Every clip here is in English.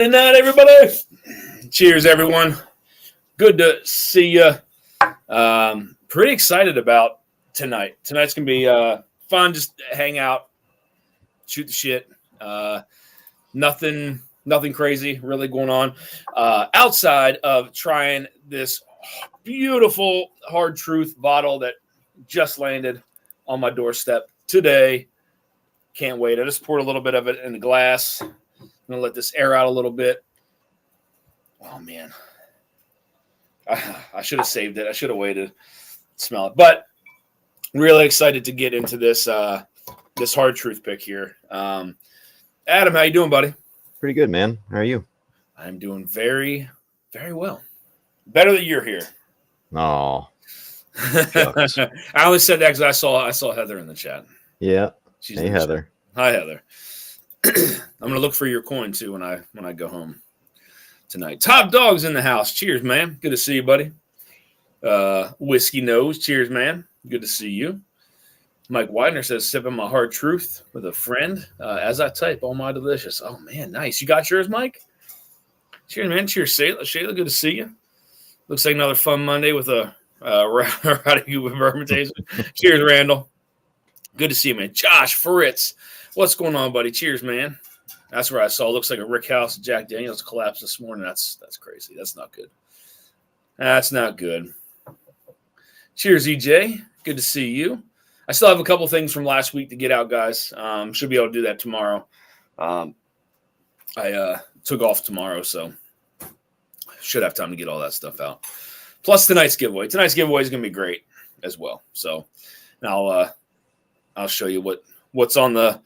Good night, everybody. Cheers, everyone. Good to see you. Pretty excited about tonight. Tonight's going to be fun. Just hang out, shoot the shit. Nothing crazy really going on outside of trying this beautiful hard truth bottle that just landed on my doorstep today. Can't wait. I just poured a little bit of it in the glass. I'm going to let this air out a little bit. Oh, man. I should have saved it. I should have waited. Smell it. But really excited to get into this this hard truth pick here. Adam, how you doing, buddy? Pretty good, man. How are you? I'm doing very, very well. Better that you're here. Oh. I only said that because I saw Heather in the chat. Yeah. She's hey, Heather. Chat. Hi, Heather. I'm gonna look for your coin too when I go home tonight. Top Dog's in the house. Cheers, man. Good to see you, buddy. Whiskey Nose. Cheers, man. Good to see you. Mike Widener says, sipping my hard truth with a friend as I type. Oh, my delicious. Oh, man, nice. You got yours, Mike? Cheers, man. Cheers, Shayla. Shayla, good to see you. Looks like another fun Monday with a Rowdy with bourbon taste. Cheers, Randall. Good to see you, man. Josh Fritz. What's going on, buddy? Cheers, man. That's where I saw. Looks like a Rick House Jack Daniels collapse this morning. That's crazy. That's not good. That's not good. Cheers, EJ. Good to see you. I still have a couple things from last week to get out, guys. Should be able to do that tomorrow. I took off tomorrow, so should have time to get all that stuff out. Plus tonight's giveaway. Tonight's giveaway is going to be great as well. So I'll show you what's on the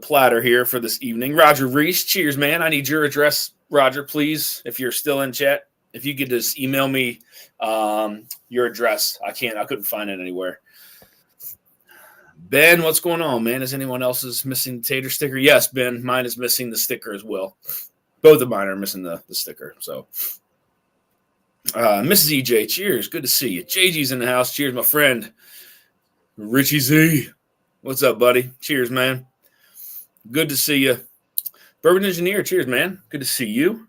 platter here for this evening. Roger Reese, cheers, man. I need your address, Roger, please. If you're still in chat, if you could just email me your address. I couldn't find it anywhere. Ben, what's going on, man? Is anyone else's missing the tater sticker? Yes, Ben. Mine is missing the sticker as well. Both of mine are missing the sticker. So, Mrs. EJ, cheers. Good to see you. JG's in the house. Cheers, my friend. Richie Z. What's up, buddy? Cheers, man. Good to see you. Bourbon Engineer, cheers, man. Good to see you.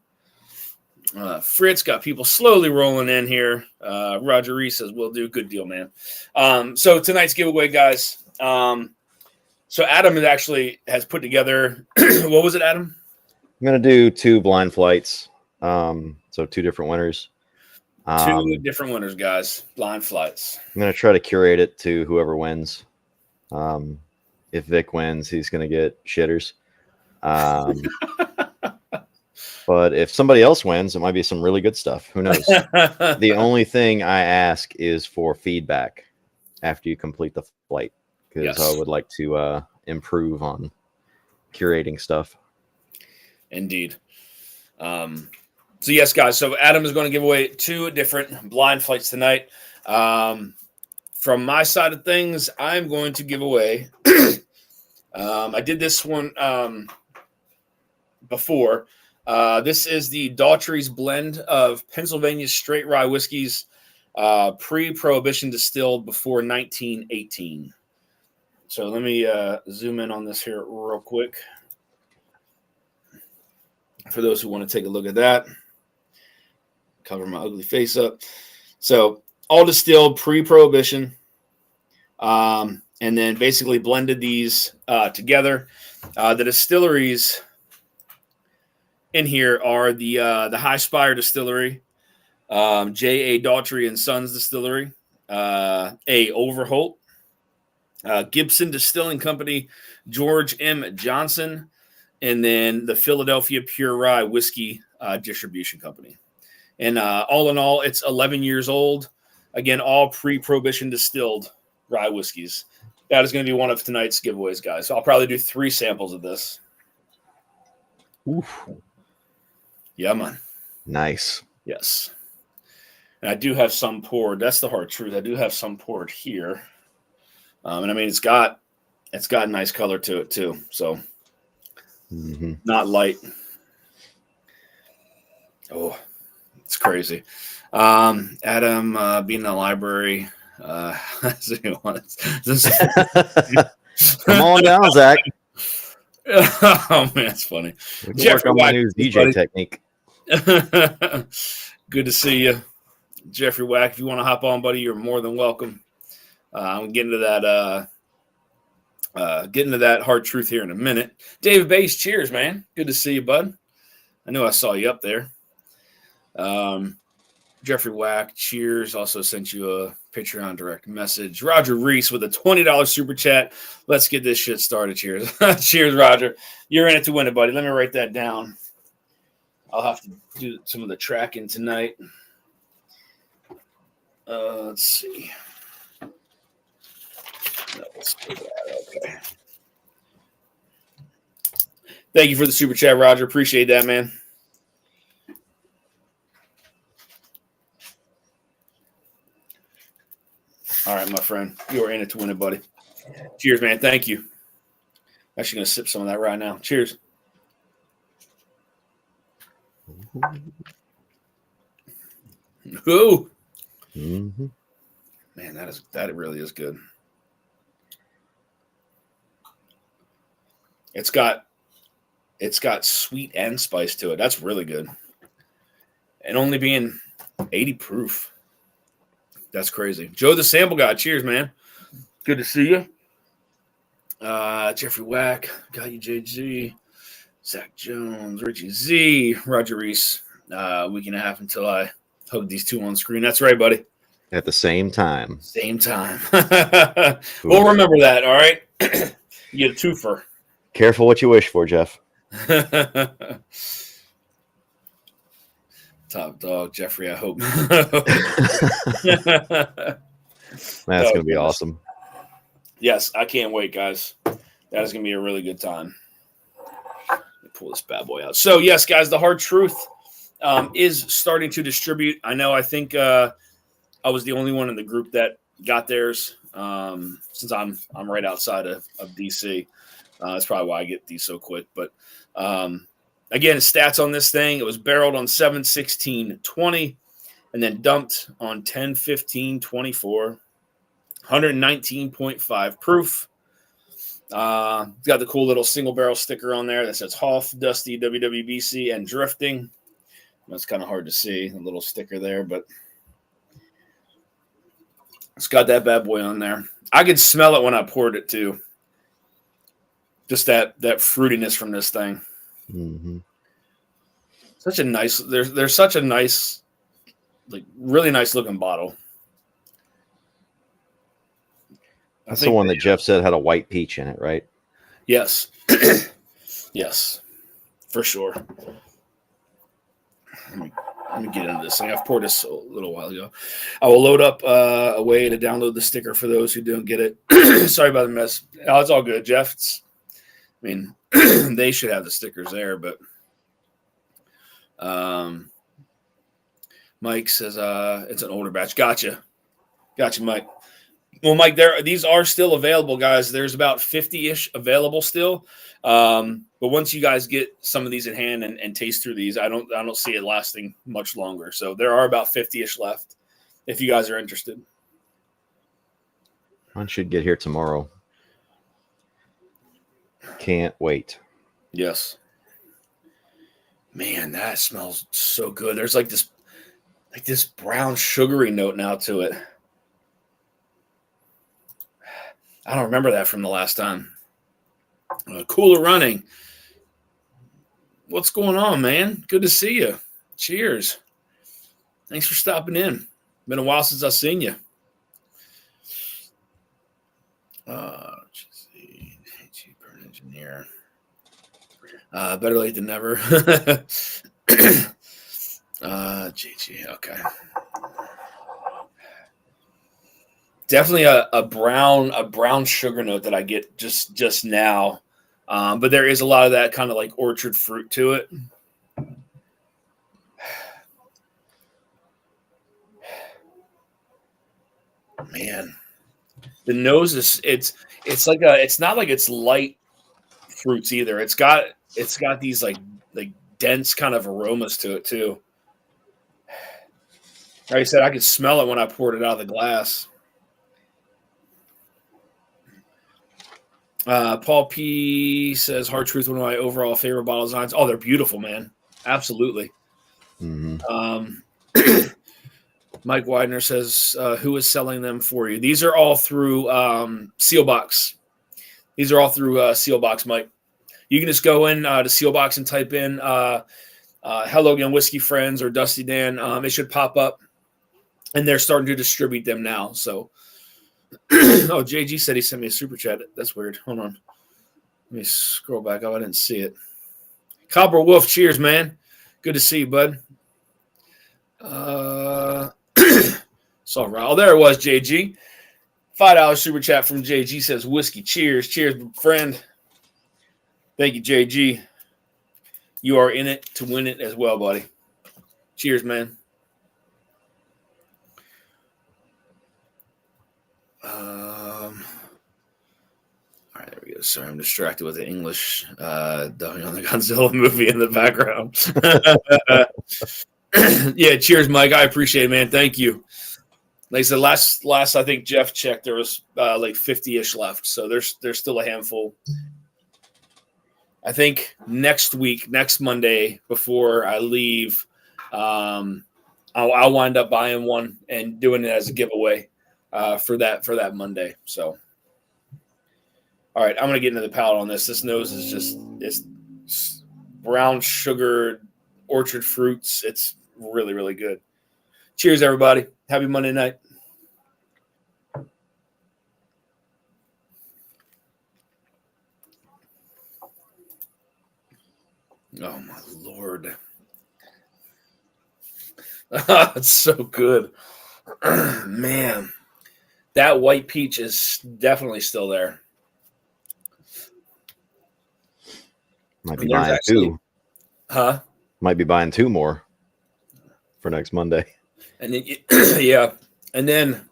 Fritz got people slowly rolling in here. Roger Reese says, we'll do. Good deal, man. So tonight's giveaway, guys. So Adam has put together, what was it, Adam? I'm going to do 2 blind flights. So 2 different winners. 2 different winners, guys. Blind flights. I'm going to try to curate it to whoever wins. If Vic wins, he's going to get shitters. But if somebody else wins, it might be some really good stuff. Who knows? The only thing I ask is for feedback after you complete the flight, because I would like to improve on curating stuff. Indeed. So yes, guys. So Adam is going to give away 2 different blind flights tonight. From my side of things, I'm going to give away. I did this one before. This is the Daughtry's blend of Pennsylvania straight rye whiskeys, pre-prohibition distilled before 1918. So let me zoom in on this here real quick. For those who want to take a look at that, cover my ugly face up. So all distilled pre-prohibition, and then basically blended these together. The distilleries in here are the High Spire Distillery, J.A. Daughtry and Sons Distillery, A. Overholt, Gibson Distilling Company, George M. Johnson, and then the Philadelphia Pure Rye Whiskey Distribution Company. And all in all, it's 11 years old. Again, all pre-prohibition distilled rye whiskeys. That is going to be one of tonight's giveaways, guys. So I'll probably do 3 samples of this. Oof. Yeah, man. Nice. Yes. And I do have some poured. That's the hard truth. I do have some poured here. And I mean, it's got a nice color to it too. So not light. Oh, it's crazy. Adam being in the library. Come on down, Zach. Oh man, that's funny. We can work on my new DJ technique. Good to see you, Jeffrey Wack. If you want to hop on, buddy, you're more than welcome. I'm getting to that hard truth here in a minute. David Bass, cheers, man. Good to see you, bud. I knew I saw you up there. Jeffrey Wack, cheers. Also sent you a Patreon direct message. Roger Reese with a $20 super chat. Let's get this shit started. Cheers. Cheers, Roger. You're in it to win it, buddy. Let me write that down. I'll have to do some of the tracking tonight. Let's see. Okay. Thank you for the super chat, Roger. Appreciate that, man. All right, my friend. You are in it to win it, buddy. Cheers, man. Thank you. Actually going to sip some of that right now. Cheers. Ooh. Mm-hmm. Man, that really is good. It's got sweet and spice to it. That's really good. And only being 80 proof. That's crazy. Joe the Sample Guy, cheers, man. Good to see you. Jeffrey Wack, got you, JG. Zach Jones, Richie Z, Roger Reese. Week and a half until I hug these two on screen. That's right, buddy. At the same time. Same time. We'll remember that, all right? You get a twofer. Careful what you wish for, Jeff. Top dog, Jeffrey, I hope. That's going to be awesome. Yes, I can't wait, guys. That is going to be a really good time. Let me pull this bad boy out. So, yes, guys, the Hard Truth is starting to distribute. I think I was the only one in the group that got theirs since I'm right outside of DC. That's probably why I get these so quick. But, again, stats on this thing. It was barreled on 7/16/20 and then dumped on 10/15/24. 119.5 proof. It's got the cool little single barrel sticker on there that says Hoff, Dusty, WWBC, and Drifting. That's kind of hard to see, a little sticker there, but it's got that bad boy on there. I could smell it when I poured it too. Just that fruitiness from this thing. Mm-hmm. Such a nice. There's such a nice, like really nice looking bottle. That's the one that Jeff said had a white peach in it, right? Yes. Yes, for sure. Let me get into this thing. I've poured this a little while ago. I will load up a way to download the sticker for those who don't get it. Sorry about the mess. Oh, it's all good, Jeff. They should have the stickers there, but Mike says it's an older batch. Gotcha, Mike. Well, Mike, these are still available, guys. There's about 50-ish available still. But once you guys get some of these in hand and taste through these, I don't see it lasting much longer. So there are about 50-ish left if you guys are interested. One should get here tomorrow. Can't wait. Yes. Man, that smells so good. There's like this brown sugary note now to it. I don't remember that from the last time. Cooler running. What's going on, man? Good to see you. Cheers. Thanks for stopping in. Been a while since I've seen you. Cheaper engineer. Better late than never. GG. Okay. Definitely a brown sugar note that I get just now, but there is a lot of that kind of like orchard fruit to it. Man, the nose is it's not like it's light fruits either. It's got these like dense kind of aromas to it too. Like I said, I could smell it when I poured it out of the glass. Paul P says Hard Truth, one of my overall favorite bottle designs. Oh, they're beautiful, man. Absolutely. Mike Widener says, who is selling them for you? These are all through Sealbox. These are all through Sealbox, Mike. You can just go in to Sealbox and type in Hello Again Whiskey Friends or Dusty Dan. It should pop up, and they're starting to distribute them now. So, oh, JG said he sent me a super chat. That's weird. Hold on. Let me scroll back up. I didn't see it. Cobra Wolf, cheers, man. Good to see you, bud. Saw Raul. There it was, JG. $5 super chat from JG says whiskey. Cheers. Cheers, friend. Thank you, JG. You are in it to win it as well, buddy. Cheers, man. All right, there we go. Sorry, I'm distracted with the English dubbing on the Godzilla movie in the background. Yeah, cheers, Mike. I appreciate it, man. Thank you. Like I said, last I think Jeff checked, there was like 50-ish left, so there's still a handful. I think next Monday, before I leave, I'll wind up buying one and doing it as a giveaway for that Monday. So, all right, I'm gonna get into the palate on this. This nose is it's brown sugar, orchard fruits. It's really, really good. Cheers, everybody. Happy Monday night. Oh, my Lord. It's so good. Man, that white peach is definitely still there. Might be buying two. Huh? Might be buying two more for next Monday. And then, yeah. And then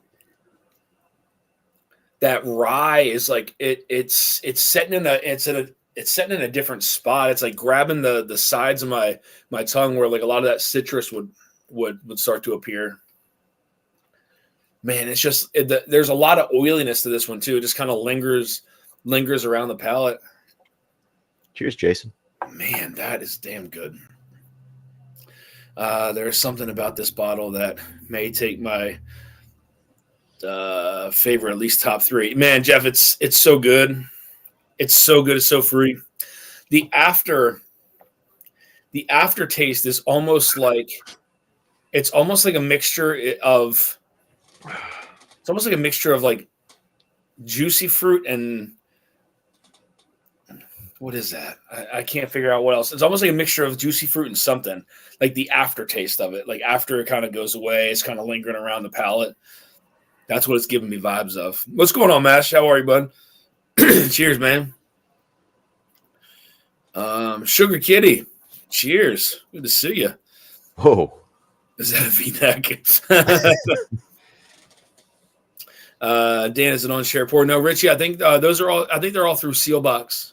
that rye is like it's setting in a different spot. It's like grabbing the sides of my tongue where like a lot of that citrus would start to appear. Man, it's just there's a lot of oiliness to this one too. It just kind of lingers around the palate. Cheers, Jason. Man, that is damn good. There's something about this bottle that may take my favorite, at least top three. Man, Jeff, it's so good. It's so good. It's so free. The aftertaste is almost like a mixture of like juicy fruit and what is that? I can't figure out what else. It's almost like a mixture of juicy fruit and something. Like the aftertaste of it. Like after it kind of goes away, it's kind of lingering around the palate. That's what it's giving me vibes of. What's going on, Mash? How are you, bud? Cheers, man. Sugar Kitty. Cheers. Good to see you. Oh. Is that a V-neck? Dan, is it on Shareport? No, Richie, I think they're all through Sealbox.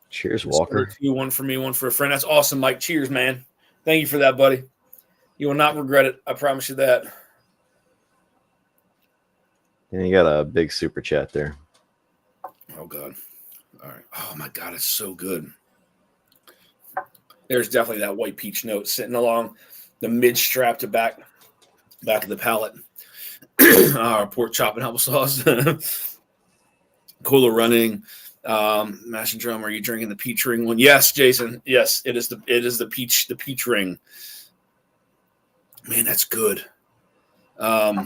Cheers, Walker. One for me, one for a friend. That's awesome, Mike. Cheers, man. Thank you for that, buddy. You will not regret it. I promise you that. And you got a big super chat there. Oh, God. All right. Oh, my God. It's so good. There's definitely that white peach note sitting along the mid-strap to back of the palate. Pork chop and applesauce. Cola running. Mash and drum. Are you drinking the peach ring one? Yes, Jason. Yes, it is the peach ring. Man, that's good. Let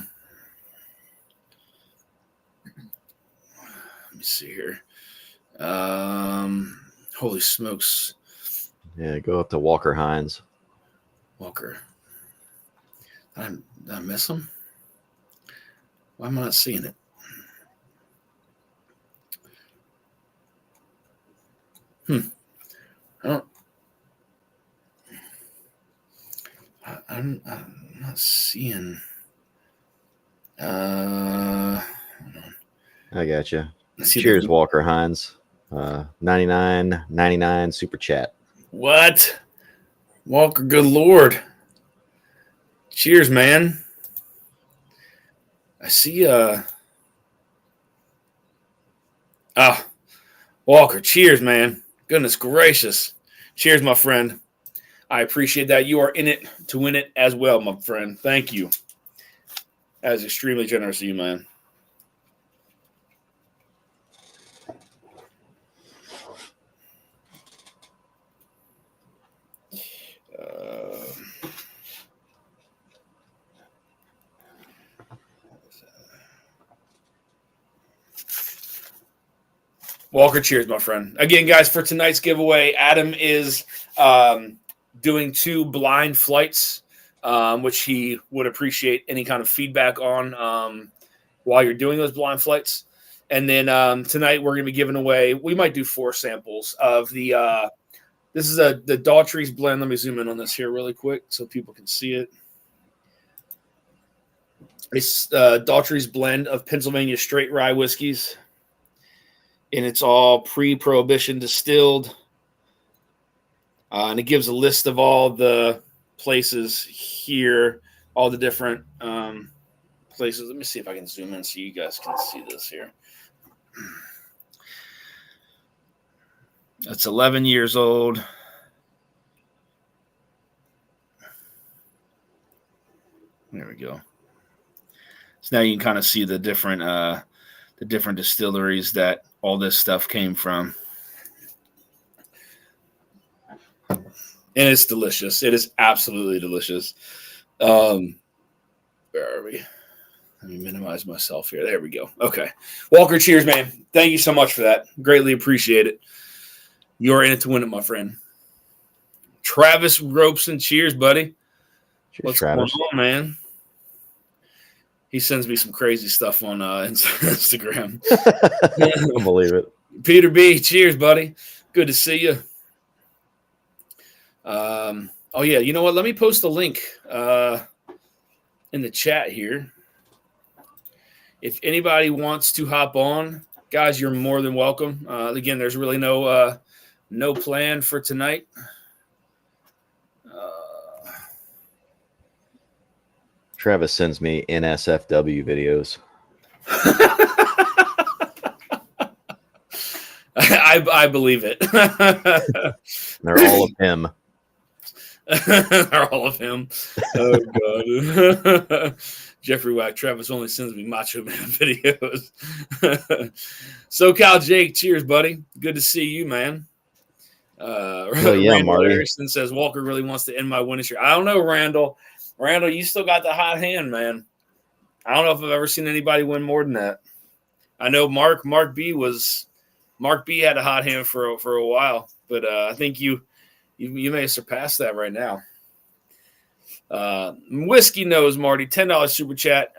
me see here. Holy smokes. Yeah, go up to Walker Hines. Walker. Did I miss him? Why am I not seeing it? I'm not seeing. I got you. Cheers, Walker Hines. 99.99 super chat. What? Walker, good Lord. Cheers, man. I see Ah, Walker, cheers, man. Goodness gracious. Cheers, my friend. I appreciate that. You are in it to win it as well, my friend. Thank you. That is extremely generous of you, man. Walker, cheers, my friend. Again, guys, for tonight's giveaway, Adam is doing 2 blind flights, which he would appreciate any kind of feedback on while you're doing those blind flights. And then tonight we're going to be giving away, we might do 4 samples of the, this is the Daughtry's blend. Let me zoom in on this here really quick so people can see it. It's Daughtry's blend of Pennsylvania straight rye whiskeys. And it's all pre-prohibition distilled. And it gives a list of all the places here, all the different places. Let me see if I can zoom in so you guys can see this here. It's 11 years old. There we go. So now you can kind of see the different distilleries that all this stuff came from. And it's delicious. It is absolutely delicious. Where are we? Let me minimize myself here. There we go. Okay. Walker, cheers, man. Thank you so much for that. Greatly appreciate it. You're in it to win it, my friend. Travis Robeson, cheers, buddy. Cheers, What's Travis. going on, man? He sends me some crazy stuff on Instagram. I don't believe it. Peter B, cheers, buddy. Good to see you. Oh, yeah, you know what? Let me post a link in the chat here. If anybody wants to hop on, guys, you're more than welcome. Again, there's really no plan for tonight. Travis sends me NSFW videos. I believe it. They're all of him. They're all of him. Oh, God. Jeffrey Wack, Travis only sends me Macho Man videos. SoCal Jake, cheers, buddy. Good to see you, man. Yeah, Randall Marty. Harrison says Walker really wants to end my winning streak. I don't know, Randall. Randall, you still got the hot hand, man. I don't know if I've ever seen anybody win more than that. I know Mark B had a hot hand for a while, but I think you may have surpassed that right now. Whiskey Nose Marty, $10 super chat.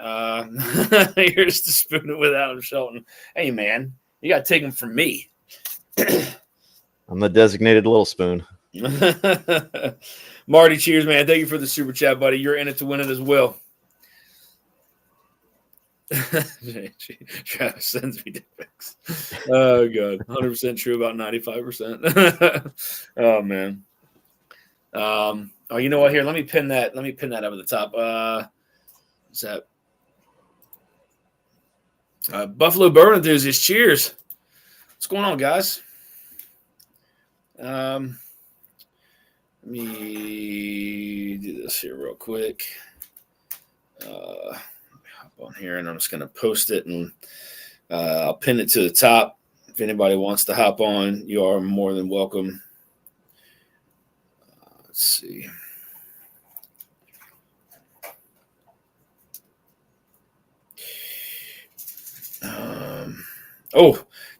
Here's to spoon it with Adam Shelton. Hey man, you got to take them from me. I'm the designated little spoon. Marty, cheers, man. Thank you for the super chat, buddy. You're in it to win it as well. Travis sends me dick pics. Oh god, 100% true about 95%. Oh man. Oh, you know what? Here, let me pin that up at the top. What's that? Buffalo Bourbon Enthusiast, cheers. What's going on, guys? Let me do this here real quick. Hop on here, and I'm just going to post it, and I'll pin it to the top. If anybody wants to hop on, you are more than welcome. Let's see.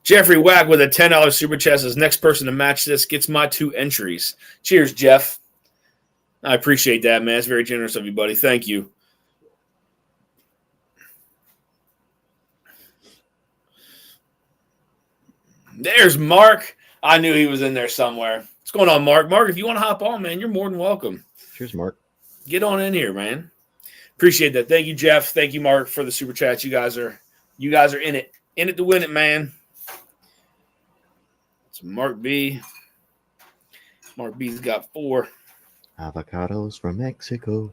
Jeffrey Wack with a $10 super chat says next person to match this gets my 2 entries. Cheers, Jeff. I appreciate that, man. It's very generous of you, buddy. Thank you. There's Mark. I knew he was in there somewhere. What's going on, Mark? Mark, if you want to hop on, man, you're more than welcome. Cheers, Mark. Get on in here, man. Appreciate that. Thank you, Jeff. Thank you, Mark, for the super chats. You guys are in it. In it to win it, man. It's Mark B. Mark B's got 4. Avocados from Mexico.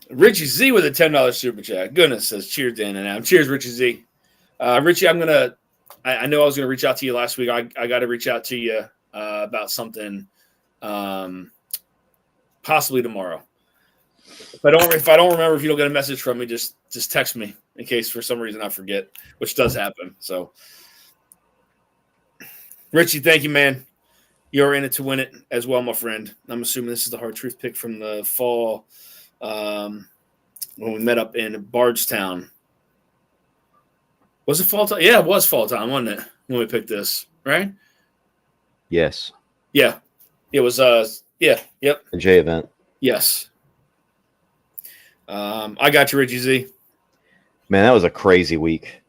Richie Z with a $10 super chat. Goodness says, cheers, Dan and Adam. Cheers, Richie Z. Richie, I know I was going to reach out to you last week. I got to reach out to you about something possibly tomorrow. If I don't remember, if you don't get a message from me, just text me in case for some reason I forget, which does happen. So, Richie, thank you, man. You're in it to win it as well, my friend. I'm assuming this is the hard truth pick from the fall when we met up in Bardstown. Was it fall time? Yeah, it was fall time, wasn't it, when we picked this, right? Yes. Yeah. It was, yep. A J event. Yes. I got you, Richie Z. Man, that was a crazy week.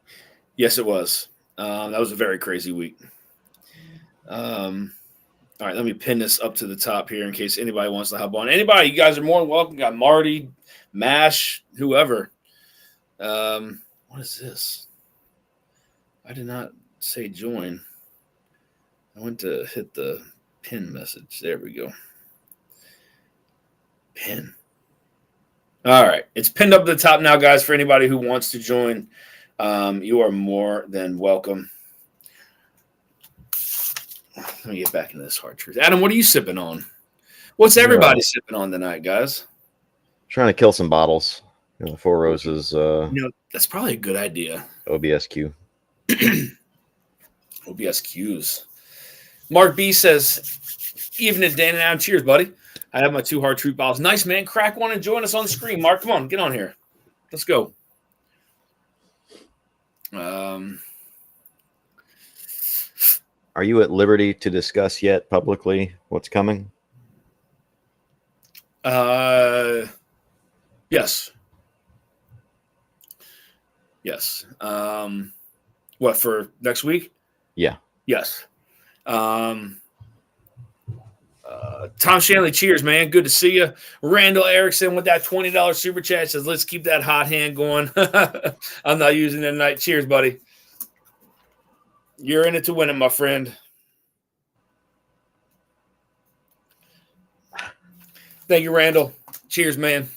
Yes, it was. That was a very crazy week. All right, let me pin this up to the top here in case anybody wants to hop on. Anybody, you guys are more than welcome. Got Marty, Mash, whoever. What is this? I did not say join. I went to hit the pin message. There we go. Pin. All right. It's pinned up at the top now, guys, for anybody who wants to join. You are more than welcome. Let me get back into this hard truth. Adam, what are you sipping on? What's everybody sipping on tonight, guys? Trying to kill some bottles. The Four Roses. That's probably a good idea. OBSQ. OBSQs. Mark B says, evening, Dan and Adam. Cheers, buddy. I have my 2 hard truth bottles. Nice, man. Crack one and join us on the screen. Mark, come on. Get on here. Let's go. Are you at liberty to discuss yet publicly what's coming? Yes. Yes. What, for next week? Yeah. Yes. Tom Shanley, cheers, man. Good to see you. Randall Erickson with that $20 super chat says, let's keep that hot hand going. I'm not using it tonight. Cheers, buddy. You're in it to win it, my friend. Thank you, Randall. Cheers, man.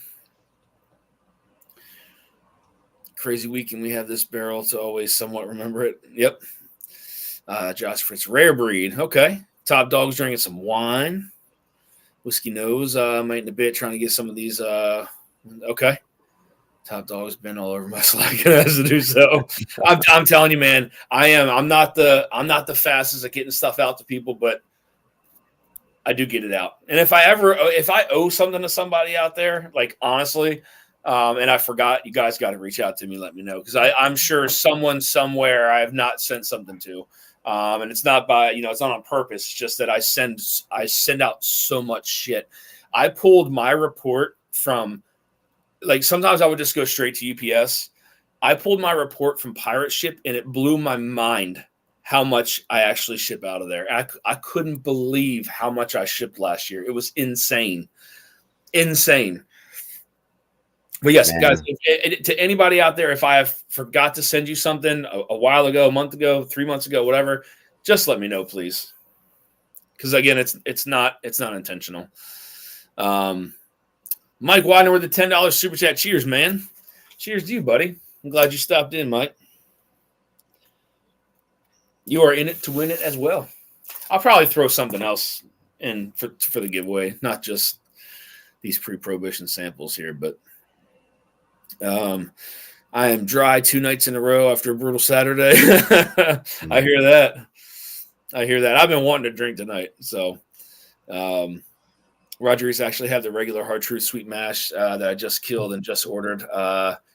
Crazy weekend. We have this barrel to always somewhat remember it. Yep. Josh Fritz, rare breed. Okay. Top Dog's drinking some wine. Whiskey Nose, might in a bit trying to get some of these. Okay. Top Dog's been all over my Slack and has to do so. I'm telling you, man, I'm not the fastest at getting stuff out to people, but I do get it out. And if I owe something to somebody out there, like honestly, and I forgot, you guys got to reach out to me, let me know, because I'm sure someone somewhere I have not sent something to. And it's not it's not on purpose. It's just that I send out so much shit. I pulled my report from, like, sometimes I would just go straight to UPS. I pulled my report from Pirate Ship, and it blew my mind how much I actually ship out of there. I couldn't believe how much I shipped last year. It was insane. Insane. But yes, man. Guys, to anybody out there, if I have forgot to send you something a while ago, a month ago, 3 months ago, whatever, just let me know, please. Because again, it's not intentional. Mike Widener with the $10 super chat. Cheers, man. Cheers to you, buddy. I'm glad you stopped in, Mike. You are in it to win it as well. I'll probably throw something else in for the giveaway, not just these pre-prohibition samples here, but I am dry 2 nights in a row after a brutal Saturday. I hear that. I've been wanting to drink tonight. So, Roger Reese actually have the regular Hard Truth Sweet Mash that I just killed and just ordered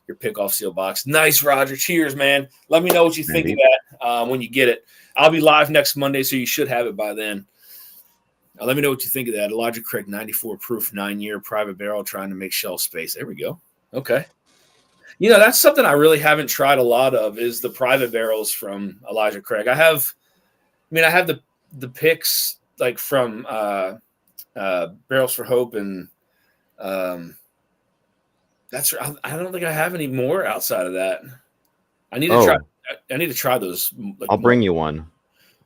your pick-off seal box. Nice, Roger. Cheers, man. Let me know what you think of that when you get it. I'll be live next Monday, so you should have it by then. Let me know what you think of that. Elijah Craig, 94 proof, 9-year private barrel, trying to make shelf space. There we go. Okay. That's something I really haven't tried a lot of, is the private barrels from Elijah Craig. I have the picks like from Barrels for Hope, and that's. I don't think I have any more outside of that. I need to try. I need to try those. I'll bring you one.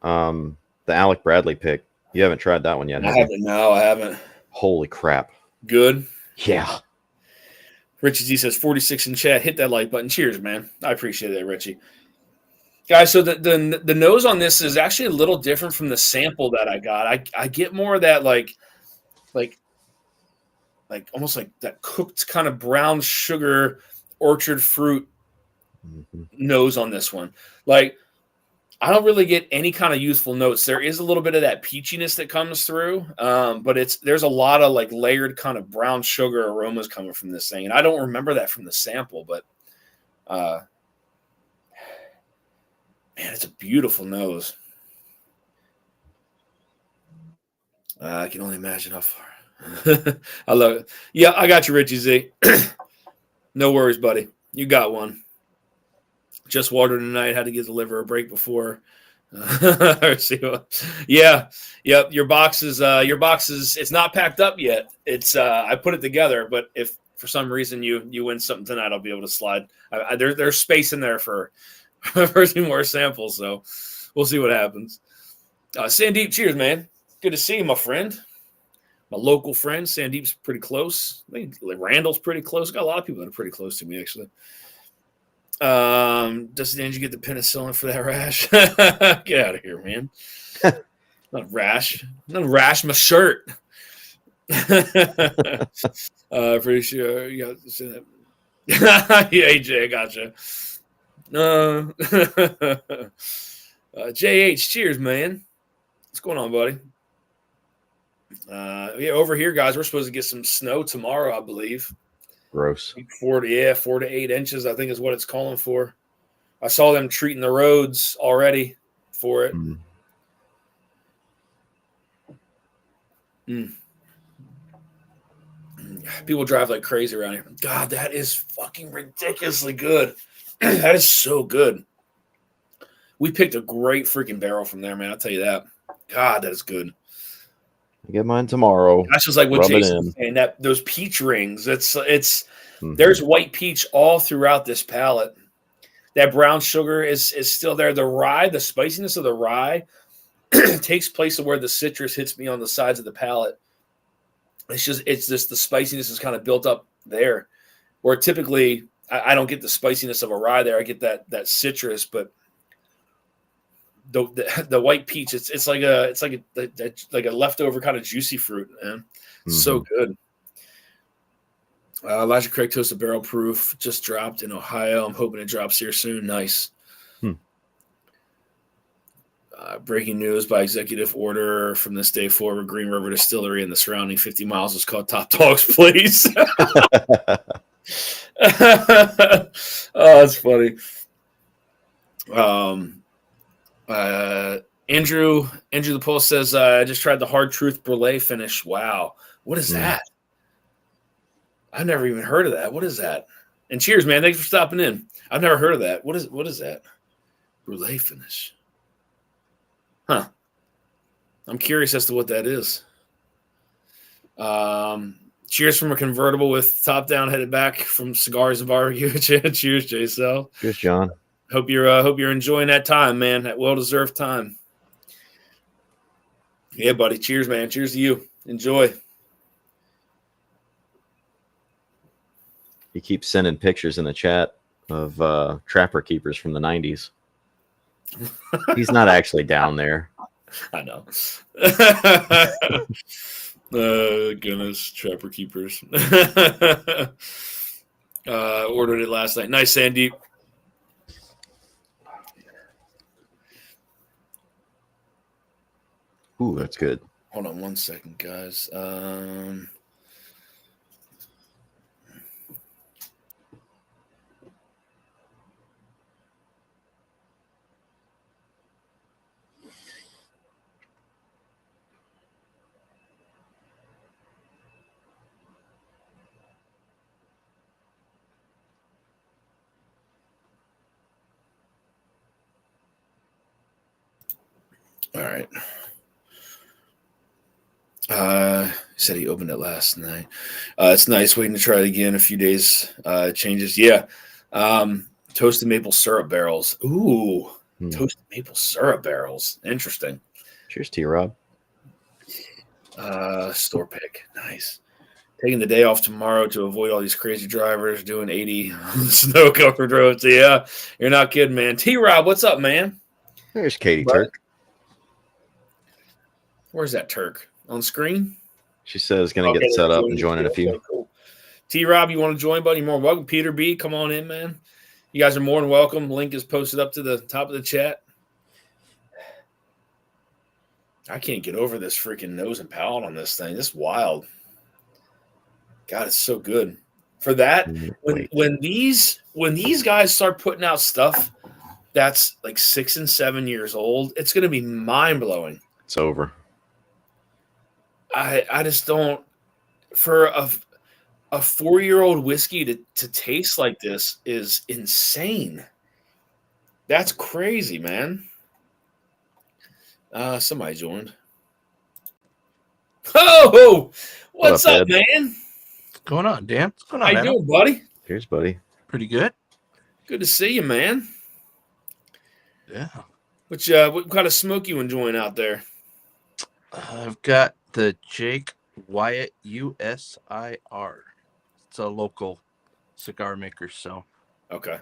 The Alec Bradley pick. You haven't tried that one yet, have you? No, I haven't. Holy crap! Good. Yeah. Richie Z says 46 in chat. Hit that like button. Cheers, man. I appreciate it, Richie. Guys, so the nose on this is actually a little different from the sample that I got. I get more of that like almost like that cooked kind of brown sugar orchard fruit nose on this one. Like, I don't really get any kind of youthful notes. There is a little bit of that peachiness that comes through, but there's a lot of like layered kind of brown sugar aromas coming from this thing, and I don't remember that from the sample. But man, it's a beautiful nose. I can only imagine how far. I love it. Yeah, I got you, Richie Z. No worries, buddy. You got one. Just watered tonight. Had to give the liver a break before. Yeah, yep. Your box is. It's not packed up yet. It's. I put it together, but if for some reason you win something tonight, I'll be able to slide. There's space in there for some more samples, so we'll see what happens. Sandeep, cheers, man. Good to see you, my friend. My local friend. Sandeep's pretty close. I think Randall's pretty close. Got a lot of people that are pretty close to me, actually. Did you get the penicillin for that rash? Get out of here, man. Not rash. Not rash my shirt. Pretty sure you got to say that. Yeah, AJ, I gotcha. JH, cheers, man. What's going on, buddy? Yeah, over here, guys, we're supposed to get some snow tomorrow, I believe. Gross. 4 to 8 inches, I think, is what it's calling for. I saw them treating the roads already for it. People drive like crazy around here. God, that is fucking ridiculously good. That is so good. We picked a great freaking barrel from there, man. I'll tell you that. God, that is good. I get mine tomorrow. That's just like what Jason's saying. That those peach rings. It's there's white peach all throughout this palette. That brown sugar is still there. The rye, the spiciness of the rye takes place of where the citrus hits me on the sides of the palette. It's just the spiciness is kind of built up there. Where typically I don't get the spiciness of a rye there. I get that citrus, but the white peach, it's like a leftover kind of juicy fruit, man. So good. Elijah Craig Toasted Barrel Proof just dropped in Ohio. I'm hoping it drops here soon. Nice. Breaking news by executive order from this day forward, Green River Distillery and the surrounding 50 miles is called Top Dogs, please. Oh, that's funny. Andrew the Post says, I just tried the Hard Truth Brulee finish. Wow. What is that? I've never even heard of that. What is that? And cheers, man. Thanks for stopping in. I've never heard of that. What is that? Brulee finish. Huh. I'm curious as to what that is. Cheers from a convertible with top down headed back from Cigars and Barbecue. Cheers, J-Cell. Cheers, John. Hope you're enjoying that time, man. That well-deserved time. Yeah, buddy. Cheers, man. Cheers to you. Enjoy. He keeps sending pictures in the chat of trapper keepers from the 90s. He's not actually down there. I know. Goodness, trapper keepers. Ordered it last night. Nice, Sandeep. Ooh, that's good. Hold on one second, guys. All right. Said he opened it last night. It's nice waiting to try it again. A few days changes. Yeah. Toasted maple syrup barrels. Ooh, toasted maple syrup barrels. Interesting. Cheers to you, Rob. Store pick. Nice. Taking the day off tomorrow to avoid all these crazy drivers doing 80 on the snow-covered roads. Yeah, you're not kidding, man. T-Rob, what's up, man? There's Katie What? Turk. Where's that Turk? On screen? She says going to get set up and join in a few. Okay, cool. T-Rob, you want to join, buddy? You're more welcome. Peter B, come on in, man. You guys are more than welcome. Link is posted up to the top of the chat. I can't get over this freaking nose and palate on this thing. This is wild. God, it's so good. For that, when these guys start putting out stuff that's like 6 and 7 years old, it's going to be mind-blowing. It's over. I just don't, for a 4-year-old whiskey to taste like this is insane. That's crazy, man. Somebody joined. Oh, what's up, man? What's going on, Dan? What's going on, How you doing, buddy? Cheers, buddy. Pretty good. Good to see you, man. Yeah. What kind of smoke you enjoying out there? I've got the Jake Wyatt USIR. It's a local cigar maker, so. Okay.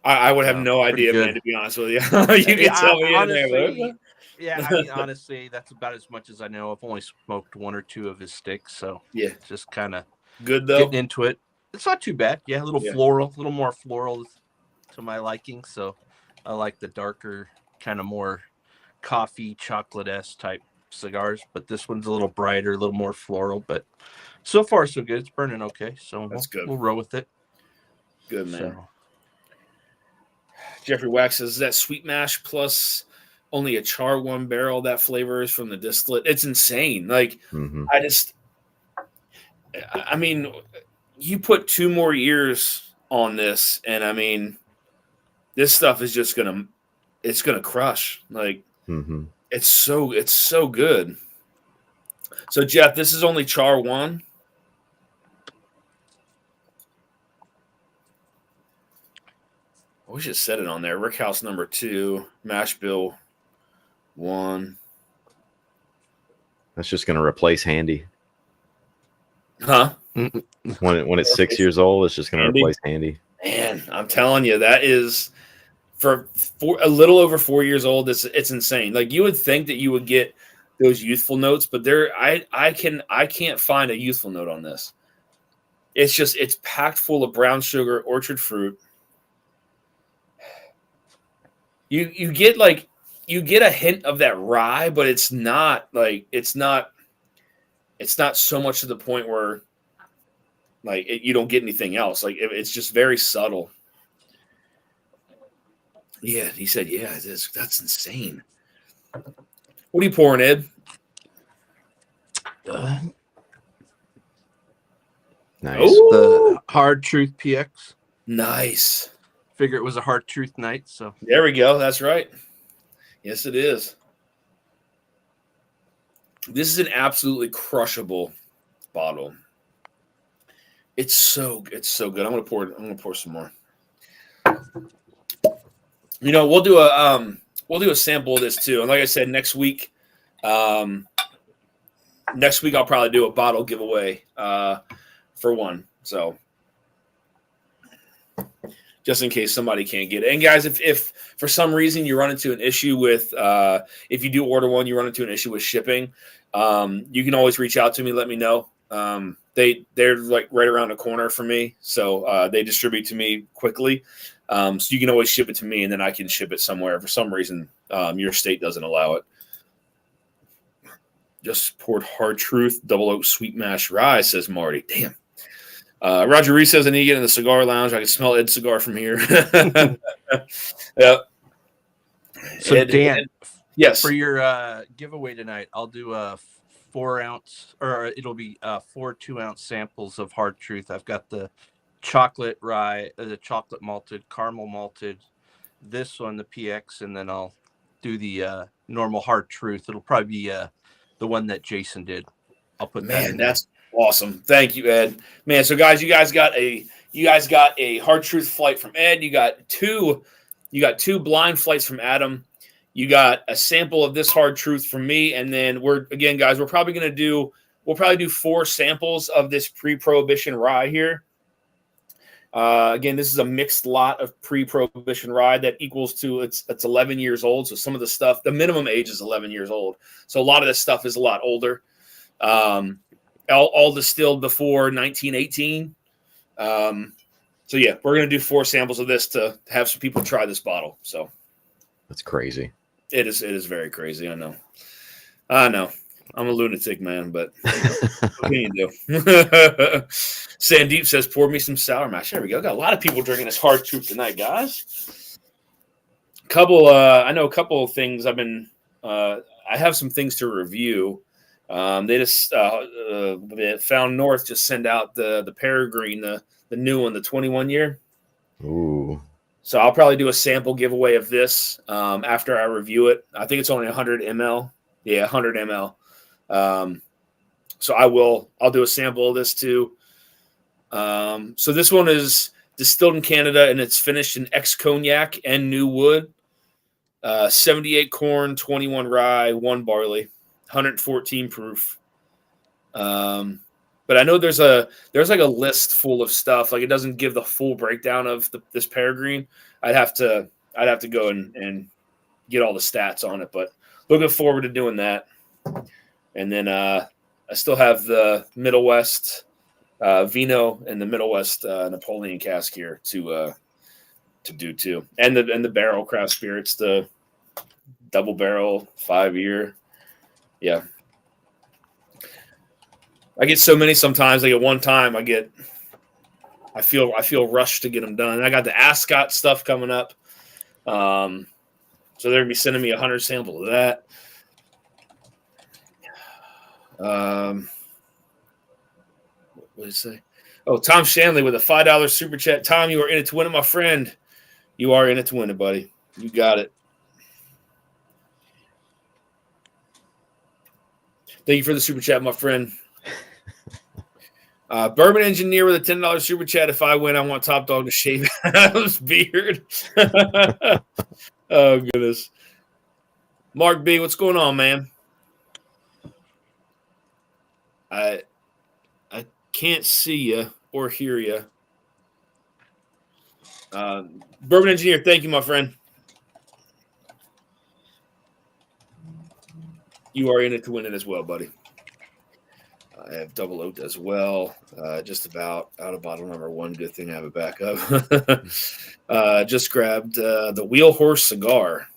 I would have no idea, good. Man, to be honest with you. You can tell me honestly, in there. Yeah, I mean, honestly, that's about as much as I know. I've only smoked 1 or 2 of his sticks, so yeah, just kind of good though. Getting into it. It's not too bad. Yeah, a little floral, a little more floral to my liking. So I like the darker, kind of more coffee, chocolate-esque type cigars. But this one's a little brighter, a little more floral. But so far, so good. It's burning okay. So that's good. We'll roll with it. Good, man. So. Jeffrey Wax says, is that sweet mash plus only a char 1 barrel? That flavor is from the distillate. It's insane. Like, I mean, you put 2 more years on this, and I mean, this stuff is just gonna crush. Like, it's so good. So, Jeff, this is only char 1. We should set it on there. Rickhouse number 2, mash bill 1. That's just going to replace Handy. Huh? When it's 6 years old, it's just going to replace Handy. Man, I'm telling you, that is for a little over 4 years old. It's insane. Like, you would think that you would get those youthful notes, but I can't find a youthful note on this. It's packed full of brown sugar, orchard fruit. You get a hint of that rye, but it's not so much to the point where like you don't get anything else. Like it's just very subtle. Yeah, he said, yeah, it is. That's insane. What are you pouring, Ed? Nice. Ooh. The Hard Truth PX. Nice. Figure it was a Hard Truth night, so there we go. That's right. Yes, it is. This is an absolutely crushable bottle. It's so good. I'm gonna pour some more. You know, we'll do a sample of this too. And like I said, next week I'll probably do a bottle giveaway for one. So just in case somebody can't get it. And guys, if for some reason you run into an issue with if you do order one, you run into an issue with shipping, you can always reach out to me, let me know. They're like right around the corner for me, so they distribute to me quickly. So you can always ship it to me, and then I can ship it somewhere. For some reason, your state doesn't allow it. Just poured Hard Truth Double Oak Sweet Mash Rye, says Marty. Damn. Roger Reese says, I need to get in the cigar lounge. I can smell Ed's cigar from here. Yep. So Dan, yes, for your giveaway tonight, I'll do a 4 ounce, or it'll be 4 2-ounce samples of Hard Truth. I've got the chocolate rye, the chocolate malted, caramel malted, this one, the PX, and then I'll do the normal Hard Truth. It'll probably be the one that Jason did. I'll put that in. That's awesome. Thank you, Ed. Man, so guys, you guys got a Hard Truth flight from Ed. You got two blind flights from Adam. You got a sample of this Hard Truth from me, and then we're probably going to do we'll probably do 4 samples of this pre-prohibition rye here. Again, this is a mixed lot of pre-prohibition rye that equals to it's 11 years old. So some of the stuff, the minimum age is 11 years old. So a lot of this stuff is a lot older. All distilled before 1918. So yeah, we're gonna do 4 samples of this to have some people try this bottle. So That's crazy. it is very crazy. I know. I'm a lunatic, man, but what can you do? Sandeep says, pour me some sour mash. There we go. Got a lot of people drinking this hard truth tonight, guys. I know a couple of things I've been, I have some things to review. They just, Found North just send out the Peregrine, the new one, the 21 year. Ooh. So I'll probably do a sample giveaway of this after I review it. I think it's only 100 ml. Yeah, 100 ml. So I'll do a sample of this too. So this one is distilled in Canada and it's finished in ex-cognac and new wood. 78 corn, 21 rye, 1 barley, 114 proof. But I know there's like a list full of stuff. Like it doesn't give the full breakdown of this Peregrine. I'd have to go and get all the stats on it, but looking forward to doing that. And then I still have the Middle West Vino and the Middle West Napoleon cask here to do too, and the barrel craft spirits, the double barrel 5-year. Yeah, I get so many sometimes. Like at one time, I feel rushed to get them done. And I got the Ascot stuff coming up, so they're gonna be sending me 100 samples of that. What did it say? Oh, Tom Shanley with a $5 super chat. Tom, you are in it to win it, my friend. You are in it to win it, buddy. You got it. Thank you for the super chat, my friend. Bourbon Engineer with a $10 super chat. If I win, I want Top Dog to shave Adam's beard. Oh, goodness. Mark B, what's going on, man? I can't see you or hear you. Bourbon Engineer, thank you, my friend. You are in it to win it as well, buddy. I have double oaked as well. Just about out of bottle number 1. Good thing I have it back up. Just grabbed the Wheel Horse cigar.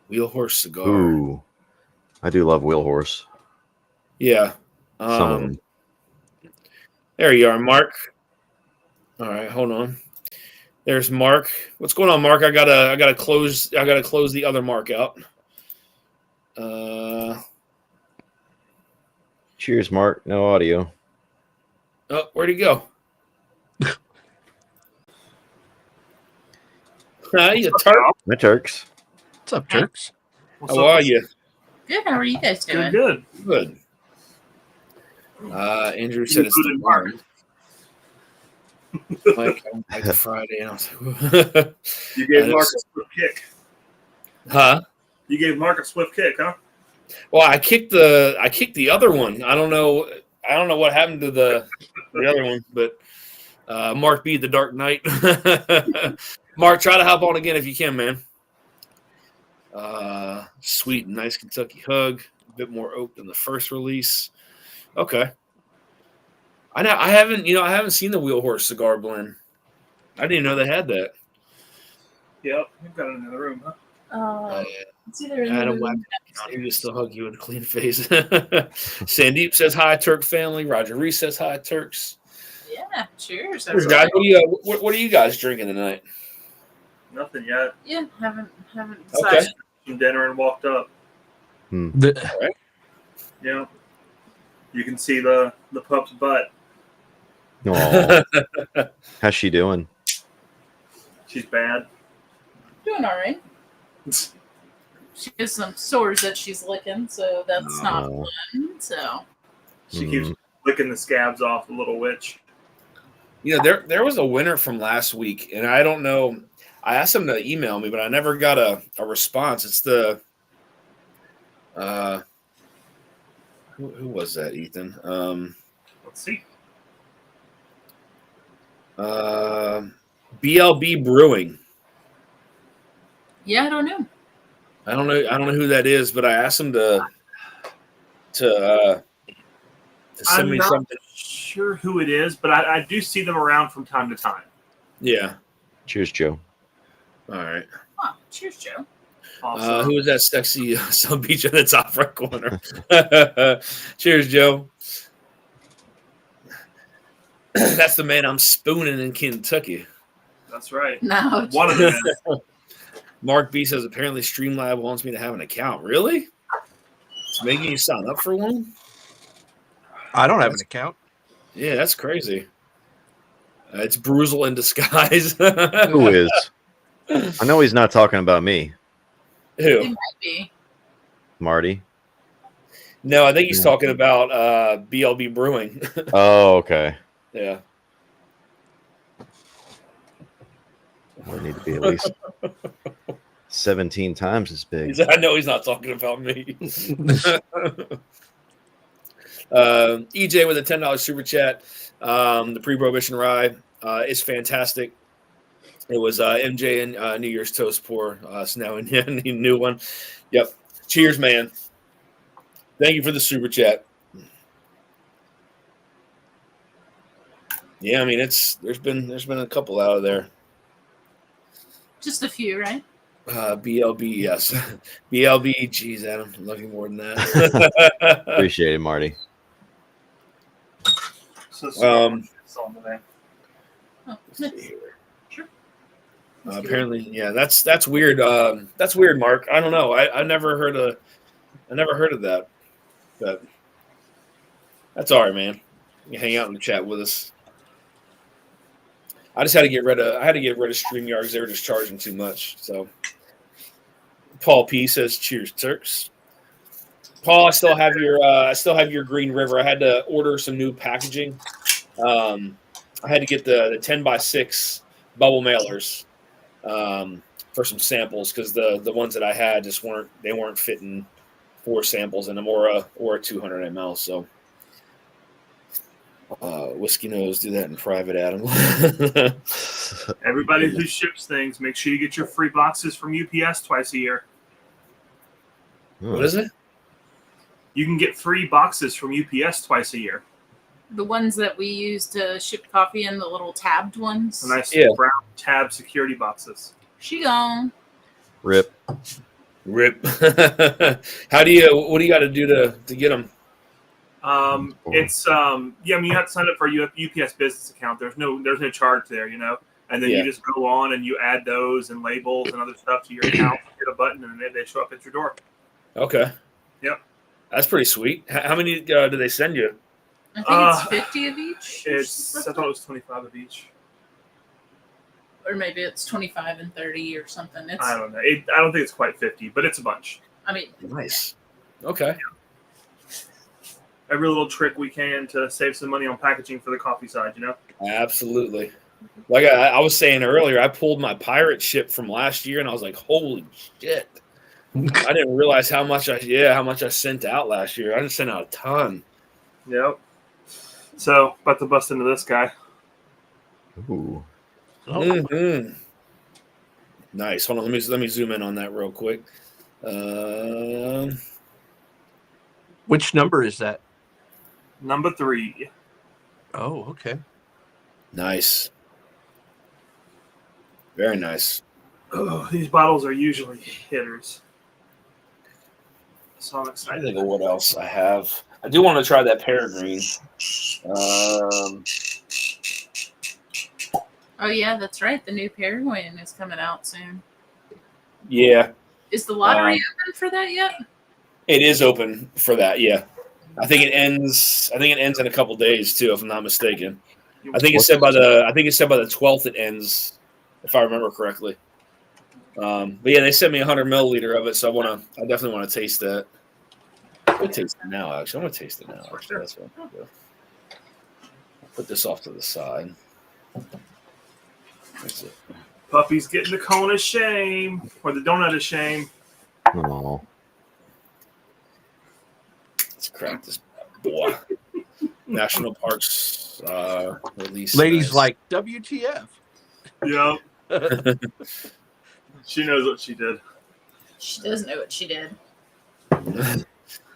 Wheel Horse cigar. Ooh, I do love Wheel Horse. Yeah. Some of them. There you are, Mark. All right, hold on. There's Mark. What's going on, Mark? I gotta close the other Mark out. Cheers, Mark. No audio. Oh, where'd he go? You Turk. My Turks. What's up, Turks? How are you? Good. How are you guys doing? Good. Andrew said it's the Mark. Like Friday. And I was like, you gave Mark a swift kick. Huh? You gave Mark a swift kick, huh? Well, I kicked the other one. I don't know what happened to the other one, but Mark B, the Dark Knight. Mark, try to hop on again if you can, man. Sweet and nice Kentucky hug. A bit more oak than the first release. Okay. I haven't seen the Wheel Horse cigar blend. I didn't even know they had that. Yep, we've got it in the room, huh? It's either in Adam the room. He just still hug you with a clean face. Sandeep says hi, Turk family. Roger Reese says hi, Turks. Yeah, cheers. Cheers, guys. What are you guys drinking tonight? Nothing yet. Yeah, haven't Okay. decided. Some dinner and walked up. All right. Yeah. You can see the pup's butt. Aw. How's she doing? She's bad. Doing all right. She has some sores that she's licking, so that's not fun. So She keeps licking the scabs off, the little witch. You know, there was a winner from last week, and I don't know. I asked him to email me, but I never got a response. It's the I Who was that, Ethan? Let's see. BLB Brewing. Yeah, I don't know. I don't know who that is, but I asked him to send I'm me not something. sure who it is, but I do see them around from time to time. Yeah. Cheers, Joe. All right. Oh, cheers, Joe. Also, Who was that sexy Sun Beach in the top right corner? Cheers, Joe. That's the man I'm spooning in Kentucky. that's right. No, One of them is. Mark B says apparently Streamlab wants me to have an account. Really? It's making you sign up for one? I don't have an account. Yeah, that's crazy. It's Bruzel in disguise. Who is? I know he's not talking about me, it Who? might be. Marty. No, I think he's talking about BLB Brewing. Oh, okay. Yeah. I need to be at least 17 times as big. I know he's not talking about me. EJ with a $10 super chat. The pre-prohibition rye is fantastic. It was MJ and New Year's Toast pour. So now a new one. Yep. Cheers, man. Thank you for the super chat. Yeah, I mean there's been a couple out of there. Just a few, right? BLB, yes. BLB, geez, Adam, I'm looking more than that. Appreciate it, Marty. So, Um, it's on there. Oh, let's see nice. here. Sure. Apparently, yeah, that's weird. That's weird, Mark. I don't know. I never heard of that. But that's all right, man. You hang out in the chat with us. I just had to get rid of StreamYard because they were just charging too much. So Paul P says, "Cheers, Turks." Paul, I still have your Green River. I had to order some new packaging. I had to get the 10x6 bubble mailers for some samples because the ones that I had just weren't fitting 4 samples in them or a 200 ml. So Whiskey Nose, do that in private, Adam. Everybody who ships things, make sure you get your free boxes from UPS twice a year. What is it? You can get free boxes from UPS twice a year. The ones that we use to ship coffee in, the little tabbed ones. The nice Yeah. brown tab security boxes. She gone. Rip. Rip. What do you got to do to get them? It's I mean, you have to sign up for a UPS business account. There's no charge there, and then you just go on and you add those and labels and other stuff to your account. Hit a button and they show up at your door. Okay. Yep. That's pretty sweet. How many do they send you? I think it's 50 of each. I thought it was 25 of each. Or maybe it's 25 and 30 or something. It's, I don't know. I don't think it's quite 50, but it's a bunch. I mean, Nice. Okay. Every little trick we can to save some money on packaging for the coffee side, Absolutely. Like I was saying earlier, I pulled my pirate ship from last year, and I was like, "Holy shit!" I didn't realize how much I sent out last year. I just sent out a ton. Yep. So, about to bust into this guy. Ooh. Mm-hmm. Nice. Hold on. Let me zoom in on that real quick. Which number is that? Number 3. Oh, okay. Nice. Very nice. Oh, these bottles are usually hitters. So I'm I excited. think of what else I have. I do want to try that peregrine. oh yeah, that's right. The new Paraguayan is coming out soon. Yeah, Is the lottery open for that yet? it is open for that. Yeah, I think it ends in a couple days too, if I'm not mistaken. I think it said by the 12th it ends, if I remember correctly. But yeah, they sent me 100 milliliter of it, so I definitely want to taste that. I'm gonna taste it now. Actually, I'm gonna taste it now. Actually, that's what I'm gonna do. Put this off to the side. That's it. Puppy's getting the cone of shame or the donut of shame. Oh. Let's crack this boy. National Parks release. Ladies nice. like WTF. Yeah. She knows what she did. She does know what she did.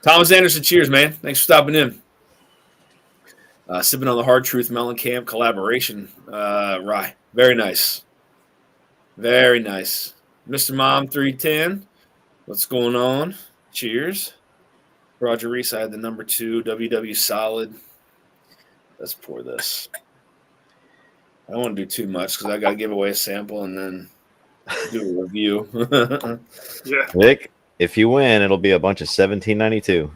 Thomas Anderson, cheers, man. Thanks for stopping in. Sipping on the Hard Truth Mellencamp collaboration. Rye. Very nice. Very nice. Mr. Mom 310. What's going on? Cheers. Roger Reese, I had the number 2 WW Solid. Let's pour this. I don't want to do too much because I got to give away a sample and then do a review. Yeah. Vic, if you win, it'll be a bunch of 1792.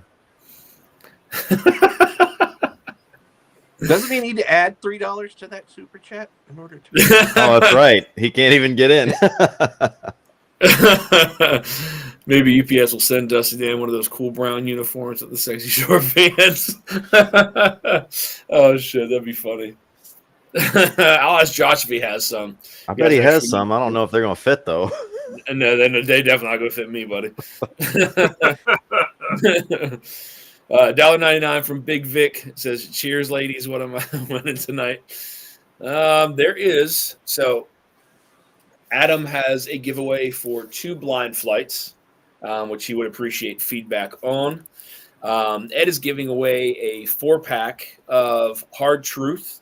Doesn't he need to add $3 to that super chat in order to? Oh, that's right. He can't even get in. Maybe UPS will send Dusty Dan one of those cool brown uniforms with the sexy short pants. Oh shit, that'd be funny. I'll ask Josh if he has some. I bet he has some. I don't know if they're gonna fit though. No, they definitely not gonna fit me, buddy. $1.99 from Big Vic. It says, cheers, ladies. What am I winning tonight? There is. So Adam has a giveaway for 2 blind flights, which he would appreciate feedback on. Ed is giving away a 4-pack of Hard Truth.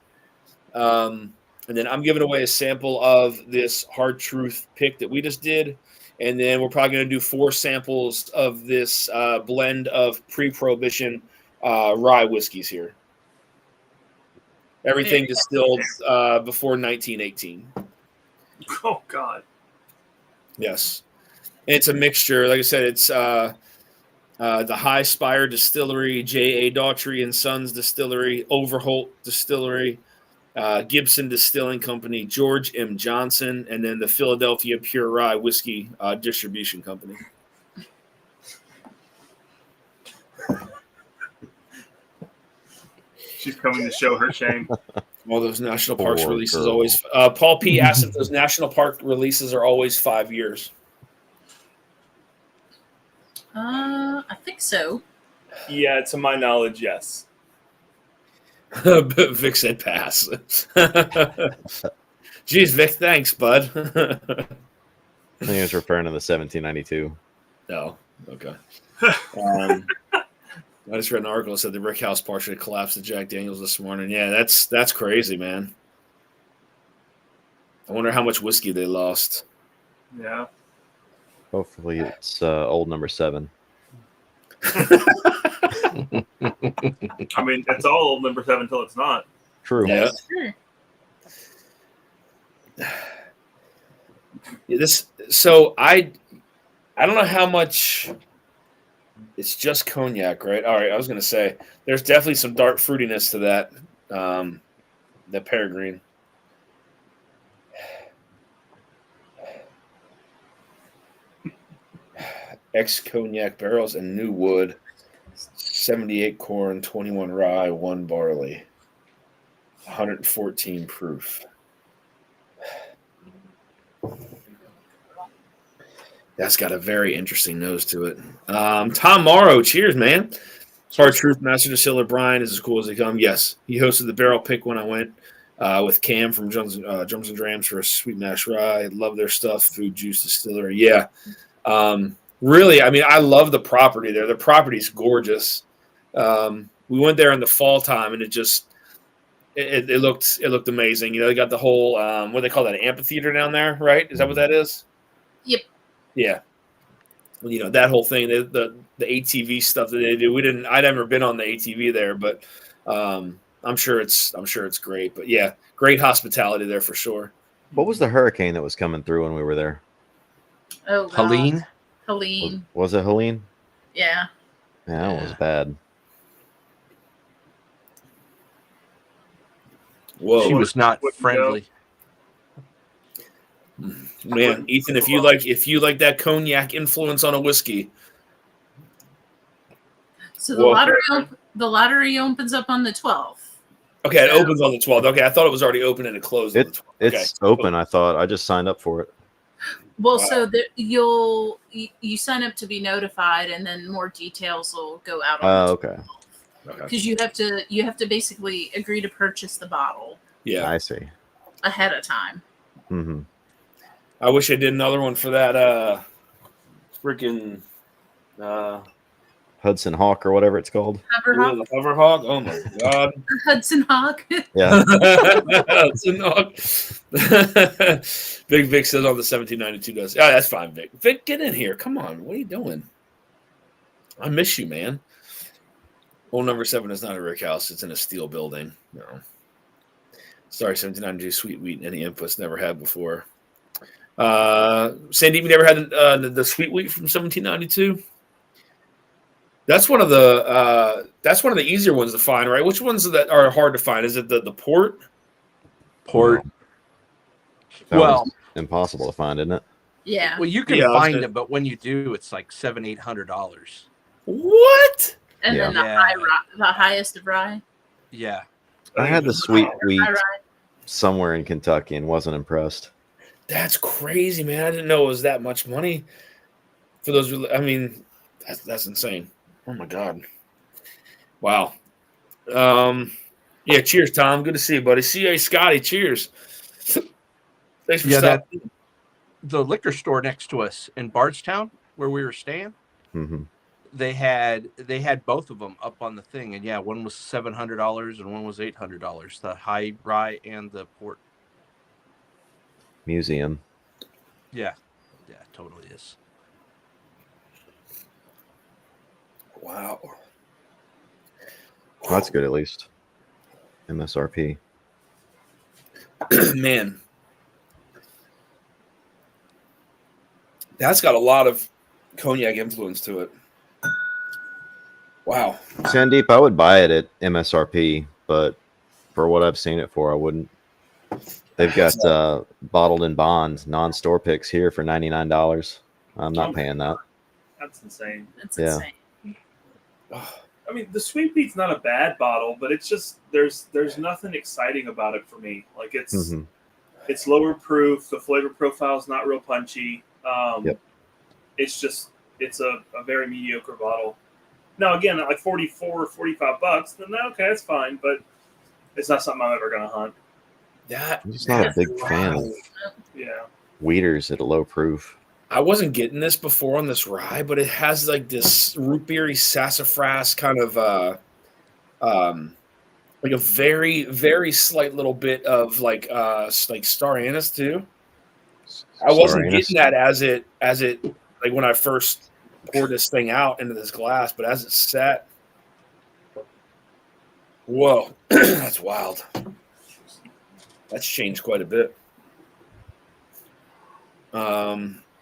And then I'm giving away a sample of this Hard Truth pick that we just did. And then we're probably going to do 4 samples of this blend of pre-prohibition rye whiskeys here. Everything distilled before 1918. Oh, God. Yes. And it's a mixture. Like I said, it's the High Spire Distillery, J.A. Daughtry and Sons Distillery, Overholt Distillery, Gibson Distilling Company, George M. Johnson, and then the Philadelphia Pure Rye Whiskey Distribution Company. She's coming to show her shame. All those national parks Poor releases girl. always. Paul P. asked if those national park releases are always 5 years. I think so. Yeah, to my knowledge, yes. Vic said pass. Jeez, Vic, thanks, bud. I think he was referring to the 1792. No, okay. I just read an article that said the Rick House partially collapsed at Jack Daniels this morning. Yeah, that's crazy, man. I wonder how much whiskey they lost. Yeah. Hopefully, it's old number 7. I mean, it's all old number 7 until it's not. True. Yeah. Sure. So I don't know how much. It's just cognac, right? All right, I was gonna say there's definitely some dark fruitiness to that. The Peregrine. Ex cognac barrels and new wood. 78 corn, 21 rye, 1 barley. 114 proof. That's got a very interesting nose to it. Tom Morrow, cheers, man. Hard Truth Master Distiller Brian is as cool as they come. Yes, he hosted the barrel pick when I went with Cam from Drums and Drams for a sweet mash rye. Love their stuff. Food Juice Distillery. Yeah. Really, I mean, I love the property there. The property's gorgeous. We went there in the fall time, and it looked amazing. You know, they got the whole what do they call that, amphitheater down there, right? Is that what that is? Yep. Yeah. Well, you know, that whole thing, the ATV stuff that they do. I'd never been on the ATV there, but I'm sure it's great. But yeah, great hospitality there for sure. What was the hurricane that was coming through when we were there? Oh, God. Helene? Helene. Was it Helene? Yeah. Yeah, that was bad. Whoa, She was not What- friendly. man, Ethan, if you like that cognac influence on a whiskey, So the lottery opens up on the 12th. okay, it opens on the 12th. Okay, I thought it was already open and it closed on the 12th. It's open. I thought I just signed up for it. Well, Wow. so you sign up to be notified, and then more details will go out on the Okay. because you have to basically agree to purchase the bottle Yeah. I see. ahead of time. Mm-hmm. I wish I did another one for that freaking Hudson Hawk or whatever it's called. Hoverhawk, the Hoverhawk. Oh my god. Hudson Hawk. Yeah. Hudson Hawk. Big Vic says on the 1792 does. Yeah, that's fine, Vic. Vic, get in here. Come on. What are you doing? I miss you, man. Hole number 7 is not a brick house. It's in a steel building. No. Sorry, 1792 sweet wheat. Any inputs never had before. Sandeep, you never had the sweet wheat from 1792? That's one of the easier ones to find, right? Which ones that are hard to find? Is it the port? Port. That Well, one's impossible to find, isn't it? Yeah. well, you can Yeah, I was find gonna- them, but when you do, it's like $700-800. What? And then the Yeah. the highest of rye. Yeah. I had the sweet wheat High rye. somewhere in Kentucky and wasn't impressed. That's crazy, man. I didn't know it was that much money for those. I mean, that's insane. Oh my god. Wow. Yeah. Cheers, Tom. Good to see you, buddy. C.A. Scotty. Cheers. Thanks for Yeah, stopping. The liquor store next to us in Bardstown, where we were staying, Mm-hmm. they had both of them up on the thing, and yeah, one was $700 and one was $800. The high rye and the port. Museum. Yeah, totally is. Wow. Well, that's good at least. MSRP. Man. That's got a lot of cognac influence to it. Wow. Sandeep, I would buy it at MSRP, but for what I've seen it for, I wouldn't. They've got bottled in bond non-store picks here for $99. I'm not paying that. That's insane. It's Yeah. insane. I mean, the sweet peat's not a bad bottle, but it's just there's nothing exciting about it for me. Like it's lower proof. The flavor profile is not real punchy. Yep. It's a very mediocre bottle. Now again, at like $44 or $45, then okay, that's fine. But it's not something I'm ever gonna hunt. I'm just not a big fan of Yeah. weeders at a low proof. I wasn't getting this before on this rye, but it has like this root beery sassafras kind of like a very, very slight little bit of like star anise too. I wasn't Star anise. getting that as it like when I first poured this thing out into this glass, but as it sat, whoa, that's wild. That's changed quite a bit.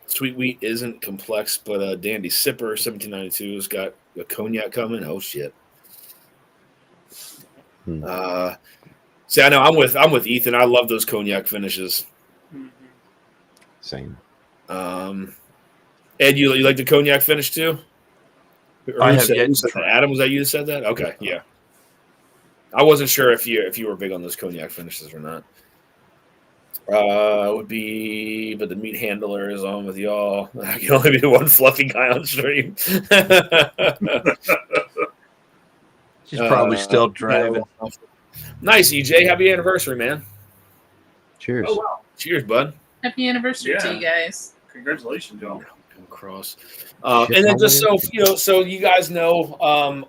Sweet wheat isn't complex, but Dandy Sipper 1792 has got a cognac coming. Oh shit. See, I know I'm with Ethan. I love those cognac finishes. Mm-hmm. Same. Ed, you like the cognac finish too? Or I who have said- yet who to said try. that? Adam, was that you that said that? Okay, yeah. I wasn't sure if you were big on those cognac finishes or not. Would be, but the meat handler is on with y'all. I can only be one fluffy guy on stream. She's probably still driving. Nice, EJ. Happy anniversary, man. Cheers. Oh wow! Cheers, bud. Happy anniversary to you guys. Congratulations, y'all. Come across. And then just so you guys know,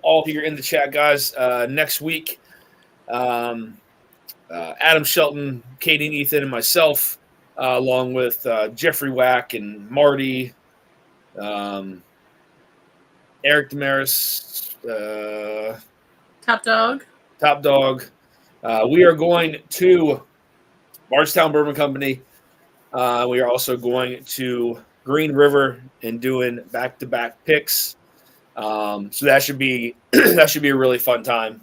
all here in the chat, guys, next week, Adam Shelton, Katie and Ethan, and myself, along with Jeffrey Wack and Marty, Eric Damaris, Top dog. we are going to Bardstown Bourbon Company. We are also going to Green River and doing back-to-back picks. So that should be a really fun time.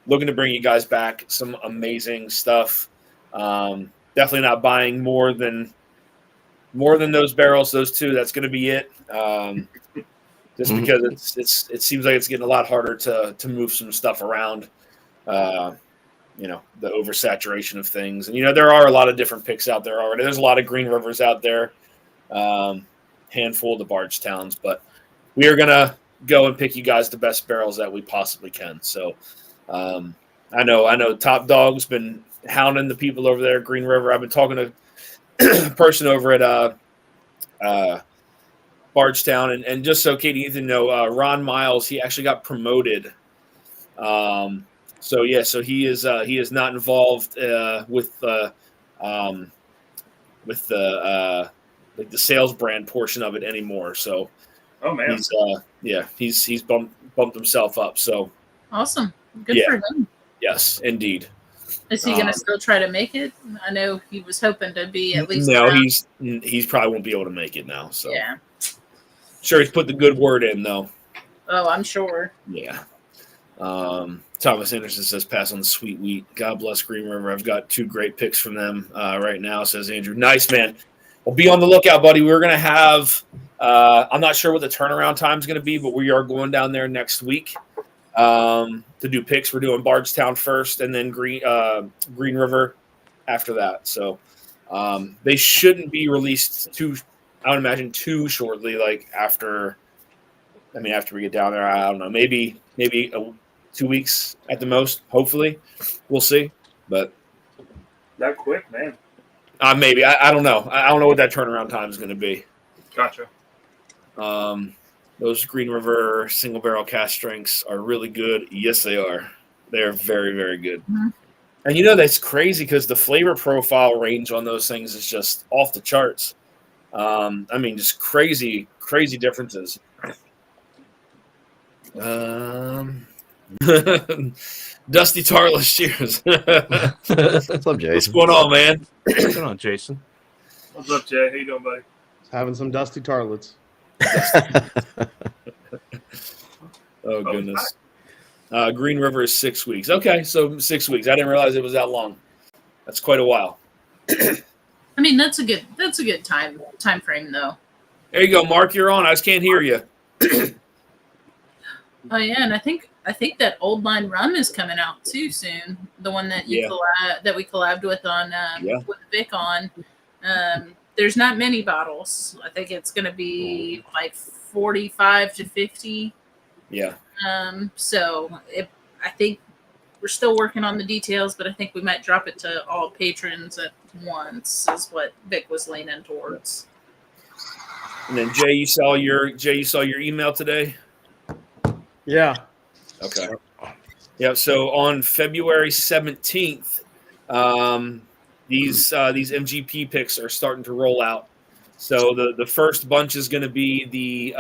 Looking to bring you guys back some amazing stuff. Definitely not buying more than those barrels, those two. That's going to be it. Just because it seems like it's getting a lot harder to move some stuff around. the oversaturation of things. And there are a lot of different picks out there already. There's a lot of Green Rivers out there, handful of the Bardstowns, but we are gonna go and pick you guys the best barrels that we possibly can. So I know Top Dog's been hounding the people over there at Green River. I've been talking to a person over at Bardstown, and just so Katie, you know, Ron Miles, he actually got promoted. So he is not involved with the the sales brand portion of it anymore. So oh man, he's bumped himself up. So awesome, good for him. Yes, indeed. Is he going to still try to make it? I know he was hoping to be at least. No, around. he's probably won't be able to make it now. So yeah, sure, he's put the good word in though. Oh, I'm sure. Yeah. Thomas Anderson says, pass on the sweet wheat. God bless Green River. I've got 2 great picks from them right now, says Andrew. Nice, man. Well, be on the lookout, buddy. We're going to have I'm not sure what the turnaround time is going to be, but we are going down there next week to do picks. We're doing Bardstown first and then Green River after that. So they shouldn't be released I would imagine too shortly, like after we get down there. I don't know, maybe 2 weeks at the most. Hopefully, we'll see. But that quick, man. Maybe I don't know. I don't know what that turnaround time is going to be. Gotcha. Those Green River single barrel cast strengths are really good. Yes, they are. They are very, very good. Mm-hmm. And that's crazy because the flavor profile range on those things is just off the charts. Just crazy differences. Dusty Tarless, cheers. What's up, Jason? What's going on, man? What's going on, Jason? What's up, Jay? How you doing, buddy? Having some dusty tartlets. Oh, goodness. Green River is 6 weeks. Okay, so 6 weeks. I didn't realize it was that long. That's quite a while. That's a good time frame, though. There you go, Mark. You're on. I just can't hear you. Oh yeah, and I think that Old Line Rum is coming out too soon. The one that that we collabed with on with Vic on. There's not many bottles. I think it's going to be like 45 to 50. Yeah. So I think we're still working on the details, but I think we might drop it to all patrons at once. Is what Vic was leaning towards. And then Jay, you saw your email today. Yeah. Okay. Yeah. So on February 17th, these MGP picks are starting to roll out. So the first bunch is going to be the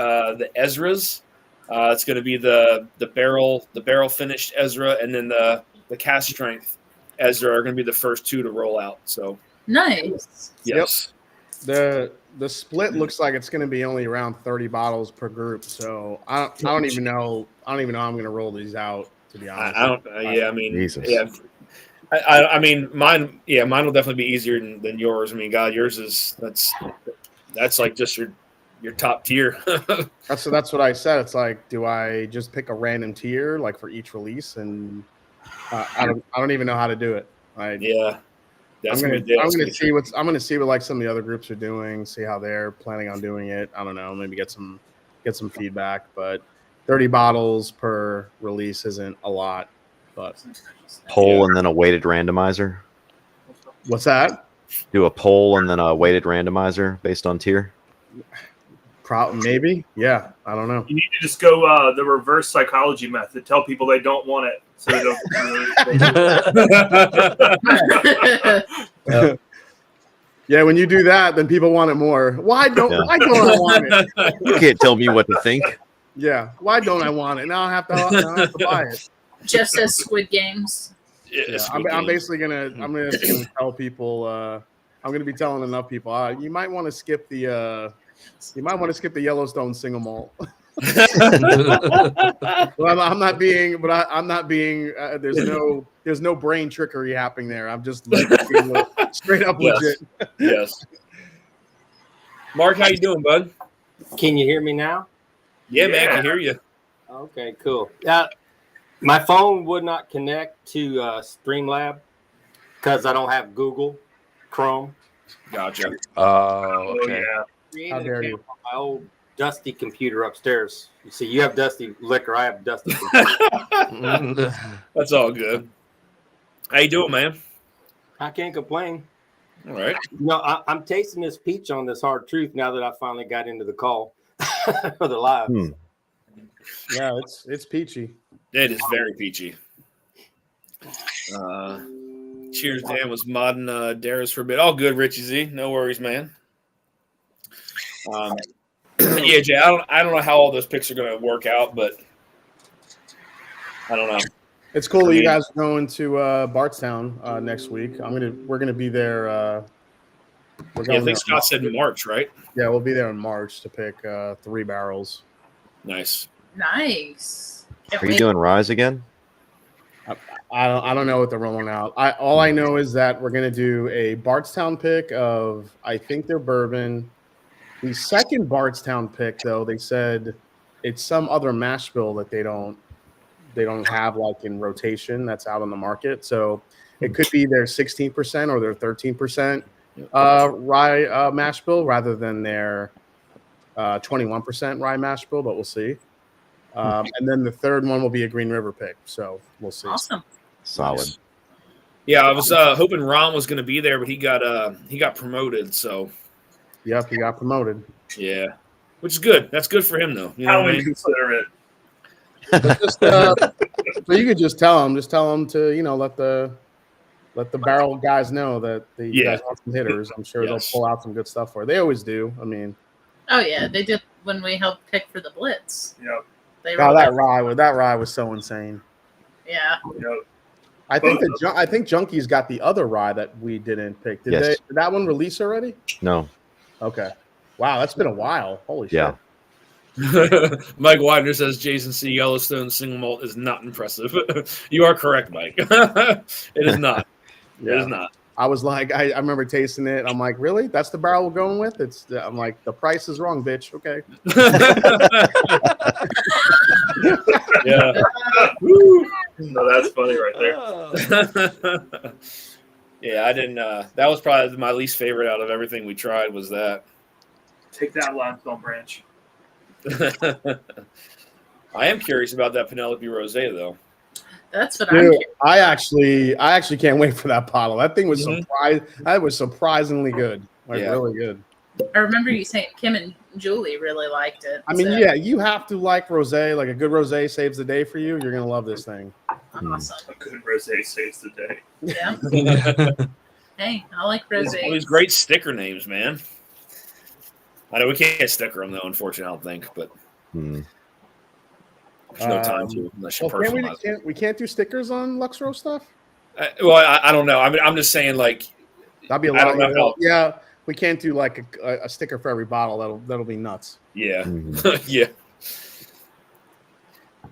Ezras. It's going to be the barrel finished Ezra, and then the cast strength Ezra are going to be the first 2 to roll out. So nice. Yes. Yep. The split looks like it's going to be only around 30 bottles per group. So I don't even know how I'm going to roll these out, to be honest. Jesus. Yeah. Mine will definitely be easier than yours. God, yours is that's like just your top tier. That's what I said. It's like, do I just pick a random tier like for each release? And I don't even know how to do it. I'm gonna see what like some of the other groups are doing, see how they're planning on doing it. I don't know, maybe get some feedback. But 30 bottles per release isn't a lot. But poll and then a weighted randomizer. What's that? Do a poll and then a weighted randomizer based on tier. Maybe. Yeah. I don't know. You need to just go the reverse psychology method. Tell people they don't want it, so they don't. Yeah. When you do that, then people want it more. Why don't I want it? You can't tell me what to think. Yeah. Why don't I want it? Now I have to buy it. Jeff says Squid Games. Yeah, I'm basically gonna tell people. I'm gonna be telling enough people. You might want to skip the Yellowstone single malt. Well, I'm not being. There's no brain trickery happening there. I'm just straight up legit. Yes. Mark, how you doing, bud? Can you hear me now? Yeah, man, I can hear you. Okay, cool. Yeah, My phone would not connect to Streamlab because I don't have Google Chrome. Gotcha. Oh, okay. How dare you? On my old dusty computer upstairs. You see, you have dusty liquor. I have dusty. That's all good. How you doing, man? I can't complain. All right. You know, I'm tasting this peach on this hard truth now that I finally got into the call for the live. Yeah, it's peachy. It is very peachy. Cheers, Dan was modding Dara's for a bit. All good, Richie Z. No worries, man. Yeah, Jay, I don't know how all those picks are going to work out, but I don't know. It's cool that you guys are going to Bardstown next week. We're gonna be there. I think Scott said in March, right? Yeah, we'll be there in March to pick 3 barrels. Nice. Nice. Are you doing Rise again? I don't know what they're rolling out. All I know is that we're gonna do a Bardstown pick of, I think they're bourbon. The second Bardstown pick, though, they said it's some other mash bill that they don't have like in rotation that's out on the market. So it could be their 16% or their 13% rye mash bill rather than their 21% rye mash bill, but we'll see. And then the third one will be a Green River pick. So we'll see. Awesome. Solid. Yeah, I was hoping Ron was going to be there, but he got promoted. So. Yep, he got promoted. Yeah, which is good. That's good for him, though. You know what I mean? Consider it. Just, so you could just tell him to let the barrel guys know that you guys want some hitters. I'm sure they'll pull out some good stuff for it. They always do. I mean, oh yeah, they did when we helped pick for the Blitz. Yep. That rye was so insane. Yeah. Yep. I think Junkies got the other rye that we didn't pick. Did that one release already? No. Okay. Wow, that's been a while. Holy shit. Yeah. Mike Widener says Jason C. Yellowstone single malt is not impressive. You are correct, Mike. It is not. Yeah. It is not. I was like, I remember tasting it. I'm like, really? That's the barrel we're going with? I'm like, the price is wrong, bitch. Okay. Yeah. No, that's funny right there. Yeah, I didn't. That was probably my least favorite out of everything we tried. Was that? Take that, limestone branch. I am curious about that Penelope Rosé, though. That's what I'm curious. I actually can't wait for that bottle. That thing was surprisingly good. Really good. I remember you saying Kim and Julie really liked it. I mean, yeah, you have to like rosé. Like a good rosé saves the day for you. You're gonna love this thing. Awesome. A good rosé saves the day. Yeah. Hey, I like rosé. All these great sticker names, man. I know we can't sticker them though, unfortunately. I don't think, but there's no time to unless you personalize. We can't do stickers on Luxro stuff. I don't know. I mean, I'm just saying, like, that'd be a lot. Yeah, we can't do like a sticker for every bottle. That'll be nuts. Yeah, yeah.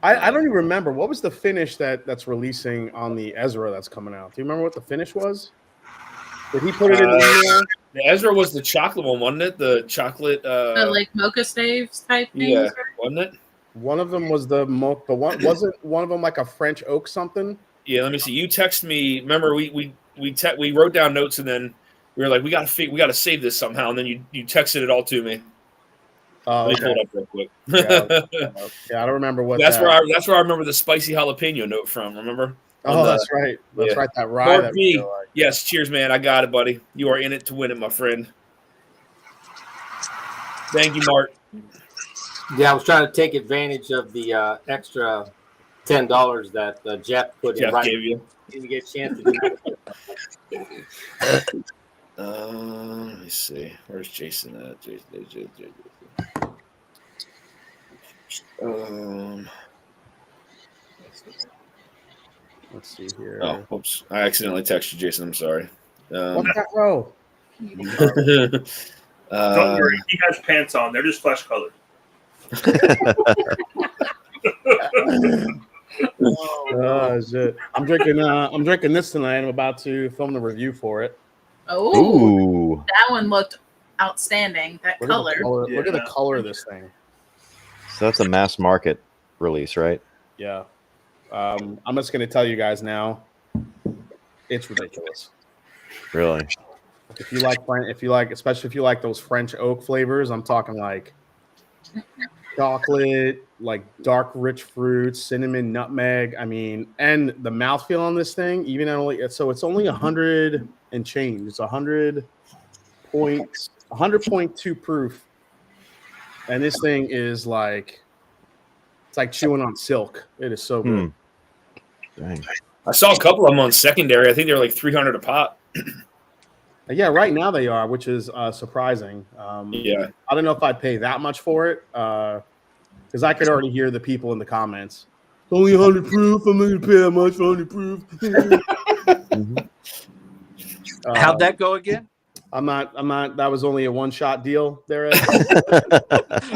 I don't even remember what was the finish that's releasing on the Ezra that's coming out. Do you remember what the finish was? Did he put it in the Ezra was the chocolate one, wasn't it? The chocolate the like mocha staves type things, yeah, right? wasn't it? One of them was the one wasn't one of them like a French oak something? Yeah, let me see. You text me. Remember we wrote down notes and then we were like, we gotta save this somehow, and then you texted it all to me. Oh, let me pull it up real quick. Yeah, I don't remember what. That's where I remember the spicy jalapeno note from. Remember? Oh, that's right. That's right. That rye. Mark B. Yes, cheers, man. I got it, buddy. You are in it to win it, my friend. Thank you, Mark. Yeah, I was trying to take advantage of the extra $10 that Jeff put in. Gave you. Didn't get a chance to do that. Let me see. Where's Jason at? Jason. Let's see here. Oh, oops. I accidentally texted Jason. I'm sorry. What's that row? Don't worry. He has pants on. They're just flesh colored. Shit. I'm drinking this tonight. I'm about to film the review for it. Oh, that one looked outstanding. That color. Look at the color of this thing. So that's a mass market release, right? Yeah. I'm just going to tell you guys now, it's ridiculous. Really? If you like, especially if you like those French oak flavors, I'm talking like chocolate, like dark, rich fruits, cinnamon, nutmeg. I mean, and the mouthfeel on this thing, even at only, so it's only 100 and change. It's 100.2 proof. And this thing is like, it's like chewing on silk. It is so good. Dang. I saw a couple of them on secondary. I think they're like 300 a pop. Yeah, right now they are, which is surprising. Yeah. I don't know if I'd pay that much for it because I could already hear the people in the comments. It's only 100 proof. I'm not going to pay that much for 100 proof. How'd that go again? I'm not. That was only a one-shot deal there.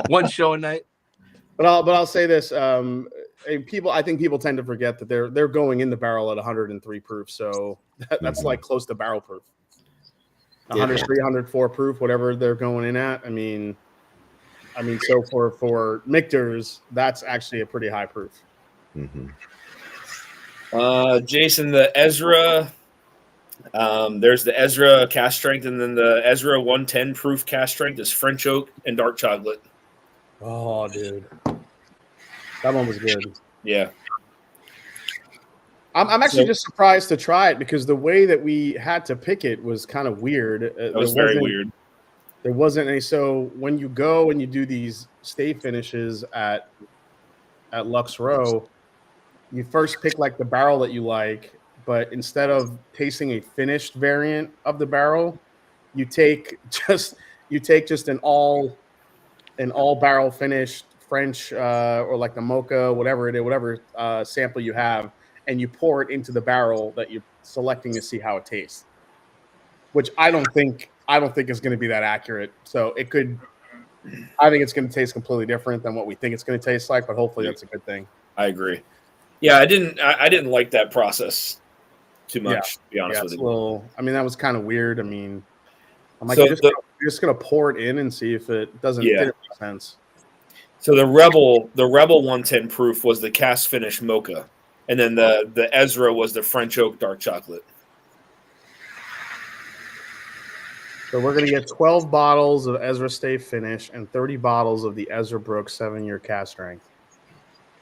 One show a night. But I'll say this: I think people tend to forget that they're going in the barrel at 103 proof, so that's like close to barrel proof. 103, 104 proof, whatever they're going in at. I mean, so for Michter's, that's actually a pretty high proof. Jason, the Ezra. There's the Ezra cast strength, and then the Ezra 110 proof cast strength is French oak and dark chocolate. Oh, dude, that one was good. Yeah, I'm actually just surprised to try it because the way that we had to pick it was kind of weird. It was very weird. There wasn't any. So when you go and you do these stay finishes at Lux Row, you first pick like the barrel that you like, but instead of tasting a finished variant of the barrel, you take just an all barrel finished French or like the mocha, whatever sample you have, and you pour it into the barrel that you're selecting to see how it tastes. Which I don't think is going to be that accurate. So it could. I think it's going to taste completely different than what we think it's going to taste like, but hopefully that's a good thing. I agree. Yeah, I didn't like that process too much, to be honest with you. Well, I mean, that was kind of weird. I mean, I'm like, So you're just gonna pour it in and see if it doesn't make sense. So the Rebel 110 proof was the cast finish mocha, and then the Ezra was the French oak dark chocolate. So we're gonna get 12 bottles of Ezra Stay Finish and 30 bottles of the Ezra Brooks 7-year cast strength.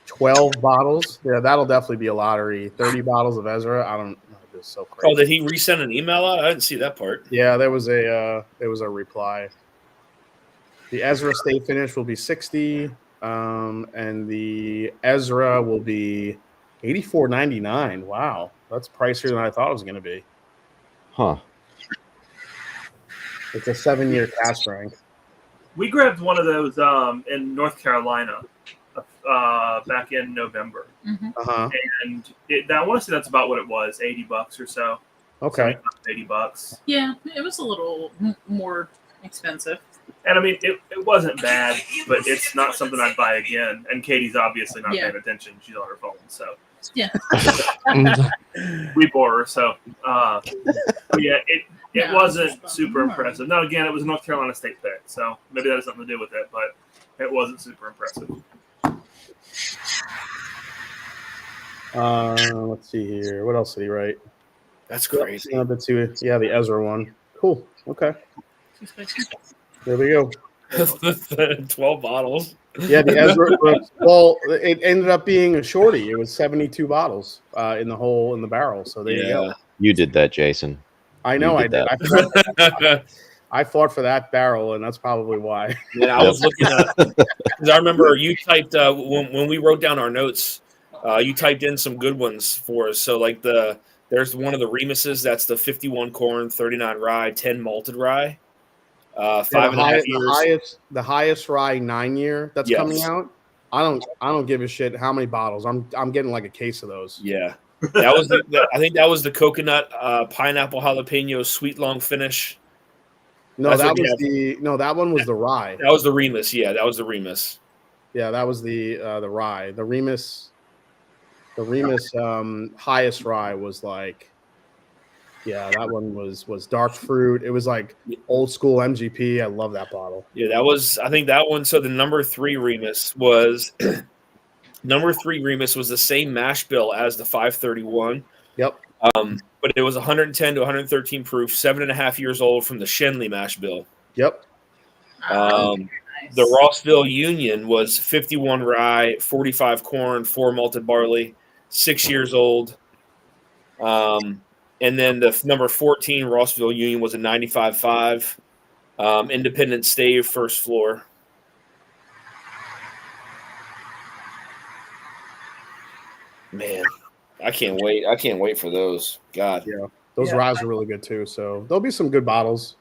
12 bottles. Yeah, that'll definitely be a lottery. 30 bottles of Ezra. I don't know. This is so crazy. Oh, did he resend an email out? I didn't see that part. Yeah, there was a reply. The Ezra Stay Finish will be 60, and the Ezra will be $84.99. Wow, that's pricier than I thought it was going to be. Huh. It's a 7-year cast strength. We grabbed one of those in North Carolina back in November. And I want to say that's about what it was, $80 or so. Okay. $80. Yeah, it was a little more expensive. And I mean, it wasn't bad, but it's not something I'd buy again. And Katie's obviously not paying attention. She's on her phone, so. Yeah. We bore her, so. Yeah, it wasn't super impressive. Now, again, it was a North Carolina State pick, so maybe that has something to do with it, but it wasn't super impressive. Let's see here. What else did he write? That's crazy. The Ezra one. Cool. Okay. There we go. 12 bottles. Yeah, the Ezra. Well, it ended up being a shorty. It was 72 bottles in the barrel. So there you go. You did that, Jason. I know I did. I fought for that barrel, and that's probably why. Yeah, I was looking at because I remember you typed when we wrote down our notes. You typed in some good ones for us. So like there's one of the Remuses. That's the 51 corn, 39 rye, 10 malted rye. 5.5 years. The highest rye 9-year that's coming out. I don't give a shit how many bottles. I'm getting like a case of those. Yeah, that was I think that was the coconut pineapple jalapeno sweet long finish. No, that one was the rye. That was the Remus. Yeah, that was the Remus. Yeah, that was the rye. The Remus highest rye was like. Yeah, that one was dark fruit. It was like old school MGP. I love that bottle. Yeah, I think that one. So the number 3 Remus was Number 3 Remus was the same mash bill as the 531. Yep. But it was 110 to 113 proof, 7.5 years old from the Shenley mash bill. Yep. Nice. The Rossville Union was 51 rye, 45 corn, 4 malted barley, 6 years old. And then the number 14 Rossville Union was a 95.5, independent stave, first floor. Man, I can't wait. I can't wait for those. God. Yeah. Those ryes are really good too. So there'll be some good bottles.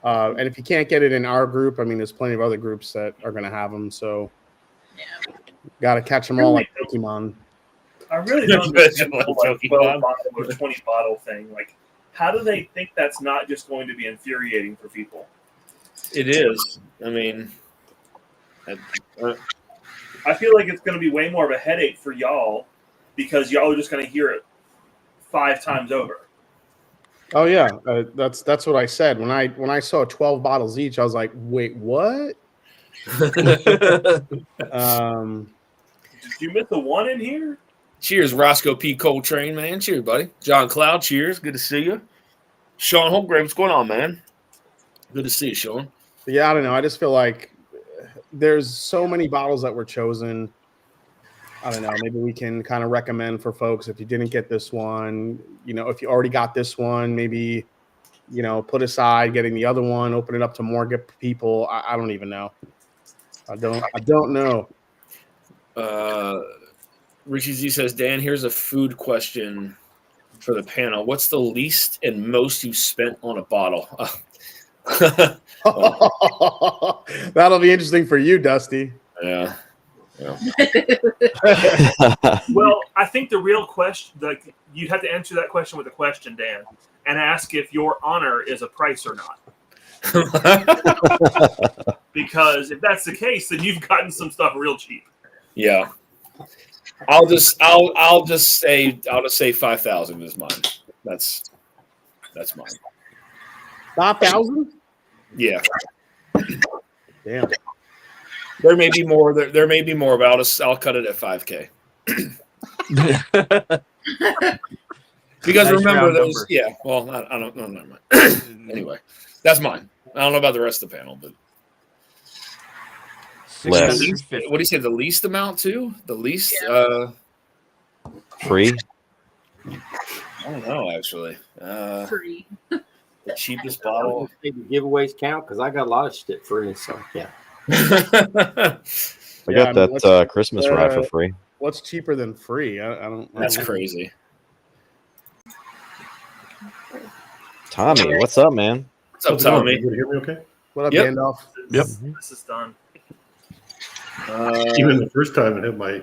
And if you can't get it in our group, I mean, there's plenty of other groups that are going to have them. So got to catch them all like Pokemon. I really don't understand the whole 12 bottle or 20 bottle thing. Like, how do they think that's not just going to be infuriating for people? It is. I mean, I feel like it's going to be way more of a headache for y'all because y'all are just going to hear it 5 times over. Oh yeah, that's what I said when I saw 12 bottles each. I was like, wait, what? Did you miss the one in here? Cheers, Roscoe P. Coltrane, man. Cheers, buddy. John Cloud, cheers. Good to see you. Sean Holmgrave, what's going on, man? Good to see you, Sean. Yeah, I don't know. I just feel like there's so many bottles that were chosen. I don't know. Maybe we can kind of recommend for folks if you didn't get this one, if you already got this one, maybe, put aside getting the other one, open it up to more people. I don't even know. I don't know. Richie Z says, Dan, here's a food question for the panel. What's the least and most you've spent on a bottle? That'll be interesting for you, Dusty. Yeah. Well, I think the real question, like, you'd have to answer that question with a question, Dan, and ask if your honor is a price or not. Because if that's the case, then you've gotten some stuff real cheap. Yeah. I'll just say 5,000 is mine. That's mine. 5,000? Yeah. Damn. There may be more. There may be more, but I'll cut it at 5K. Because nice, remember those. Number. Yeah. Well, I don't know. Never mind. Anyway, that's mine. I don't know about the rest of the panel, but what do you say? The least amount too? The least. Free. I don't know actually. Free. The cheapest bottle. Giveaways count because I got a lot of shit free. So yeah. I got that Christmas rye for free. What's cheaper than free? I don't. That's crazy. Tommy, what's up, man? What's up, Tommy? You hear me okay? What up, Gandalf? Yep. This is done. Even the first time I had my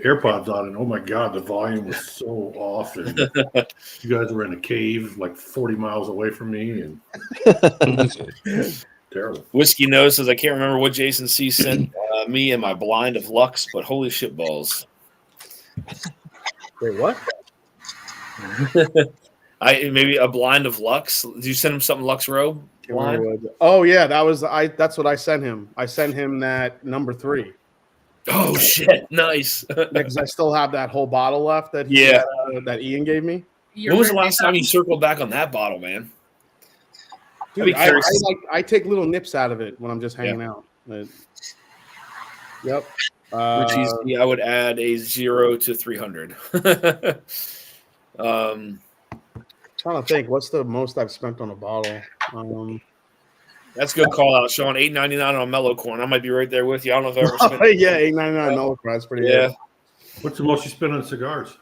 AirPods on, and oh my God, the volume was so off. And you guys were in a cave like 40 miles away from me, and terrible. Whiskey Nose says, I can't remember what Jason C sent me and my blind of Lux, but holy shit balls. Wait, what? Maybe a blind of Lux. Did you send him something Lux Robe? Oh yeah, that's what I sent him. I sent him that number 3. Oh shit! Nice. Because I still have that whole bottle left that that Ian gave me. When was the last time you circled back on that bottle, man? Dude, I take little nips out of it when I'm just hanging out. Yep. Which is, I would add a 0 to 300. Trying to think, what's the most I've spent on a bottle? That's a good call out, Sean. $8.99 on mellow corn. I might be right there with you. I don't know if I ever spent. Yeah, $8.99 mellow corn. That's pretty good. What's the most you spent on cigars?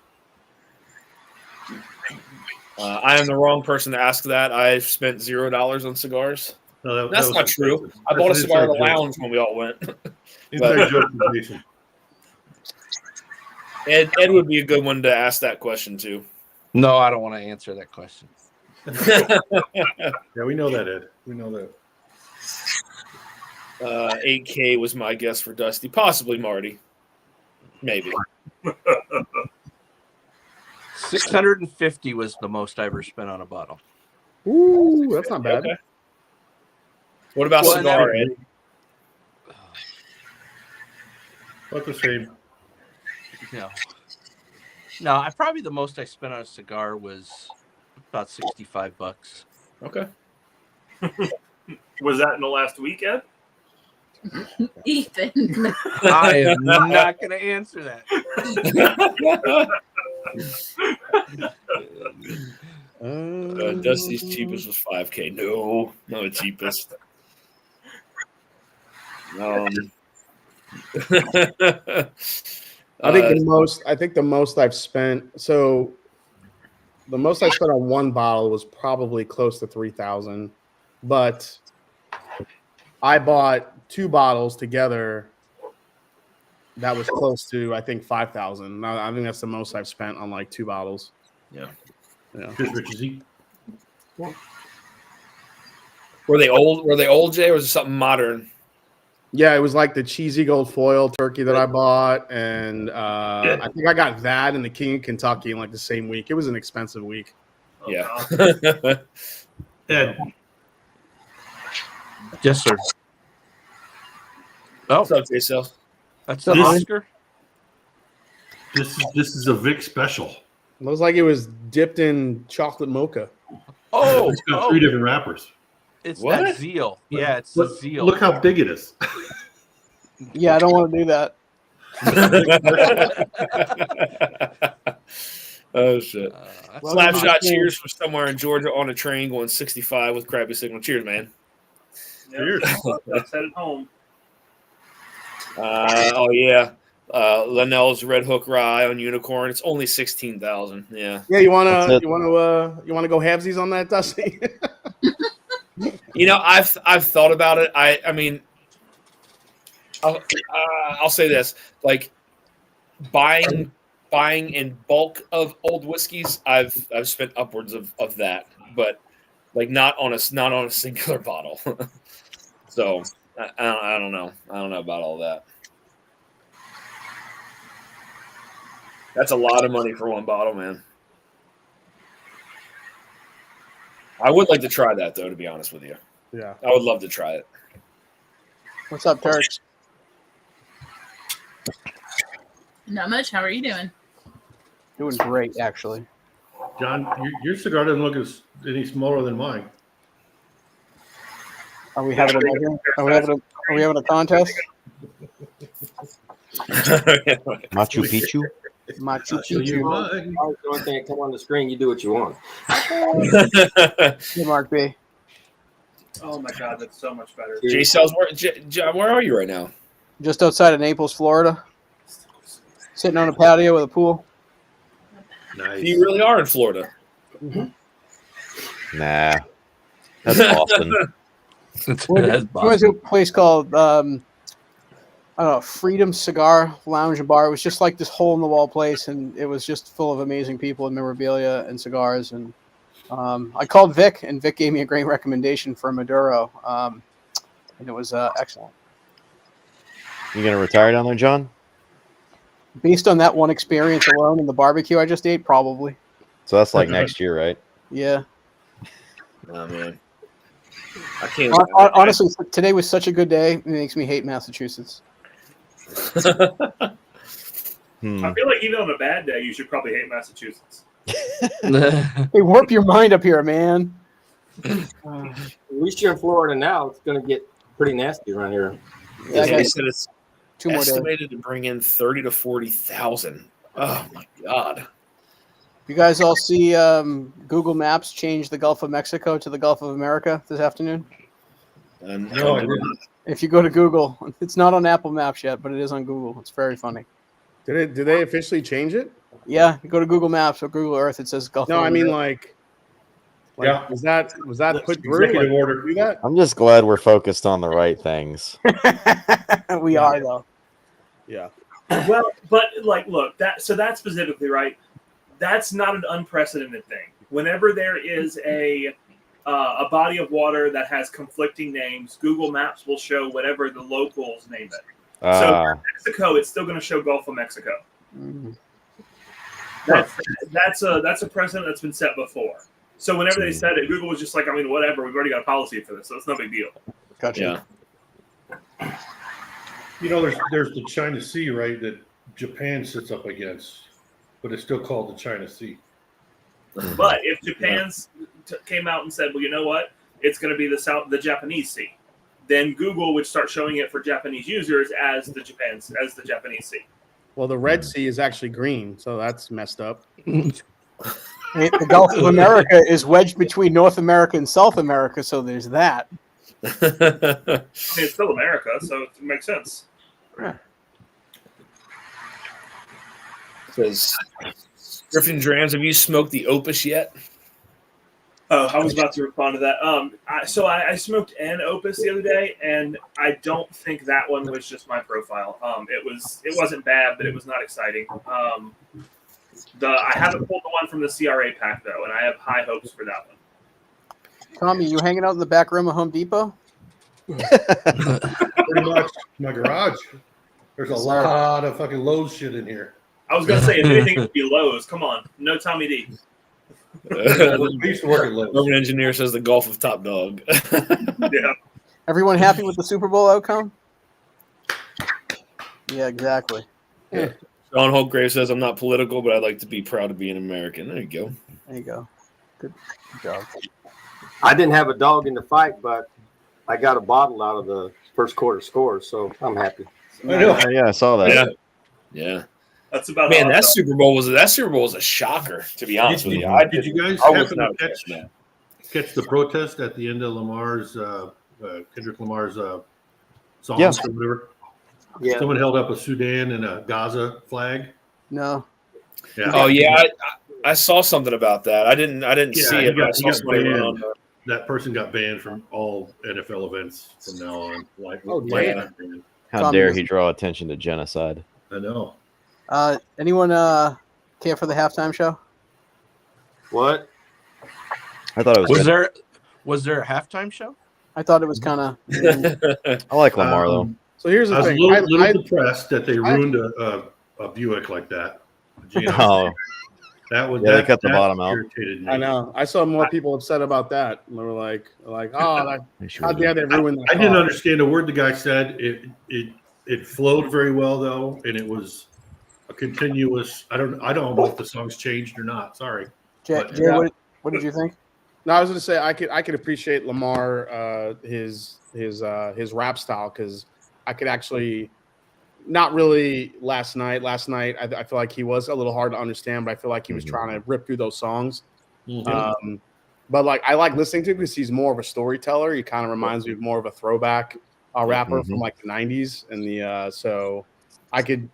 I am the wrong person to ask that. I've spent $0 on cigars. No, that's not true. I bought a cigar at the lounge when we all went. Ed would be a good one to ask that question to. No, I don't want to answer that question. Yeah, we know that, Ed. We know that. 8K was my guess for Dusty. Possibly Marty. Maybe. 650 was the most I ever spent on a bottle. Ooh, that's not bad. Okay. What about cigar, Ed? About the same. No, I probably the most I spent on a cigar was about $65. Okay. Was that in the last week, Ed? Ethan. I am not going to answer that. Dusty's cheapest was $5K. No, not the cheapest. I think the most I've spent. So the most I spent on one bottle was probably close to 3,000, but I bought 2 bottles together. That was close to, I think, 5,000. I think that's the most I've spent on like 2 bottles. Yeah. Here's Richie. Were they old, Jay, or was it something modern? Yeah, it was like the cheesy gold foil turkey that I bought, and I think I got that and the King of Kentucky in like the same week. It was an expensive week. Yeah. Ed, Yes, sir. Oh, What's up, J-Cell? that's the Oscar. this is a Vic special. It looks like it was dipped in chocolate mocha. Oh, It's got 3 different wrappers. it's What? that Zeal. Yeah, it's the Zeal. Look how big it is. Yeah, I don't want to do that. Oh shit! Well, Slapshot cheers from somewhere in Georgia on a train going 65 with crappy signal. Cheers, man. Cheers. That's headed home. Oh yeah, Linnell's Red Hook Rye on Unicorn. It's only 16,000. Yeah. Yeah, you wanna That's it. you wanna go halvesies on that, Dusty? You know, I've thought about it. I mean, I'll say this: like buying in bulk of old whiskeys, I've spent upwards of that, but like not on a singular bottle. So I don't know. I don't know about all that. That's a lot of money for one bottle, man. I would like to try that, though, to be honest with you. Yeah. I would love to try it. What's up, Turks? Not much. How are you doing? Doing great, actually. John, your cigar doesn't look any smaller than mine. Are we having are we having a contest? Machu Picchu. Machu You Picchu. mine. The only thing that come on the screen, you do what you want. Hey, Mark B. Oh my god, that's so much better. J-Cells, where are you right now? Just outside of Naples, Florida. Sitting on a patio with a pool. Nice. You really are in Florida. Nah, that's Austin. We went to a place called I don't know, Freedom Cigar Lounge and Bar. It was just like this hole in the wall place, and it was just full of amazing people and memorabilia and cigars. And I called Vic, and Vic gave me a great recommendation for Maduro, and it was excellent. You gonna retire down there, John? Based on that one experience alone and the barbecue I just ate, probably. So that's like next year, right? Yeah. Oh man, I can't. Honestly, today was such a good day. It makes me hate Massachusetts. I feel like even on a bad day, you should probably hate Massachusetts. They warp your mind up here, man. At least you're in Florida now. It's going to get pretty nasty around here. Yeah, I They got said it's 2 more days. estimated to bring in 30 to 40,000. Oh my god! You guys all see Google Maps change the Gulf of Mexico to the Gulf of America this afternoon? No, I didn't. If you go to Google, it's not on Apple Maps yet, but it is on Google. It's very funny. Did they officially change it? Yeah, you go to Google Maps or Google Earth. It says Gulf. No, of I mean America. like Yeah. was that put through? Executive Like, order. do that? I'm just glad we're focused on the right things. We are though. Yeah. Well, but like, look, that specifically, right? That's not an unprecedented thing. Whenever there is a body of water that has conflicting names, Google Maps will show whatever the locals name it. So for Mexico, it's still going to show Gulf of Mexico. Mhm. That's a precedent that's been set before. So whenever they said it, Google was just like, I mean, whatever. We've already got a policy for this, so it's no big deal. Gotcha. Yeah. You know, there's the China Sea, right? That Japan sits up against, but it's still called the China Sea. But if Japan came out and said, well, you know what? It's going to be the Japanese Sea. Then Google would start showing it for Japanese users as the Japanese Sea. Well, the Red Sea is actually green, so that's messed up. The Gulf of America is wedged between North America and South America, so there's that. I mean, it's still America, so it makes sense. Yeah. Says Griffin Drams, have you smoked the Opus yet? Oh, I was about to respond to that. I smoked an Opus the other day, and I don't think that one was just my profile. It wasn't bad, but it was not exciting. I haven't pulled the one from the CRA pack though, and I have high hopes for that one. Tommy, you hanging out in the back room of Home Depot? Pretty much my garage. There's a lot of fucking Lowe's shit in here. I was gonna say if anything would be Lowe's. Come on, no Tommy D. We used to work at Lowe's. Urban Engineer says the Gulf of Top Dog. Yeah. Everyone happy with the Super Bowl outcome? Yeah, exactly. Yeah. Sean Holtgrave says, I'm not political, but I'd like to be proud to be an American. There you go. There you go. Good job. I didn't have a dog in the fight, but I got a bottle out of the first quarter score, so I'm happy. I know. Yeah, I saw that. Yeah. That's about that Super Bowl was a shocker, to be honest with you. Did you guys I was happen not to expecting catch the protest at the end of Kendrick Lamar's songs Yeah. or whatever? Yeah. Someone held up a Sudan and a Gaza flag. No. Yeah. Oh yeah, I saw something about that. I didn't see it. But I saw got somebody banned. on That person got banned from all NFL events from now on. Damn. How dare he draw attention to genocide? I know. Anyone care for the halftime show? What? I thought it was good. Was there a halftime show? I thought it was kind of. I like Lamar though. So here's I the was thing. a little depressed that they ruined a Buick like that. Oh, they cut the bottom out. Irritated me. I know. I saw more people upset about that. They were like, oh, how dare they ruin that? I didn't understand a word the guy said. It flowed very well though, and it was a continuous. I don't know if the song's changed or not. Sorry. Jay, what did you think? No, I was going to say I could appreciate Lamar his rap style because I could actually not really last night. Last night I feel like he was a little hard to understand, but I feel like he was trying to rip through those songs. Mm-hmm. But like I like listening to him because he's more of a storyteller. He kind of reminds me of more of a throwback rapper from like the 90s and the so I could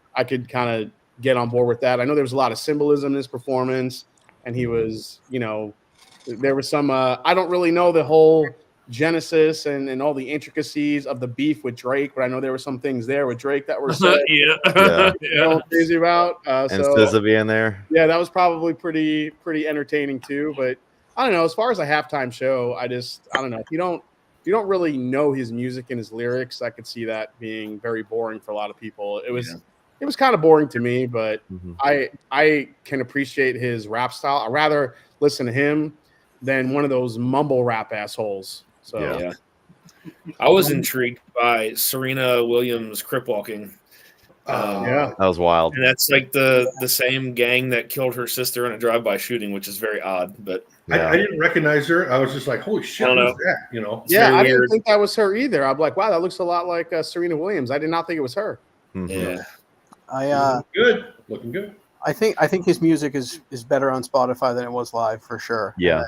kind of get on board with that. I know there was a lot of symbolism in his performance, and he was, there was some I don't really know the whole genesis and all the intricacies of the beef with Drake, but I know there were some things there with Drake that were said, crazy about. And SZA being there. Yeah, that was probably pretty entertaining too. But I don't know. As far as a halftime show, I don't know. If you don't really know his music and his lyrics, I could see that being very boring for a lot of people. It was kind of boring to me, but I can appreciate his rap style. I'd rather listen to him than one of those mumble rap assholes. So yeah. I was intrigued by Serena Williams crip walking. Yeah, that was wild. And that's like the same gang that killed her sister in a drive-by shooting, which is very odd. But I didn't recognize her. I was just like, "Holy shit!" Who's that? Yeah, I didn't think that was her either. I'm like, "Wow, that looks a lot like Serena Williams." I did not think it was her. Yeah, looking good. I think his music is better on Spotify than it was live for sure. Yeah.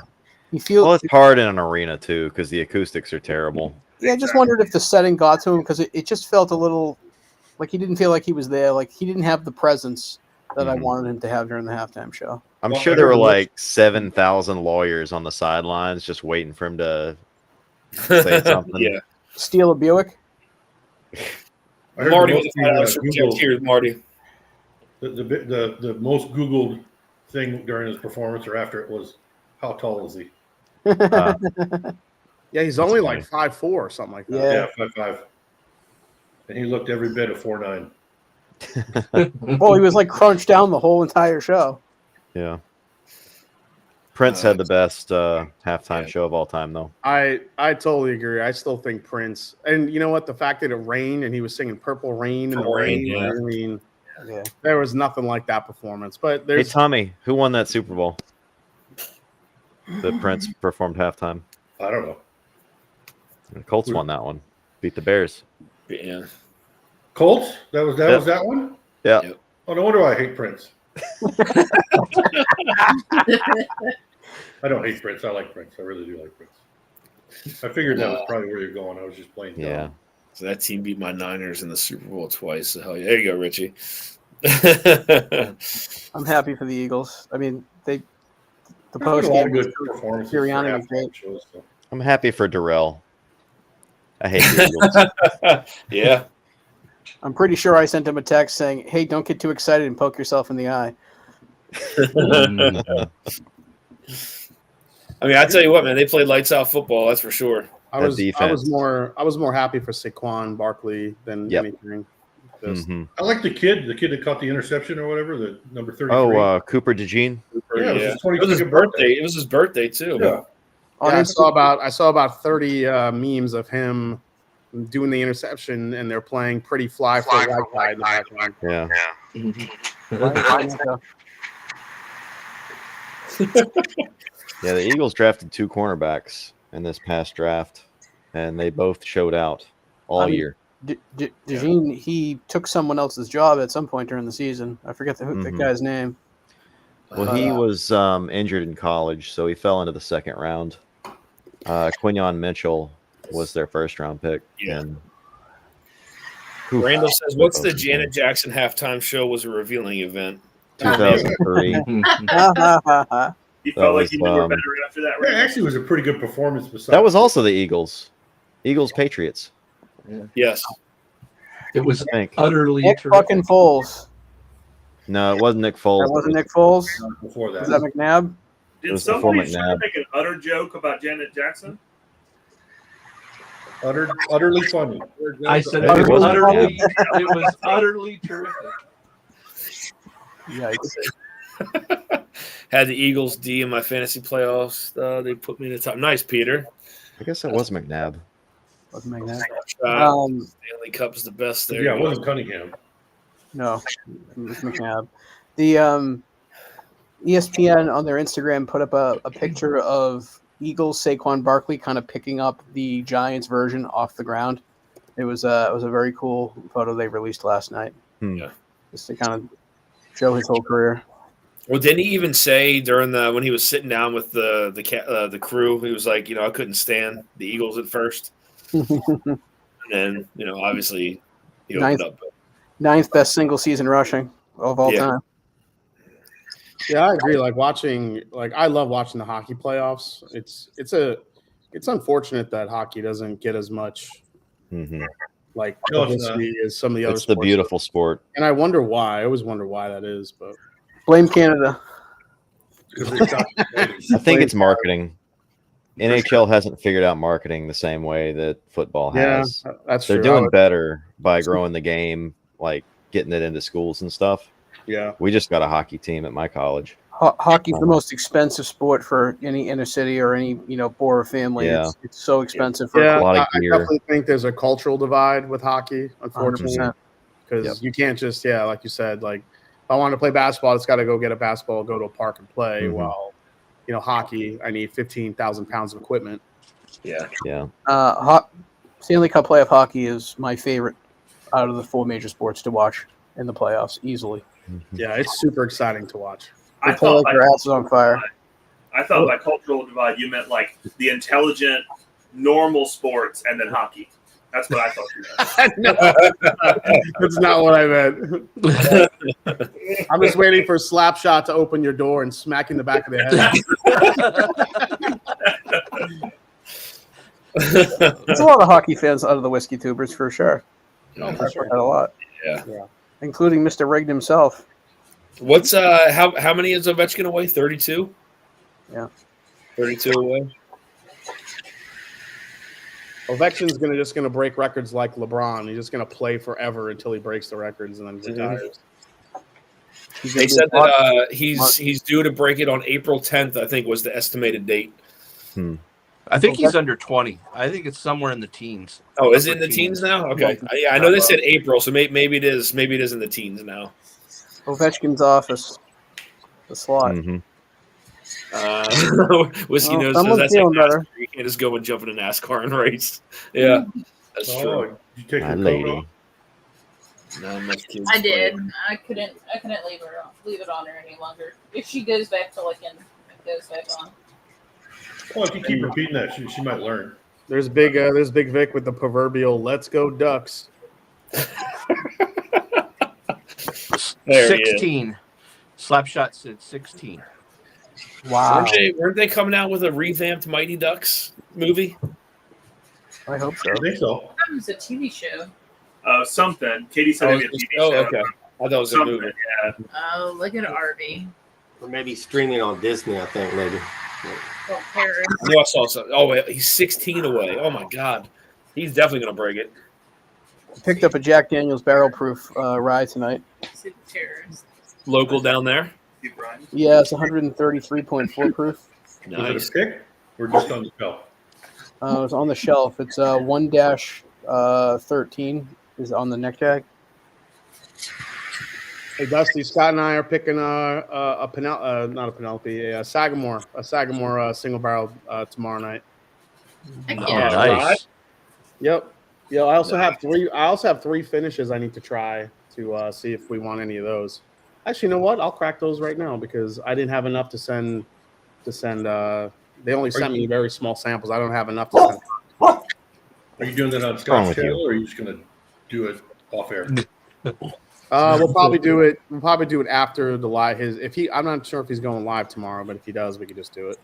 Well, it's hard in an arena too because the acoustics are terrible. Yeah, I just wondered if the setting got to him because it just felt a little like he didn't feel like he was there. Like he didn't have the presence that I wanted him to have during the halftime show. I'm sure there were like 7,000 lawyers on the sidelines just waiting for him to say something. Yeah. Steal a Buick. Marty was a cheers, Marty. The most Googled thing during his performance or after it was, how tall is he? Yeah, he's only like 5'4" or something like that. Yeah, 5'5". And he looked every bit of 4'9". Well, he was like crunched down the whole entire show. Yeah. Prince had the best halftime show of all time, though. I totally agree. I still think Prince. And you know what? The fact that it rained and he was singing "Purple Rain" in the rain. Yeah. I mean, there was nothing like that performance. But Hey, there's Tommy, who won that Super Bowl? That Prince performed halftime. I don't know. The Colts won that one. Beat the Bears. Yeah. Colts? That was that one? Yeah. Yep. Oh, no wonder I hate Prince. I don't hate Prince. I like Prince. I really do like Prince. I figured that was probably where you're going. I was just playing dumb. Yeah. So that team beat my Niners in the Super Bowl twice. So hell yeah. There you go, Richie. I'm happy for the Eagles. I mean, the There's post been a lot game of good performances. for Sirianni was halftime great. shows, so. I'm happy for Darrell. I hate the Eagles. Yeah. I'm pretty sure I sent him a text saying, "Hey, don't get too excited and poke yourself in the eye." I mean, I tell you what, man, they played lights out football. That's for sure. I was more happy for Saquon Barkley than anything. I like the kid that caught the interception or whatever, the number 33. Oh, Cooper DeJean. Yeah, it was his 22nd It was his birthday. It was his birthday too. Yeah. I saw about 30 memes of him doing the interception, and they're playing "Pretty Fly for a White Guy" in the background. Yeah. Yeah, the Eagles drafted 2 cornerbacks in this past draft, and they both showed out all year. DeJean, he took someone else's job at some point during the season. I forget the guy's name. Well, he was injured in college, so he fell into the second round. Quinyon Mitchell was their first round pick. Yeah. And Randall says, "What's the Janet Jackson halftime show was a revealing event?" 2003. You felt like you knew were better after that, right? Yeah, actually, it was a pretty good performance. That was also the Eagles. Eagles Patriots. Yes. It was utterly Nick fucking Foles. No, it wasn't Nick Foles. That wasn't Nick Foles. Before that, Was that McNabb? Did somebody try to make an utter joke about Janet Jackson? Utterly funny. I said it was utterly terrific. Yikes. Had the Eagles D in my fantasy playoffs. They put me in the top. Nice, Peter. I guess that was McNabb. Wasn't McNabb. Stanley Cup is the best there. Yeah, it wasn't Cunningham. No, it was McNabb. The ESPN on their Instagram put up a picture of Eagles Saquon Barkley kind of picking up the Giants version off the ground. It was a very cool photo they released last night. Yeah. Just to kind of show his whole career. Well, didn't he even say during when he was sitting down with the crew, he was like, I couldn't stand the Eagles at first, and then obviously he opened up. Ninth best single season rushing of all time. Yeah, I agree. I love watching the hockey playoffs. It's unfortunate that hockey doesn't get as much publicity as some of the other sports. It's the beautiful sport. And I wonder why. I always wonder why that is, but blame Canada. I think it's marketing. NHL hasn't figured out marketing the same way that football has. Yeah, that's They're true. doing better by growing the game, like getting it into schools and stuff. Yeah. We just got a hockey team at my college. Hockey's the most expensive sport for any inner city or any poorer family. Yeah. It's so expensive for a lot of gear. I definitely think there's a cultural divide with hockey, unfortunately, because you can't just like you said, if I want to play basketball, it's got to go get a basketball, go to a park and play. While hockey, I need 15,000 pounds of equipment. Yeah. Stanley Cup playoff hockey is my favorite out of the 4 major sports to watch in the playoffs easily. Yeah, it's super exciting to watch. I thought their ass is on fire. I thought by cultural divide you meant the intelligent, normal sports and then hockey. That's what I thought you meant. No, that's not what I meant. I'm just waiting for Slapshot to open your door and smack in the back of the head. There's a lot of hockey fans out of the Whiskey Tubers for sure. Oh, for sure. A lot. Yeah. Including Mr. Rigged himself. What's how many is Ovechkin away? 32? Yeah. 32 away. Ovechkin's just gonna break records like LeBron. He's just gonna play forever until he breaks the records and then retires. They said that he's due to break it on April 10th, I think was the estimated date. I think he's under 20. I think it's somewhere in the teens. Oh, is it in the teens now? Okay. Yeah, I know they said April, so maybe it is. Maybe it is in the teens now. Ovechkin's office. The slot. Mm-hmm. Whiskey Well, Nose says someone's that's feeling like better. NASCAR. You can't just go and jump in a NASCAR and race. Yeah, that's true. Oh, you take My your coat lady. off? Not enough kids I play did. it. I couldn't leave it on her any longer. If she goes back to looking, it goes back on. Well, if you keep repeating that, she might learn. There's Big Vic with the proverbial "Let's go Ducks." There he is. 16. Slapshot said 16. Wow. Weren't they coming out with a revamped Mighty Ducks movie? I hope so. I think so. That was a TV show. Something. Katie said Oh, maybe a TV oh, show. okay. I thought it was a Something, movie. yeah. Oh, look at Arby. Or maybe streaming on Disney, I think, maybe. Oh, Paris. I knew I saw something. Oh, wait, he's 16 away. Oh, my God. He's definitely going to break it. Picked up a Jack Daniels barrel proof rye tonight. Super terrorist. Local down there. Yeah, it's 133.4 proof. Nice. Was it a pick or just on the shelf? It's on the shelf. It's 1-13 is on the neck tag. Hey Dusty, Scott and I are picking a Sagamore single barrel tomorrow night. Heck Oh, yeah. nice. Yep. Yeah, I also have three finishes I need to try to see if we want any of those. Actually, you know what? I'll crack those right now because I didn't have enough to send. They only sent me very small samples. I don't have enough to send. Are you doing that on What's wrong Scott's with you? channel, or are you just going to do it off air? We'll probably do it. We'll probably do it after the live. I'm not sure if he's going live tomorrow, but if he does, we could just do it.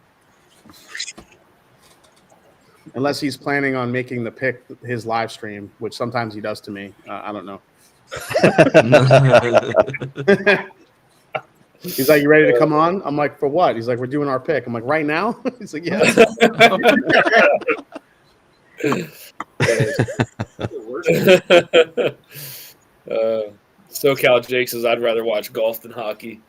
Unless he's planning on making the pick his live stream, which sometimes he does to me. I don't know. He's like, "You ready to come on?" I'm like, "For what?" He's like, "We're doing our pick." I'm like, "Right now?" He's like, "Yeah." SoCal Jake says, I'd rather watch golf than hockey.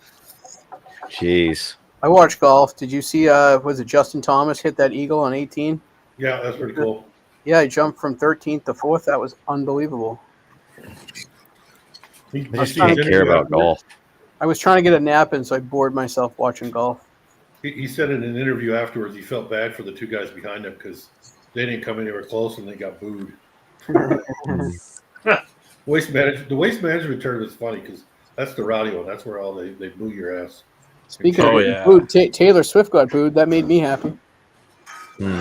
Jeez. I watched golf. Did you see? Was it Justin Thomas hit that eagle on 18? Yeah, that's pretty cool. Yeah, he jumped from 13th to 4th. That was unbelievable. Did you I just see don't his care interview about afterwards? golf. I was trying to get a nap in, so I bored myself watching golf. He said in an interview afterwards he felt bad for the two guys behind him because they didn't come anywhere close and they got booed. The waste management tournament is funny because that's the rowdy one. That's where all they boo your ass. Speaking Oh, of yeah. booed, Taylor Swift got booed. That made me happy. Hmm.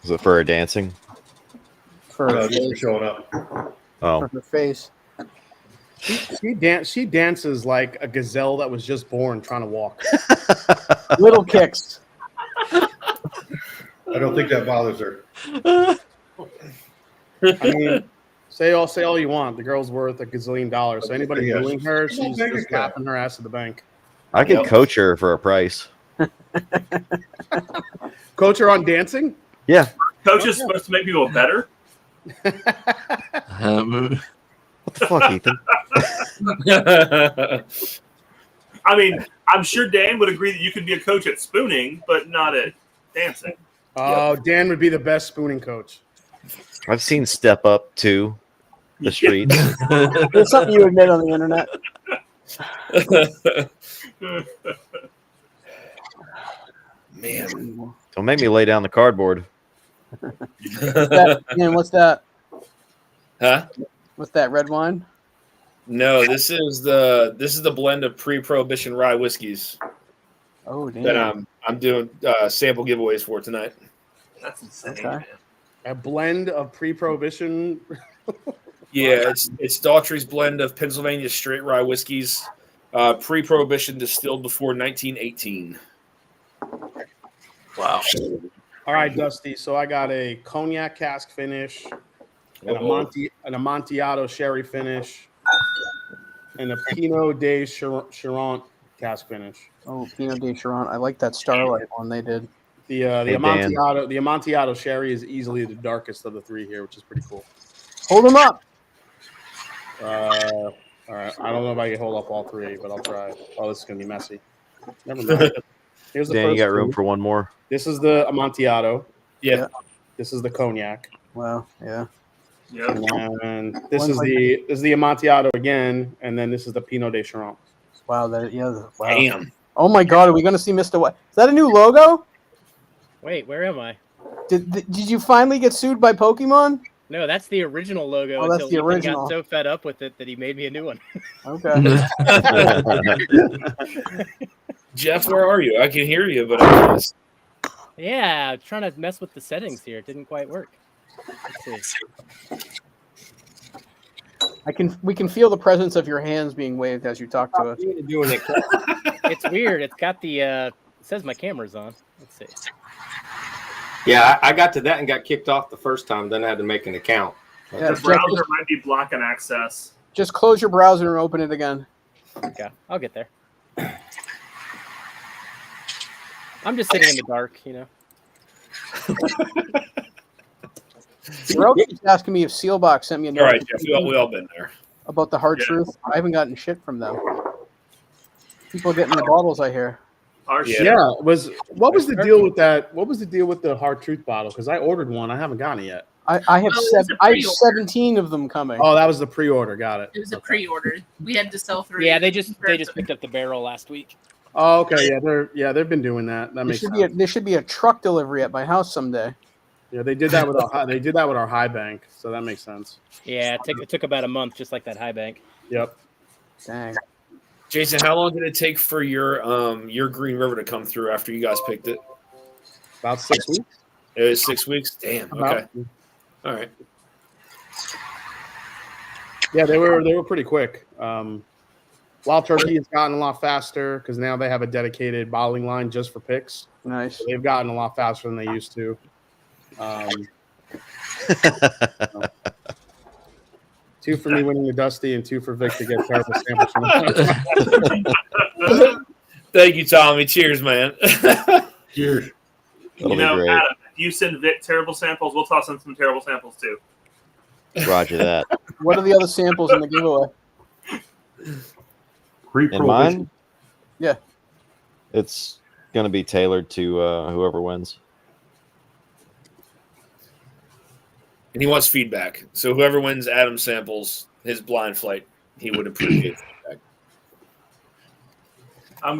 Was it for her dancing? For her Just for face. showing up. Oh, For her face. She dances like a gazelle that was just born trying to walk. Little kicks. I don't think that bothers her. I mean, say all you want. The girl's worth $1 gazillion. So anybody Yeah, booing her, she's a she's bank just account. laughing her ass to the bank. I could coach her for a price. Coach her on dancing? Yeah. Coach is supposed to make people better. What the fuck, Ethan? I mean, I'm sure Dan would agree that you could be a coach at spooning, but not at dancing. Oh, Dan would be the best spooning coach. I've seen Step Up to the streets. It's something you admit on the internet. Man. Don't make me lay down the cardboard. What's that? Huh? What's that, red wine? No, this is the blend of pre-prohibition rye whiskeys Oh, damn. that I'm doing sample giveaways for tonight. That's insane. Okay. Man. A blend of pre-prohibition. Yeah, it's Daughtry's blend of Pennsylvania straight rye whiskeys, pre-prohibition distilled before 1918. Wow. All right, Dusty. So I got a cognac cask finish, and an Amontillado sherry finish, and a Pinot de Charente cask finish. Oh, Pinot de Charente. I like that Starlight one they did. The Amontillado sherry is easily the darkest of the three here, which is pretty cool. Hold them up. All right. I don't know if I can hold up all three, but I'll try. Oh, this is gonna be messy. Never mind. Here's the Dan, you first got room two. for one more? This is the Amontillado. Yeah. This is the cognac. Wow. Yeah. Yep. And this is the Amontillado again, and then this is the Pinot de Charon. Wow, wow. Damn. Oh my God, are we gonna see Mr. White? Is that a new logo? Wait, where am I? Did you finally get sued by Pokemon? No, that's the original logo. Oh, that's until the Ethan original. got so fed up with it that he made me a new one. Okay. Jeff, where are you? I can hear you, but I can't. Yeah, I was trying to mess with the settings here. It didn't quite work. Let's see. We can feel the presence of your hands being waved as you talk to us. Doing it. It's weird. It's got the it says my camera's on. Let's see. Yeah, I got to that and got kicked off the first time. Then I had to make an account. Yeah, The browser might be blocking access. Just close your browser and open it again. Okay, I'll get there. I'm just sitting in the dark, you know. Roke keeps asking me if Sealbox sent me a note. All right, Jeff, we all been there. About the hard truth. I haven't gotten shit from them. People getting the bottles, I hear. What was the deal with that? What was the deal with the hard truth bottle? Because I ordered one, I haven't gotten it yet. I have 17 of them coming. Oh, that was the pre-order. Got it. It was a pre-order. We had to sell through. Yeah, they just picked up the barrel last week. Oh, okay. Yeah, they've been doing that. That makes sense. There should be a truck delivery at my house someday. Yeah, they did that with our high bank, so that makes sense. Yeah, it took about a month, just like that high bank. Yep. Dang. Jason, how long did it take for your Green River to come through after you guys picked it? About 6 weeks. It was 6 weeks. Damn. Okay. All right. Yeah, they were pretty quick. Wild Turkey has gotten a lot faster because now they have a dedicated bottling line just for picks. Nice. So they've gotten a lot faster than they used to. 2 for me winning the Dusty and 2 for Vic to get terrible samples. Thank you, Tommy. Cheers, man. Cheers. That'll Adam, if you send Vic terrible samples, we'll toss in some terrible samples too. Roger that. What are the other samples in the giveaway? In mine? Yeah. It's going to be tailored to whoever wins. And he wants feedback. So whoever wins Adam samples his blind flight, he would appreciate feedback. I'll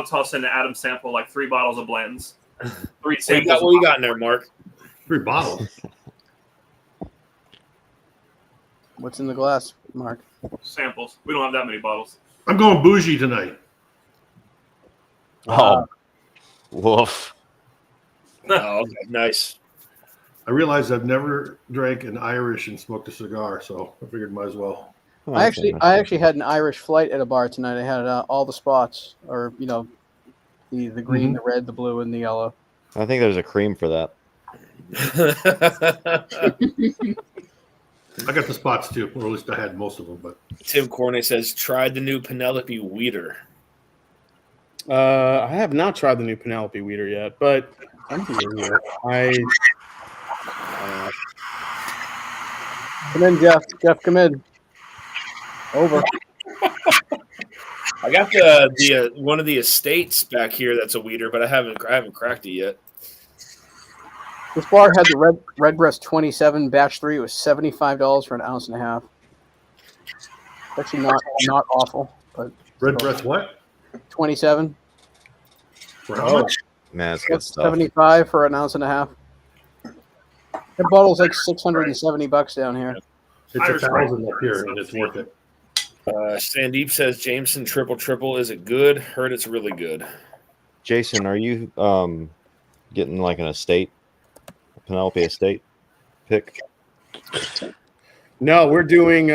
toss in an Adam sample, like 3 bottles of blends. 3 samples. What you got in there, Mark? 3 bottles. What's in the glass, Mark? Samples. We don't have that many bottles. I'm going bougie tonight. Oh, woof. Oh, okay. Nice. I realized I've never drank an Irish and smoked a cigar, so I figured might as well. I actually had an Irish flight at a bar tonight. I had all the spots, or the green, the red, the blue, and the yellow. I think there's a cream for that. I got the spots too, or at least I had most of them. But Tim Corney says, tried the new Penelope Weeder. I have not tried the new Penelope Weeder yet, but come in, Jeff. Jeff, come in. Over. I got the one of the estates back here that's a weeder, but I haven't cracked it yet. This bar had the Redbreast 27 batch 3. It was $75 for an ounce and a half. Actually, not awful, but Redbreast what? 27. For how much? Man, it's good stuff. 75 for an ounce and a half. That bottle's like $670 down here. It's 1,000 up here, and it's worth it. Sandeep says Jameson triple. Is it good? Heard it's really good. Jason, are you getting like an estate, Penelope estate pick? No, we're doing.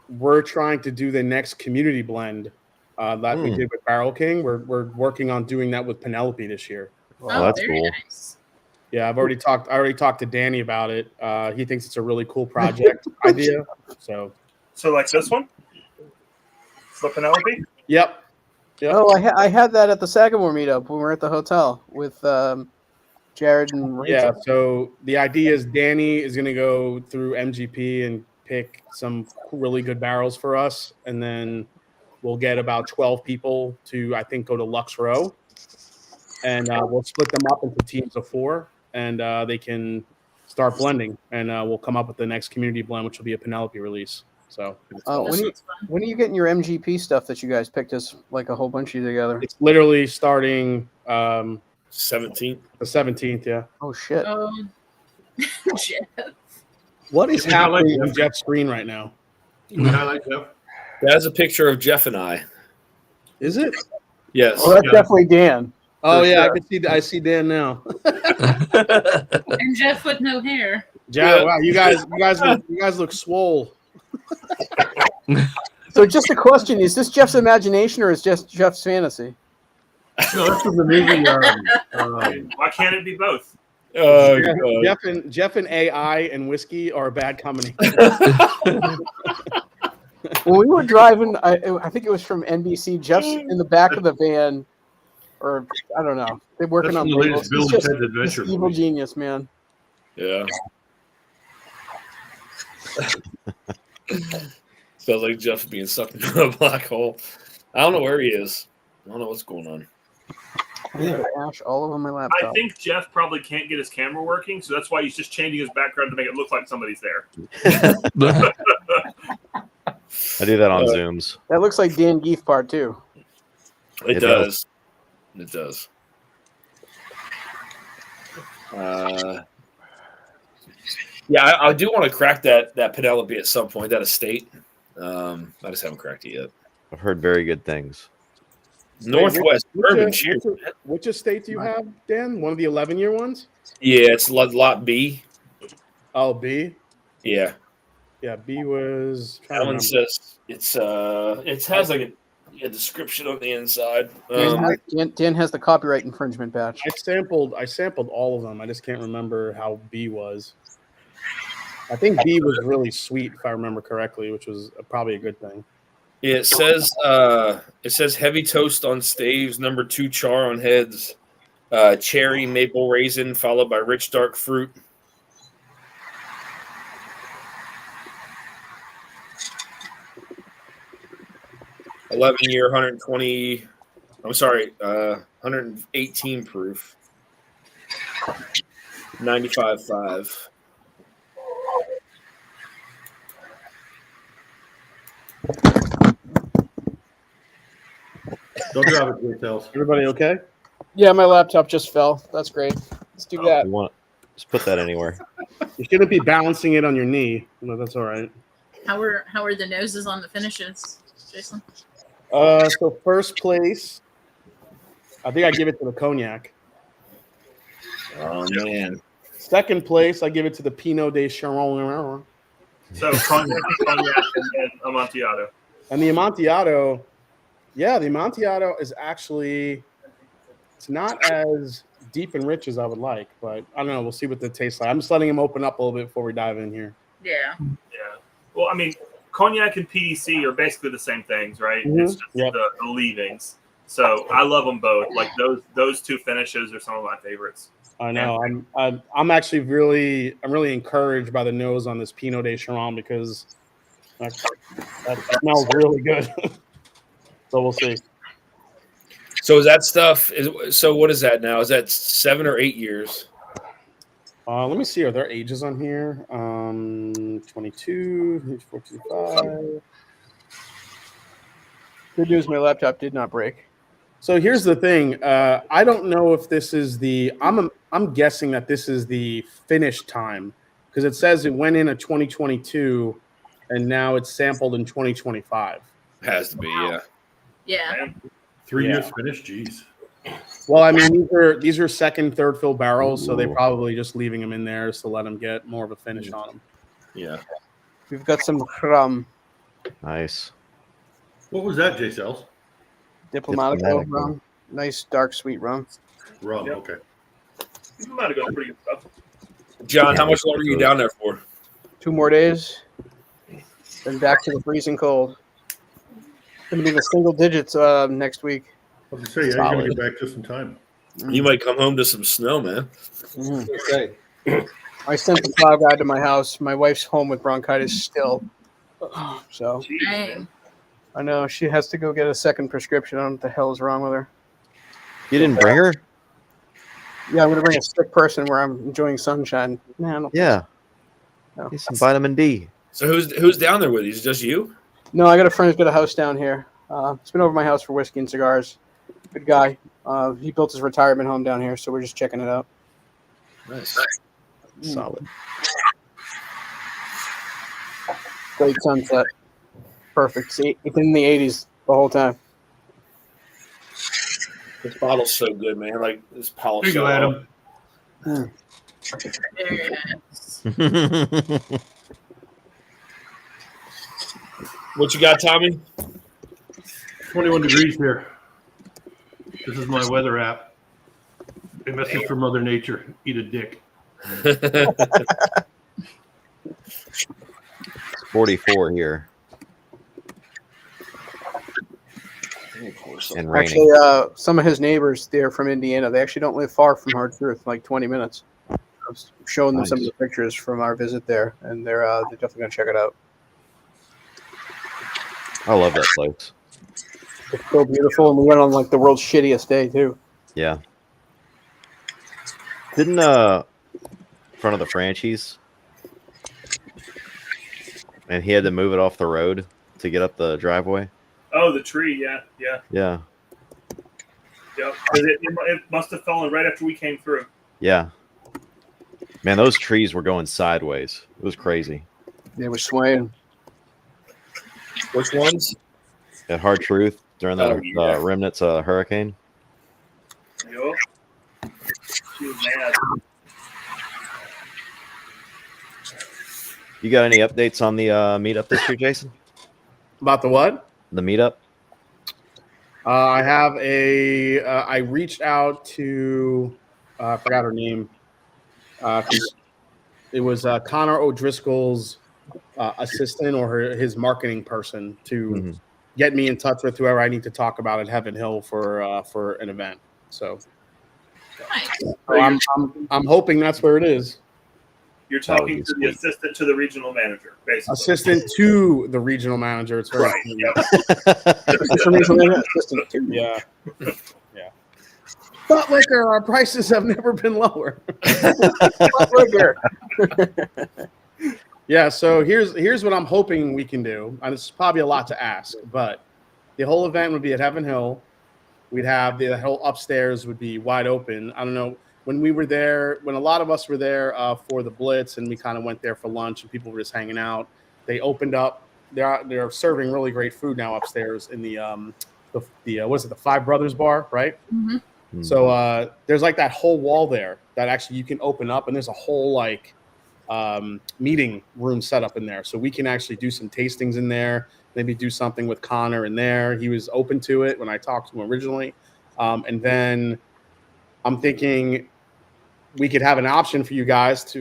We're trying to do the next community blend that we did with Barrel King. We're working on doing that with Penelope this year. Oh, that's cool. Nice. Yeah, I already talked to Danny about it. He thinks it's a really cool project idea. So like this one? The Penelope? Yep. Oh, I had that at the Sagamore meetup when we were at the hotel with Jared and Rachel. Yeah, so the idea is Danny is going to go through MGP and pick some really good barrels for us, and then we'll get about 12 people to, I think, go to Lux Row, and we'll split them up into teams of 4, and they can start blending, and we'll come up with the next community blend, which will be a Penelope release. So when are you getting your MGP stuff that you guys picked us like a whole bunch of you together? It's literally starting 17th. The 17th, yeah. Oh shit. Jeff. What is happening on Jeff's screen right now? That's a picture of Jeff and I. Is it? Yes. Oh, that's definitely Dan. Oh yeah, sure. I see Dan now. And Jeff with no hair. Yeah, wow, you guys look swole. So just a question, is this Jeff's imagination or is just Jeff's fantasy? No, that's from the movie. Why can't it be both? Jeff and AI and whiskey are a bad combination. When we were driving, I think it was from NBC. Jeff's in the back of the van, or I don't know. They're working on labels. He's just this evil genius, man. Yeah. Feels like Jeff's being sucked into a black hole. I don't know where he is. I don't know what's going on. Ash all over my laptop. I think Jeff probably can't get his camera working, so that's why he's just changing his background to make it look like somebody's there. I do that on Zooms. That looks like Dan Geef part 2. It does. It does. Yeah, I do want to crack that Penelope at some point, that estate. I just haven't cracked it yet. I've heard very good things. Northwest Urban Cheers. Which estate do you have, Dan? One of the 11-year ones? Yeah, it's lot B. Oh, B? Yeah. Yeah, B was... That one says it has like a description on the inside. Dan has the copyright infringement badge. I sampled all of them. I just can't remember how B was. I think B was really sweet, if I remember correctly, which was probably a good thing. Yeah, it says heavy toast on staves, number 2 char on heads, cherry maple raisin followed by rich dark fruit. $11-year, 120. I'm sorry, 118 proof. 95.5. Don't drop it, details. Everybody okay? Yeah, my laptop just fell. That's great. Let's do that. You want just put that anywhere. You shouldn't be balancing it on your knee. No, that's all right. How are the noses on the finishes, Jason? So first place, I think I give it to the cognac. Oh man. Second place, I give it to the Pinot de Chardonnay. So cognac and Amontillado. And the Amontillado, yeah, the Amontillado is actually, it's not as deep and rich as I would like, but I don't know. We'll see what the tastes like. I'm just letting him open up a little bit before we dive in here. Yeah. Yeah. Well, I mean, cognac and PDC are basically the same things, right? Mm-hmm. It's just the leavings. So I love them both. Like those two finishes are some of my favorites. I know. I'm actually really encouraged by the nose on this Pinot de Chardonnay because that smells really good. So we'll see. So is that stuff? So what is that now? Is that 7 or 8 years? Let me see. Are there ages on here? 22, 45. Good news, my laptop did not break. So here's the thing. I don't know if this is the. I'm guessing that this is the finish time because it says it went in 2022, and now it's sampled in 2025. Has to be, yeah. Yeah. 3 years finished. Jeez. Well, I mean, these are second, third fill barrels, so they probably just leaving them in there to let them get more of a finish on them. Yeah. We've got some rum. Nice. What was that, J Cells? Diplomatico rum. Nice dark sweet rum. Rum, okay. You might have got pretty good stuff. John, how much longer are you down there for? 2 more days. Then back to the freezing cold. Going to be the single digits next week. I was going to say, you're going to get back just in time. You might come home to some snow, man. Okay. I sent the plow guy to my house. My wife's home with bronchitis still. So Dang. I know she has to go get a second prescription. I don't know what the hell is wrong with her. You didn't bring her? Yeah, I'm gonna bring a sick person where I'm enjoying sunshine. Man, Yeah. No. Need some vitamin D. So who's down there with you? Is it just you? No, I got a friend who's got a house down here. He's been over my house for whiskey and cigars. Good guy. He built his retirement home down here, so we're just checking it out. Nice. Solid. Great sunset. Perfect. See, it's in the 80s the whole time. This bottle's so good, man. Like this polish. There you go, Adam. Very nice. What you got, Tommy? 21 degrees here. This is my weather app. A message from Mother Nature. Eat a dick. It's 44 here. And raining. Actually, some of his neighbors, they're from Indiana. They actually don't live far from Hard Truth, like 20 minutes. I was showing them some of the pictures from our visit there, and they're definitely going to check it out. I love that place. It's so beautiful, and we went on like the world's shittiest day too. Yeah. Didn't front of the franchise, and he had to move it off the road to get up the driveway. Oh, the tree, yeah. Yeah. It must have fallen right after we came through. Yeah. Man, those trees were going sideways. It was crazy. They were swaying. Which ones? At Hard Truth during the remnants of the hurricane. Yup. She was mad. You got any updates on the meetup this year, Jason? About the what? The meetup? I have I reached out to, I forgot her name. It was Connor O'Driscoll's assistant or his marketing person to get me in touch with whoever I need to talk about at Heaven Hill for an event. So, I'm hoping that's where it is. You're talking to the assistant to the regional manager, basically. Assistant to the regional manager. It's very Yeah. But liquor, our prices have never been lower. Yeah, so here's what I'm hoping we can do. And it's probably a lot to ask, but the whole event would be at Heaven Hill. We'd have the whole upstairs would be wide open. I don't know. When we were there, when a lot of us were there for the Blitz, and we kind of went there for lunch, and people were just hanging out. They opened up. They're serving really great food now upstairs in the what is it, the Five Brothers bar, right? Mm-hmm. So there's like that whole wall there that actually you can open up, and there's a whole like meeting room set up in there, so we can actually do some tastings in there. Maybe do something with Connor in there. He was open to it when I talked to him originally, and then I'm thinking we could have an option for you guys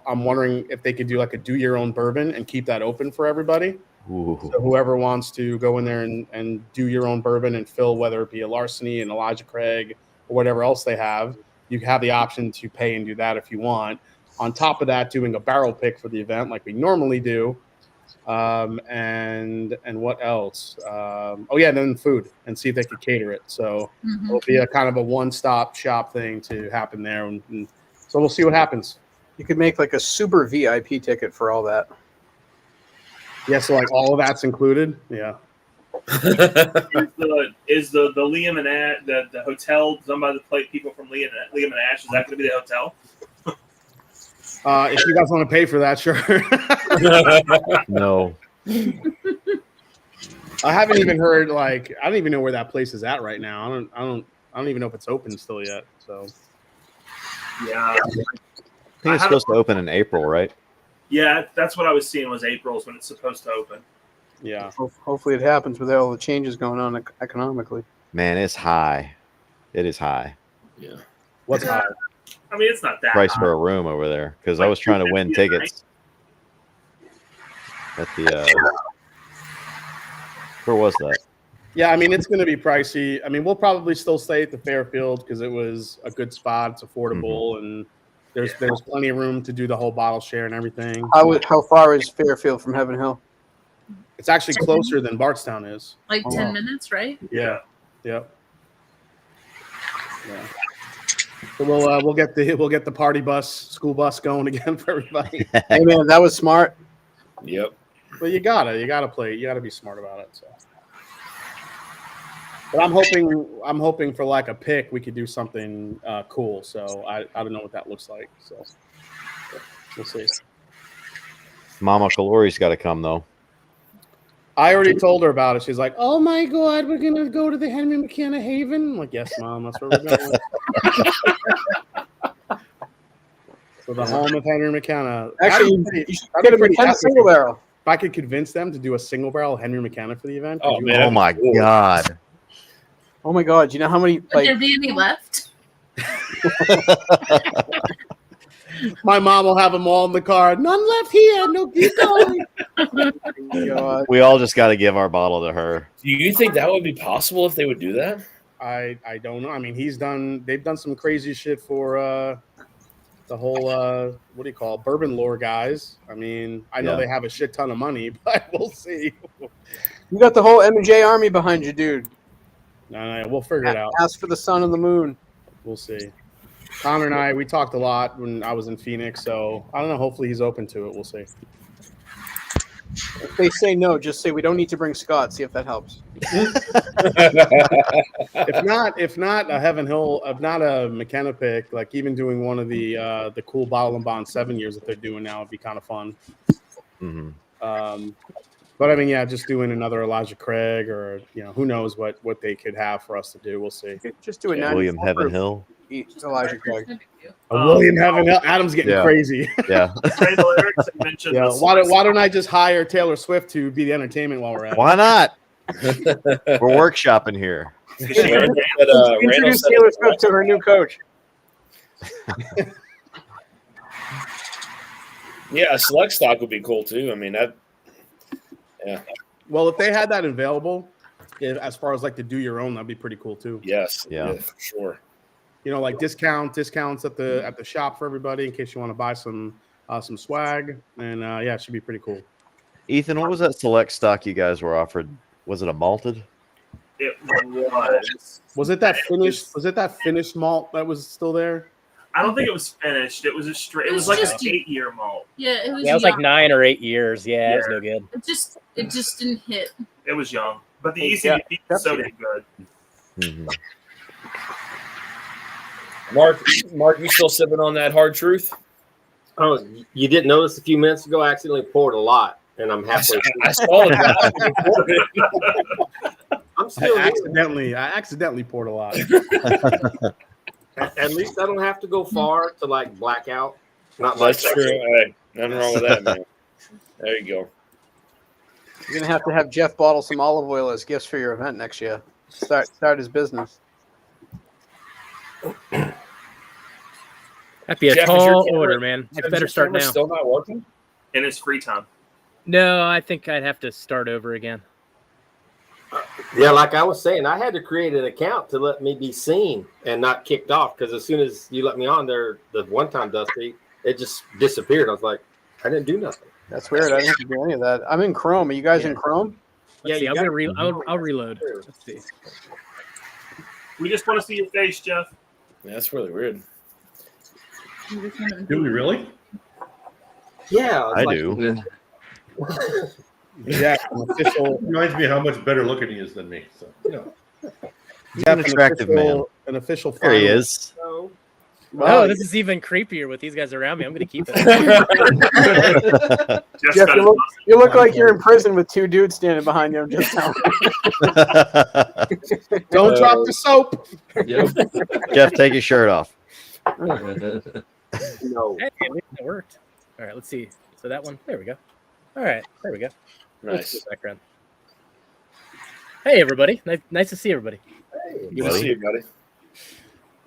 I'm wondering if they could do like a do your own bourbon and keep that open for everybody. Ooh. So whoever wants to go in there and do your own bourbon and fill, whether it be a Larceny, an Elijah Craig, or whatever else they have, you have the option to pay and do that if you want. On top of that, doing a barrel pick for the event like we normally do. And what else? Then food, and see if they could cater it. So it'll be a kind of a one-stop shop thing to happen there, and so we'll see what happens. You could make like a super VIP ticket for all that. Yeah, so like all of that's included. Yeah. Is the Liam and Ash, the hotel done by the people from Liam and Ash? Is that going to be the hotel? If you guys want to pay for that, sure. No. I haven't even heard. I don't even know where that place is at right now. I don't even know if it's open still yet. So. Yeah. I think it's supposed to open in April, right? Yeah, that's what I was seeing was April is when it's supposed to open. Yeah. Hopefully it happens with all the changes going on economically. Man, it's high. It is high. Yeah. What's high? I mean, it's not that price high. For a room over there, because I was trying to win tickets at the where was that? Yeah, I mean, it's going to be pricey. I mean, we'll probably still stay at the Fairfield because it was a good spot. It's affordable, and there's plenty of room to do the whole bottle share and everything. How far is Fairfield from Heaven Hill? It's actually closer than Bardstown is. Like 10 minutes, right? Yeah. Yep. Yeah. So we'll get the party bus, school bus going again for everybody. Hey man, that was smart. Yep. But you gotta play. You gotta be smart about it. So. But I'm hoping for like a pick, we could do something cool. So I don't know what that looks like. So we'll see. Mama Calori's got to come though. I already told her about it. She's like, "Oh my god, we're gonna go to the Henry McKenna Haven." I'm like, "Yes, Mom, that's where we're going." So the home of Henry McKenna. Actually, you should get a McKenna single barrel. If I could convince them to do a single barrel Henry McKenna for the event. Oh man! Oh my god! Oh my god! You know how many? Would there be any left? My mom will have them all in the car. None left here. No, keep going. God. We all just got to give our bottle to her. Do you think that would be possible if they would do that? I don't know. I mean, they've done some crazy shit for the whole what do you call it? Bourbon lore guys. I mean, I know they have a shit ton of money, but we'll see. You got the whole M&J army behind you, dude. No, we'll figure it out. Ask for the sun and the moon. We'll see. Connor and I, we talked a lot when I was in Phoenix, so I don't know. Hopefully he's open to it. We'll see. If they say no, just say we don't need to bring Scott. See if that helps. If not a Heaven Hill, if not a McKenna pick, like even doing one of the cool Bottle and Bond 7 years that they're doing now would be kind of fun. Mm-hmm. But I mean, yeah, just doing another Elijah Craig or who knows what they could have for us to do. We'll see. Just do a William Heaven Hill. Elijah Craig. William Heaven Hill. Adam's getting crazy. Yeah. Why don't I just hire Taylor Swift to be the entertainment while we're at it? Why not? We're workshopping here. Introduce Taylor Swift to her new coach. Yeah, a select stock would be cool too. I mean that. Yeah. Well, if they had that available, as far as like to do your own, that'd be pretty cool too. Yes. Yeah. For sure. Like discounts at the shop for everybody in case you want to buy some swag, and it should be pretty cool. Ethan, what was that select stock you guys were offered? Was it a malted? It was. Was it that finished? Was it that finished malt that was still there? I don't think it was finished. It was a straight. It was like an 8-year malt. Yeah, it was. Yeah, it was like 9 or 8 years. Yeah, it was no good. It just didn't hit. It was young, but the ECDP was so damn good. Mm-hmm. Mark, you still sipping on that hard truth? Oh, you didn't notice a few minutes ago? I accidentally poured a lot, and I'm halfway through. I saw it. I'm still I accidentally poured a lot. At least I don't have to go far to like blackout. That's true. Hey, nothing wrong with that, man. There you go. You're gonna have to have Jeff bottle some olive oil as gifts for your event next year. Start his business. That'd be a Jeff, tall order, man. I better start now. Still not working in his free time. No, I think I'd have to start over again. Yeah, like I was saying, I had to create an account to let me be seen and not kicked off, because as soon as you let me on there, the one time Dusty, it just disappeared. I was like, I didn't do nothing. That's weird. I didn't do any of that. I'm in Chrome. Are you guys in Chrome? Let's see. I'll reload. Let's see. We just want to see your face, Jeff. Yeah, that's really weird. Do we really? Yeah, I do. Yeah, official. Reminds me how much better looking he is than me. So He's an attractive man. An official. There he is. Oh, this is even creepier with these guys around me. I'm gonna keep it. Jeff, you look like you're in prison with two dudes standing behind you. Just now. Don't drop the soap. Jeff, take your shirt off. No. Hey, at least it worked. All right, let's see. So that one, there we go. All right, there we go. Nice background. Hey, everybody. Nice to see everybody. Hey, good to see you, buddy.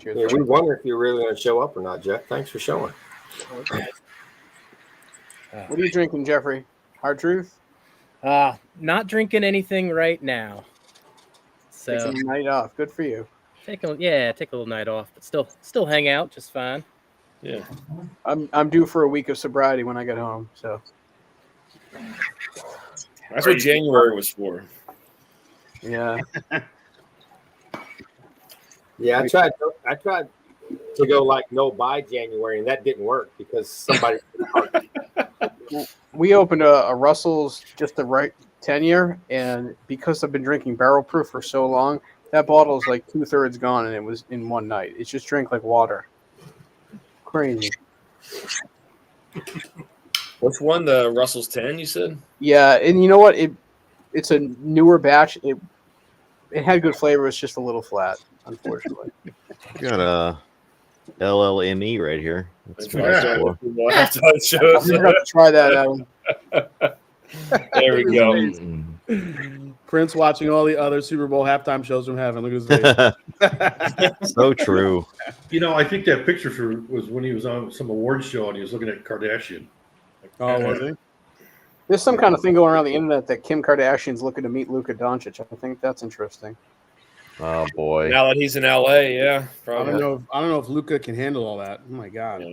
Yeah, we wonder if you're really going to show up or not, Jeff. Thanks for showing. What are you drinking, Jeffrey? Hard Truth? Not drinking anything right now. So taking a night off. Good for you. Take a little night off, but still hang out just fine. Yeah. I'm due for a week of sobriety when I get home. So that's what January was for. Yeah. Yeah, I tried to go like no buy January, and that didn't work because somebody. We opened a Russell's just the right tenure, and because I've been drinking barrel proof for so long, that bottle is like 2/3 gone, and it was in one night. It just drank like water. Crazy. Which one? The Russell's 10, you said? Yeah, and you know what? It's a newer batch. It had good flavor. It's just a little flat, unfortunately. Got a LLME right here. That's what right. it's for. That's how it shows. I'm going to try that out. There we go. Prince watching all the other Super Bowl halftime shows from heaven. Look at his face. So true. You know, I think that picture was when he was on some award show and he was looking at Kardashian. Oh, was he? There's some kind of thing going around the internet that Kim Kardashian's looking to meet Luka Doncic. I think that's interesting. Oh boy! Now that he's in LA, yeah. Probably. I don't know if Luka can handle all that. Oh my god!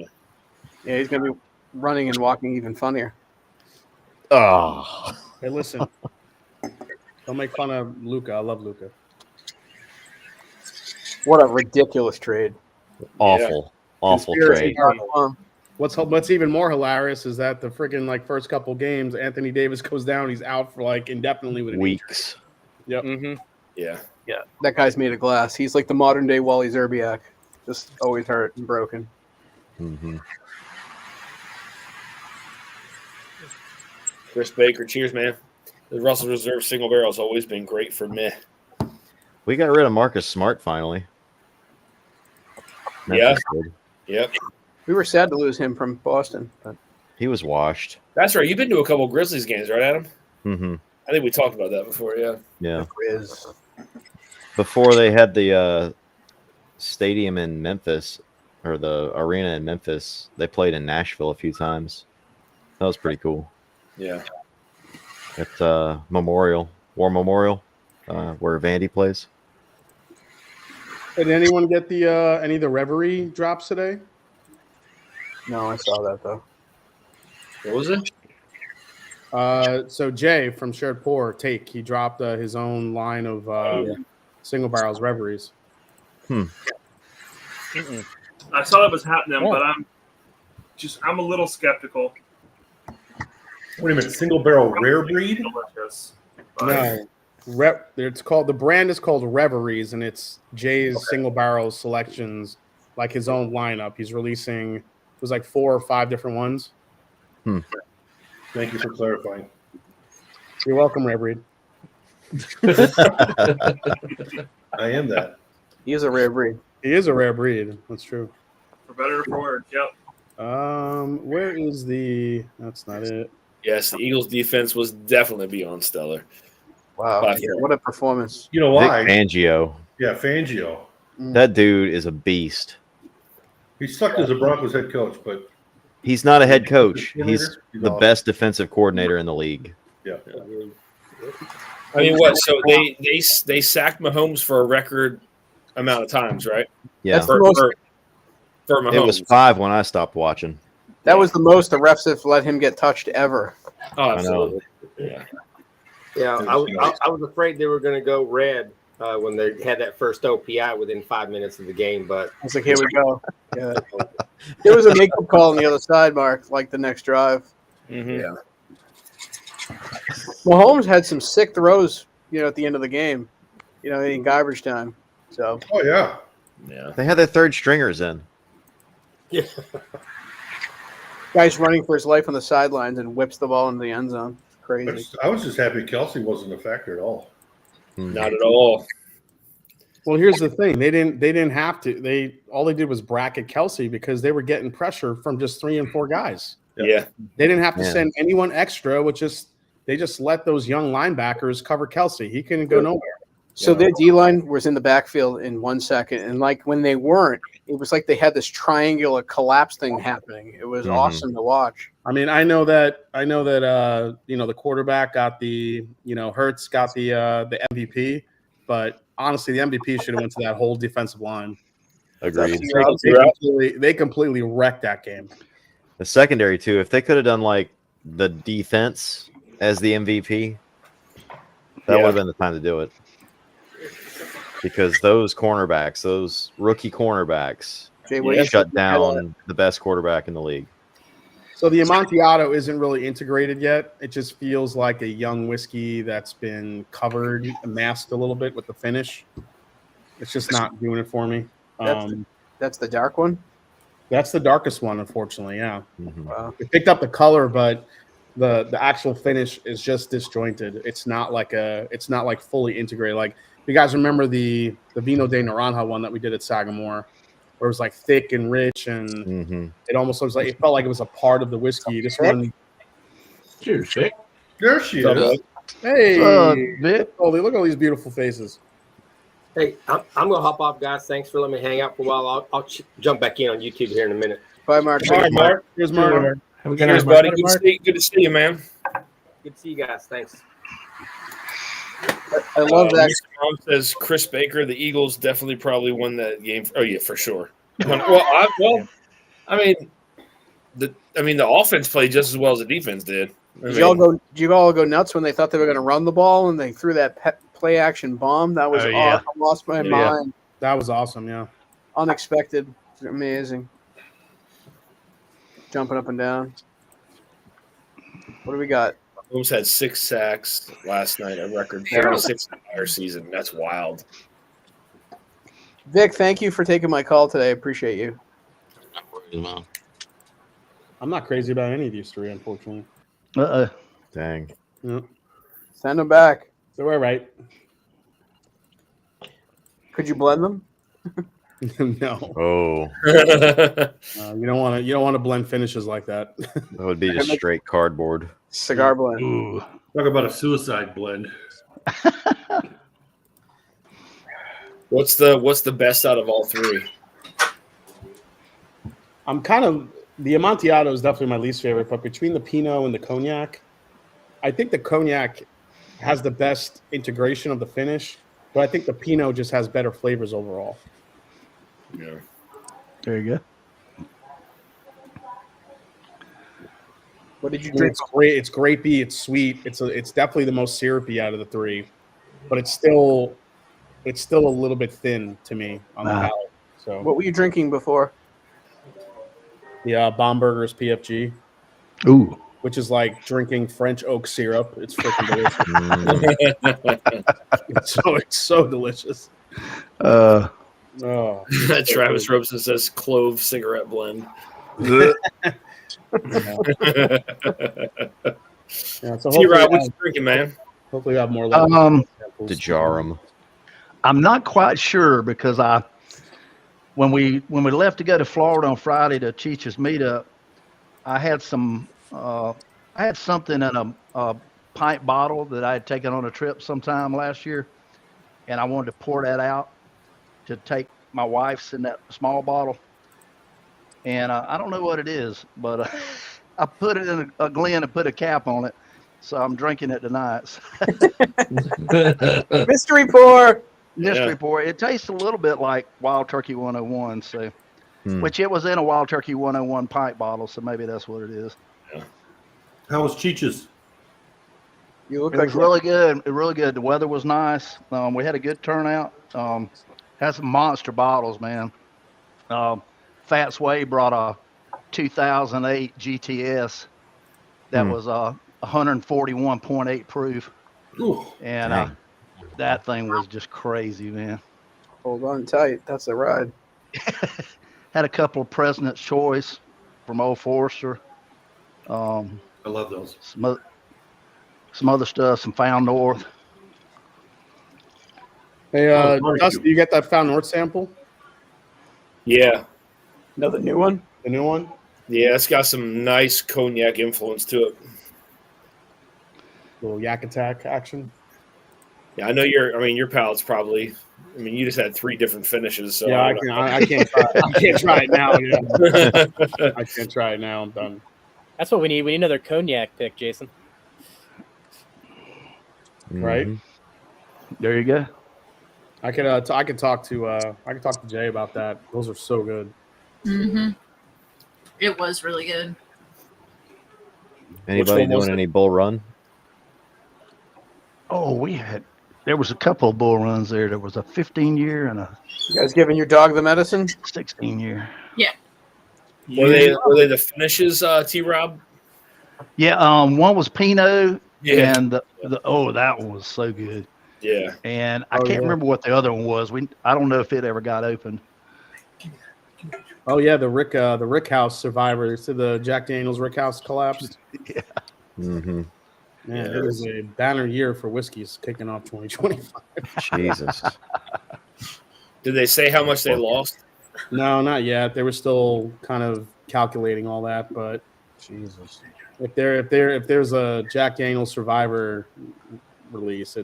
Yeah, he's gonna be running and walking even funnier. Oh, hey, listen! Don't make fun of Luka. I love Luka. What a ridiculous trade! Awful trade. What's even more hilarious is that the freaking first couple games, Anthony Davis goes down. He's out for indefinitely with weeks. Yep. Mm-hmm. Yeah. Yeah, that guy's made of glass. He's like the modern day Wally Zerbiak, just always hurt and broken. Mm-hmm. Chris Baker, cheers, man. The Russell Reserve single barrel has always been great for me. We got rid of Marcus Smart finally. Yeah. Yep. We were sad to lose him from Boston, but he was washed. That's right. You've been to a couple Grizzlies games, right, Adam? Mm-hmm. I think we talked about that before. Yeah. Yeah. Grizz. Before they had the stadium in Memphis, or the arena in Memphis, they played in Nashville a few times. That was pretty cool. Yeah. At War Memorial, where Vandy plays. Did anyone get the any of the Reverie drops today? No, I saw that though. What was it? So Jay from Shared Pour he dropped his own line of single barrels Reveries. I saw that was happening, but I'm a little skeptical. Wait a minute, single barrel rare breed? Delicious. No, the brand is called Reveries, and it's Jay's single barrel selections, like his own lineup. He's releasing it was 4 or 5 different ones. Thank you for clarifying. You're welcome, Reverie. I am that. He is a rare breed. He is a rare breed. That's true. For better or for worse, yep. Where is the? That's not it. Yes, the Eagles' defense was definitely beyond stellar. Wow, what a performance! You know why? Vic Fangio. Yeah, Fangio. That dude is a beast. He sucked as a Broncos head coach, but he's not a head coach. He's the best defensive coordinator in the league. Yeah. I mean, what? So they sacked Mahomes for a record amount of times, right? Yeah. That's the most, for Mahomes. It was 5 when I stopped watching. that was the most the refs have let him get touched ever. Oh, absolutely. Yeah, I was afraid they were going to go red when they had that first OPI within 5 minutes of the game, but I was like, here we go. Yeah. There was a make-up call on the other side, Mark, like the next drive. Mm-hmm. Yeah. Mahomes had some sick throws, at the end of the game, in garbage time. So. Oh yeah. Yeah. They had their third stringers in. yeah. Guy's running for his life on the sidelines and whips the ball into the end zone. Crazy. I was just happy Kelsey wasn't a factor at all. Not at all. Well, here's the thing. They didn't have to. All they did was bracket Kelsey because they were getting pressure from just 3 and 4 guys. Yeah. They didn't have to send anyone extra, they just let those young linebackers cover Kelsey. He couldn't go nowhere. So their D-line was in the backfield in 1 second, and when they weren't, it was like they had this triangular collapse thing happening. It was awesome to watch. I mean, I know that the quarterback got the Hurts got the MVP, but honestly, the MVP should have went to that whole defensive line. Agreed. They completely wrecked that game. The secondary too. If they could have done the defense as the MVP, that would have been the time to do it. Because those rookie cornerbacks, Jay, He shut down the best quarterback in the league. So the Amontillado isn't really integrated yet. It just feels like a young whiskey that's been covered, masked a little bit with the finish. It's just not doing it for me. That's the dark one? That's the darkest one, unfortunately, yeah. Mm-hmm. Wow. It picked up the color, but the actual finish is just disjointed. It's not like fully integrated. Like, you guys remember the Vino de Naranja one that we did at Sagamore, where it was like thick and rich, and it almost looks like it felt like it was a part of the whiskey. This one, cheers, Vic. There she is. Hey, look at all these beautiful faces. Hey, I'm gonna hop off, guys. Thanks for letting me hang out for a while. I'll jump back in on YouTube here in a minute. Bye, Mark. All right, Mark. Here's Mark. Cheers, buddy. Good to see you, man. Good to see you guys. Thanks. I love that. Mom says Chris Baker, the Eagles definitely probably won that game. Oh yeah, for sure. The offense played just as well as the defense did. Did you all go nuts when they thought they were going to run the ball and they threw that play action bomb? That was awesome. I lost my mind. That was awesome. Yeah, unexpected, amazing. Jumping up and down. What do we got? Mahomes had 6 sacks last night, a record 36 in the entire season. That's wild. Vic, thank you for taking my call today. I appreciate you. I'm not crazy about any of these three, unfortunately. Dang. Yep. Send them back. So we're right. Could you blend them? No. Oh. You don't want to blend finishes like that. That would be just straight cardboard. Cigar blend. Ooh. Talk about a suicide blend. What's the best out of all three? The Amontillado is definitely my least favorite, but between the Pinot and the Cognac, I think the Cognac has the best integration of the finish, but I think the Pinot just has better flavors overall. Yeah. There you go. What did you drink? It's great. It's grapey. It's sweet. It's definitely the most syrupy out of the three, but it's still a little bit thin to me on the palate. So, what were you drinking before? Yeah, Baumburger's PFG. Ooh. Which is like drinking French oak syrup. It's freaking delicious. It's so delicious. Travis Robeson says clove cigarette blend. Yeah, so T-Rod, what you drinking, man? Hopefully we have more Dejarum. I'm not quite sure because when we left to go to Florida on Friday to Cheech's meetup, I had something in a pint bottle that I had taken on a trip sometime last year, and I wanted to pour that out to take my wife's in that small bottle. And I don't know what it is, but I put it in a Glen and put a cap on it, so I'm drinking it tonight. Mystery pour. Mystery pour. It tastes a little bit like Wild Turkey 101, so which it was in a Wild Turkey 101 pint bottle, so maybe that's what it is. Yeah. How was Cheech's? You look it was really good. Really good. The weather was nice. We had a good turnout. Had some monster bottles, man. Fat Sway brought a 2008 GTS that was 141.8 proof. Ooh, and that thing was just crazy, man. Hold on tight. That's a ride. Had a couple of President's Choice from Old Forester. I love those. Some other stuff, some Found North. Hey, Dustin, you get that Found North sample? Yeah. No, the new one? The new one? Yeah, it's got some nice cognac influence to it. Little yak attack action. Yeah, I know your palate's probably. You just had 3 different finishes. So yeah, I can't try. I can't try it now. Yeah. I can't try it now. I'm done. That's what we need. We need another cognac pick, Jason. Right. There you go. I could talk to Jay about that. Those are so good. Mm-hmm. It was really good. Anybody doing any Bull Run? Oh, we had There was a couple of bull runs there. There was a 15-year and a You guys giving your dog the medicine? 16-year. Yeah. Were they the finishes, T-Rob? Yeah, one was Pinot, Yeah. and that one was so good. Yeah. And I can't remember what the other one was. I don't know if it ever got opened. Oh yeah, the Rick House survivor. So the Jack Daniel's Rick House collapsed. Yeah. Mm-hmm. Man, it was a banner year for whiskeys kicking off 2025. Jesus. Did they say how much they lost? No, not yet. They were still kind of calculating all that, but Jesus. if there's a Jack Daniel's Survivor release,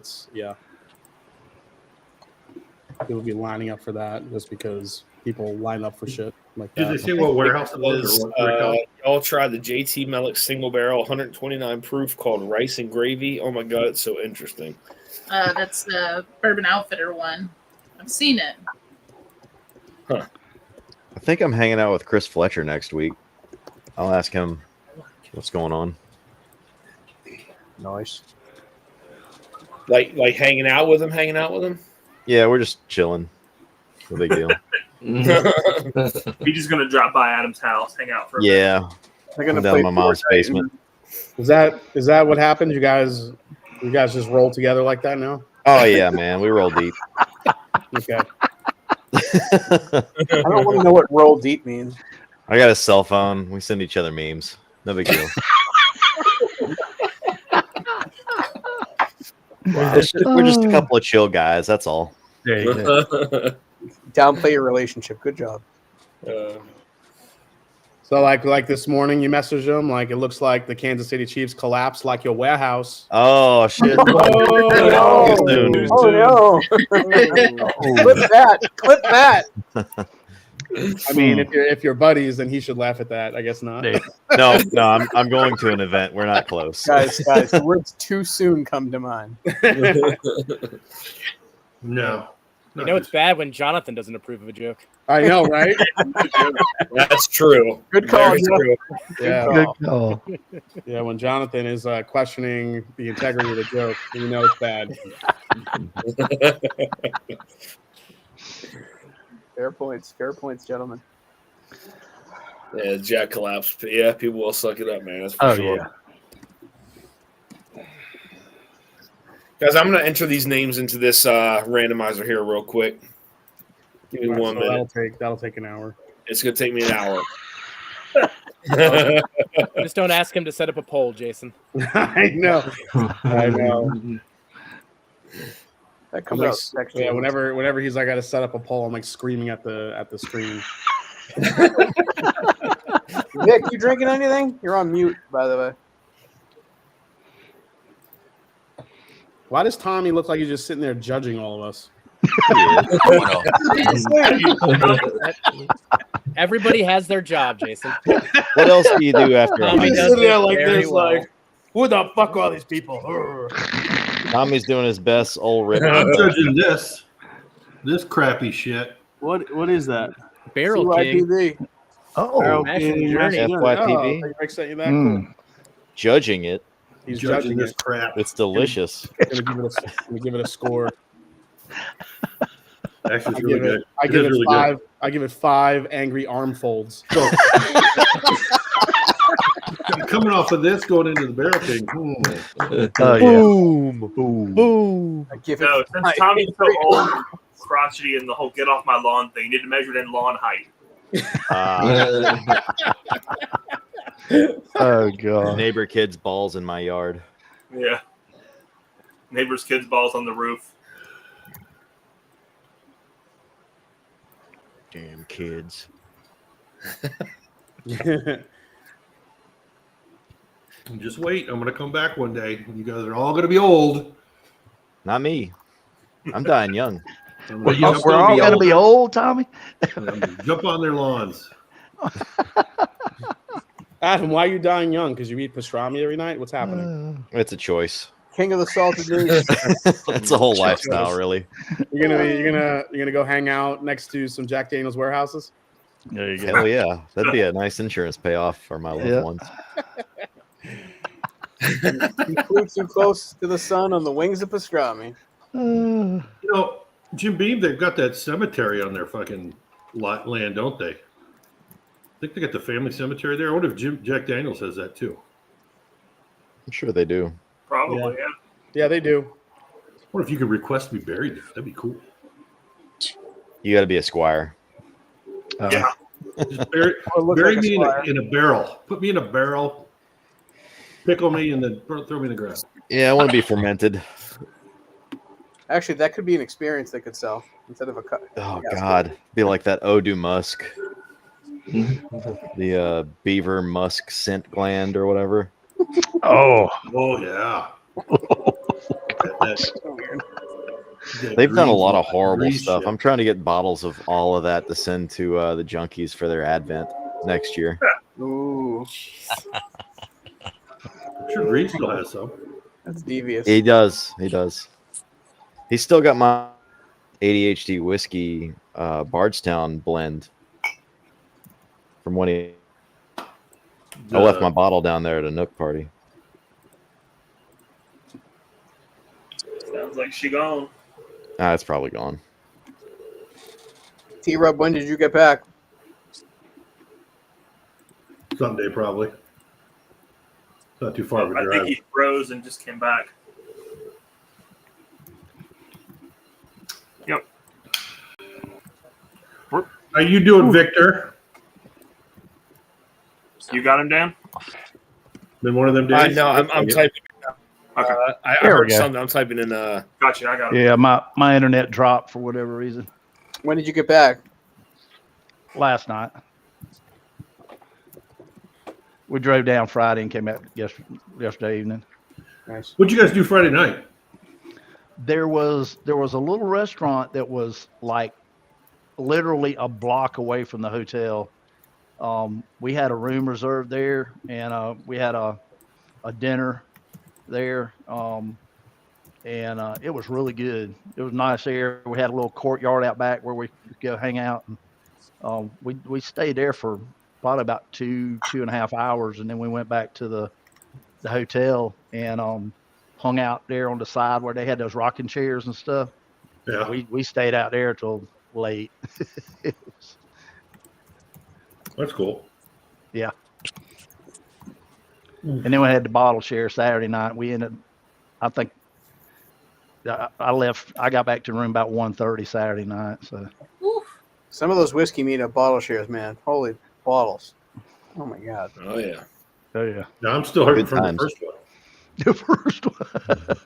people be lining up for that just because people line up for shit like that. Did they say what warehouse it was? Y'all tried the JT Mellick single barrel 129 proof called Rice and Gravy. Oh my god, it's so interesting. That's the Bourbon Outfitter one. I've seen it. Huh. I think I'm hanging out with Chris Fletcher next week. I'll ask him what's going on. Nice. Like hanging out with him? Yeah, we're just chilling. No big deal. We're just gonna drop by Adam's house, hang out for a bit. Yeah. They're gonna I'm down play in my mom's basement. Is that what happened? You guys just roll together like that now? Oh yeah, man. We roll deep. Okay. I don't want to know what roll deep means. I got a cell phone. We send each other memes. No big deal. We're just a couple of chill guys. That's all. There you go. Downplay your relationship. Good job. So like this morning, you messaged them like it looks like the Kansas City Chiefs collapsed like your warehouse. Oh shit! Oh no! Clip that! I mean, if you're buddies, then he should laugh at that. I guess not. No, I'm going to an event. We're not close. Guys, the words "too soon" come to mind. No. You know it's bad when Jonathan doesn't approve of a joke. I know, right? That's true. Good call. True. Yeah. Good call. Yeah, when Jonathan is questioning the integrity of the joke, you know it's bad. Fair points, gentlemen. Yeah, Jack collapsed. Yeah, people will suck it up, man. That's for sure. Yeah. Guys, I'm going to enter these names into this randomizer here real quick. Give me 1 minute. That'll take an hour. It's going to take me an hour. Just don't ask him to set up a poll, Jason. I know. That comes out next year. Yeah, whenever he's like, I got to set up a poll, I'm like screaming at the screen. Nick, you drinking anything? You're on mute, by the way. Why does Tommy look like he's just sitting there judging all of us? Everybody has their job, Jason. What else do you do after? Tommy does sitting there it like very this, well. like, who the fuck are these people? Tommy's doing his best old rip. I'm judging this crappy shit. What is that? Barrel King. CYPD. Oh, Barrel National King. Journey. FYPB. Oh, Rick sent you that? Cool. Judging it. He's Judging judging this it. crap. It's delicious. I'm gonna give it a score. Actually, it's really good. I give it really five. good. I give it 5 angry arm folds. So, coming off of this, going into the Barrel King. Boom. Boom. I give No, it since Tommy's so old, crotchety, and the whole "get off my lawn" thing, you need to measure it in lawn height. Oh god. Neighbor kid's balls in my yard. Yeah. Neighbor's kids' balls on the roof. Damn kids. Just wait. I'm going to come back one day. You guys are all going to be old. Not me. I'm dying young. We're all going to be old, Tommy. Jump on their lawns. Adam, why are you dying young? Because you eat pastrami every night? What's happening? It's a choice. King of the salted meat. It's a whole lifestyle, really. You're gonna go hang out next to some Jack Daniel's warehouses? There you go. Hell yeah. That'd be a nice insurance payoff for my loved ones. You flew too close to the sun on the wings of pastrami. You know, Jim Beam, they've got that cemetery on their fucking land, don't they? I think they got the family cemetery there. I wonder if Jack Daniels has that too. I'm sure they do. Probably, yeah. Yeah, they do. I wonder if you could request to be buried there. That'd be cool. You got to be a squire. Yeah. Just bury me in a barrel. Put me in a barrel, pickle me, and then throw me in the ground. Yeah, I want to be fermented. Actually, that could be an experience they could sell instead of a cut. Oh God, be like that Odu musk, the beaver musk scent gland or whatever. Oh yeah. They've done a lot of horrible stuff. I'm trying to get bottles of all of that to send to the junkies for their advent next year. Ooh, I'm sure Reed still has some. that's devious. He does. He's still got my ADHD whiskey Bardstown blend from when I left my bottle down there at a Nook party. Sounds like she gone. It's probably gone. T-Rub, when did you get back? Sunday, probably. Not too far of a I drive. think he froze and just came back. Yep. How you doing, Victor? You got him, Dan? Been one of them days? No, I'm typing. Okay. I heard something. I'm typing in. Gotcha. I got it. Yeah, my internet dropped for whatever reason. When did you get back? Last night. We drove down Friday and came back yesterday evening. Nice. What'd you guys do Friday night? There was a little restaurant that was like literally a block away from the hotel. We had a room reserved there, and we had a dinner there, and it was really good. It was nice there. We had a little courtyard out back where we could go hang out, and we stayed there for probably about 2.5 hours, and then we went back to the hotel and hung out there on the side where they had those rocking chairs and stuff. Yeah, we stayed out there till late. That's cool. Yeah. And then we had the bottle share Saturday night. We ended, I think, I got back to the room about 1:30 Saturday night. So some of those whiskey meetup bottle shares, man. Holy bottles. Oh my God. Oh yeah. Oh yeah. No, I'm still hurting Good from times. the first one. The first one.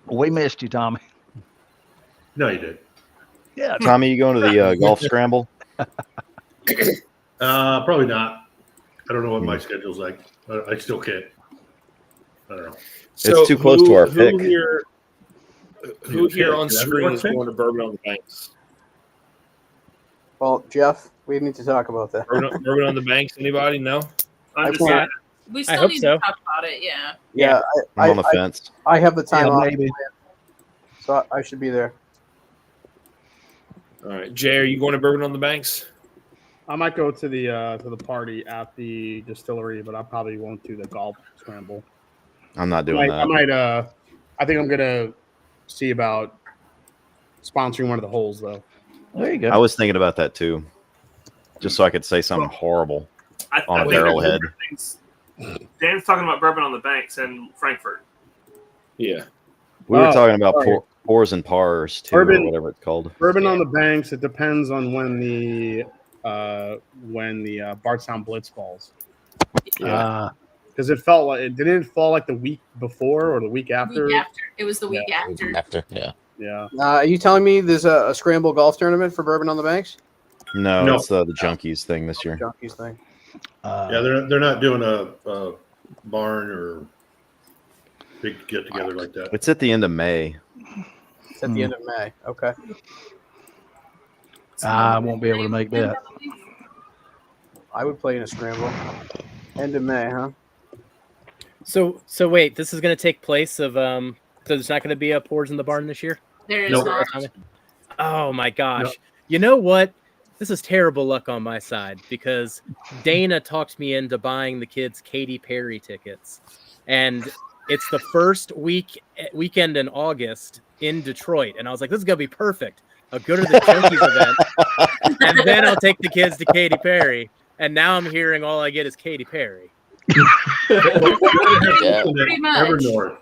We missed you, Tommy. No, you did. Yeah. Tommy, you going to the golf scramble? Probably not. I don't know what my schedule's like. I still can't. I don't know. It's too close to our pick. Who here on Can screen everyone is pick? going to Bourbon on the Banks? Well, Jeff, we need to talk about that. Bourbon on the Banks? Anybody? No. Undecided. We I still hope need so. to talk about it. Yeah. Yeah, I'm on the fence. I have the time off, maybe. so I should be there. All right, Jay, are you going to Bourbon on the Banks? I might go to the party at the distillery, but I probably won't do the golf scramble. I'm not doing that. I might. I think I'm gonna see about sponsoring one of the holes, though. There you go. I was thinking about that too, just so I could say something horrible on a barrelhead. Dan's talking about Bourbon on the Banks in Frankfurt. Yeah. We were talking about sorry. pours and pars too, Bourbon- or whatever it's called. Bourbon on the Banks. It depends on when the Bardstown Blitz falls. Because it felt like it didn't fall like the week before or the week after. Week after. It was the week after. Yeah. Are you telling me there's a scramble golf tournament for Bourbon on the Banks? No, it's the Junkies thing this year. Junkies thing. Yeah, they're not doing a barn or big get together like that. It's at the end of May. It's at the end of May. Okay. I won't be able to make that. I would play in a scramble. End of May, huh? So wait, this is going to take place of so there's not going to be a Pours in the Barn this year? There is Nope. not. Oh my gosh. Nope. You know what? This is terrible luck on my side because Dana talked me into buying the kids Katy Perry tickets. and it's the first weekend in August in Detroit, and I was like, this is gonna be perfect. I'll go to the Junkies event, and then I'll take the kids to Katy Perry. And now I'm hearing all I get is Katy Perry. Pretty much. Evernorth.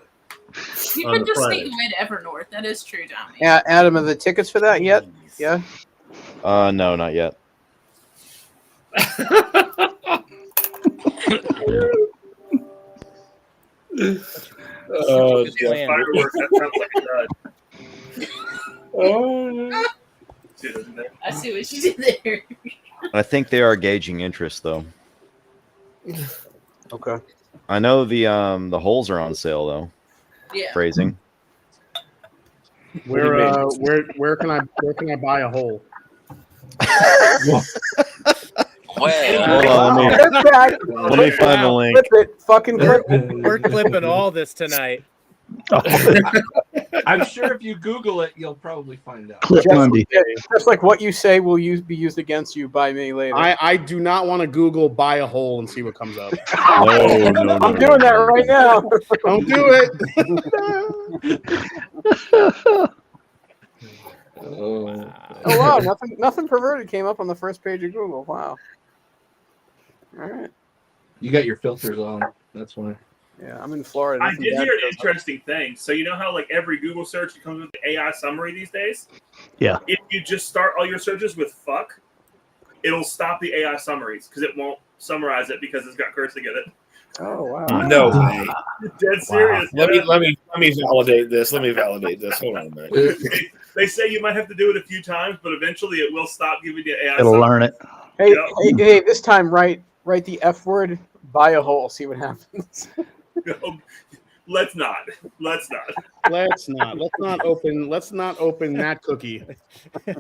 You on could the just Friday. sneak away to Evernorth. That is true, Tommy. Yeah, Adam, are the tickets for that yet? Yeah. No, not yet. Good plan. Fireworks, that sounds like a dud. I see what you did there. I think they are gauging interest, though. Okay. I know the holes are on sale, though. Yeah. Phrasing. Where can I buy a hole? Hold on, let me find the link. Clip it. Fucking clip it. We're clipping all this tonight. I'm sure if you Google it, you'll probably find out. Clip Monday. Just like what you say will be used against you by me later. I do not want to Google buy a hole and see what comes up. No, I'm doing that right now. Don't do it. Wow. Oh wow, nothing perverted came up on the first page of Google. Wow. All right. You got your filters on. That's why. Yeah, I'm in Florida. I did hear an interesting thing. So you know how like every Google search it comes with the AI summary these days? Yeah. If you just start all your searches with fuck, it'll stop the AI summaries because it won't summarize it because it's got cursing in it. Oh wow. No way. Dead serious. Let me validate this. Let me validate this. Hold on a minute. They say you might have to do it a few times, but eventually it will stop giving you AI. It'll learn it. Hey, hey, this time write the F word, buy a hole, see what happens. Let's not. Let's not open that cookie.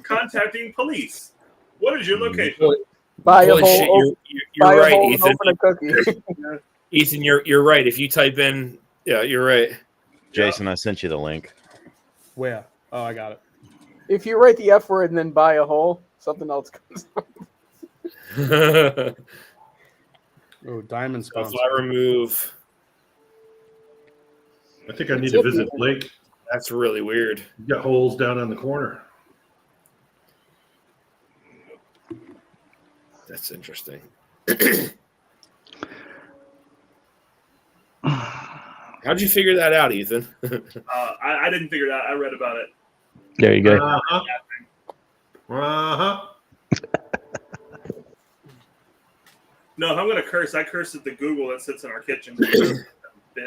Contacting police. What is your location? Buy a Holy hole. shit, you're buy a right, hole, Ethan. open a cookie. Ethan, you're right. If you type in, yeah, you're right. Jason, I sent you the link. Where? Oh, I got it. If you write the F word and then buy a hole, something else comes up. Oh, diamond So if sponsor. I remove, I think I need to visit Blake. that's really weird. You got holes down on the corner. That's interesting. How'd you figure that out, Ethan? I didn't figure it out. I read about it. There you go. No, if I'm gonna curse, I curse at the Google that sits in our kitchen.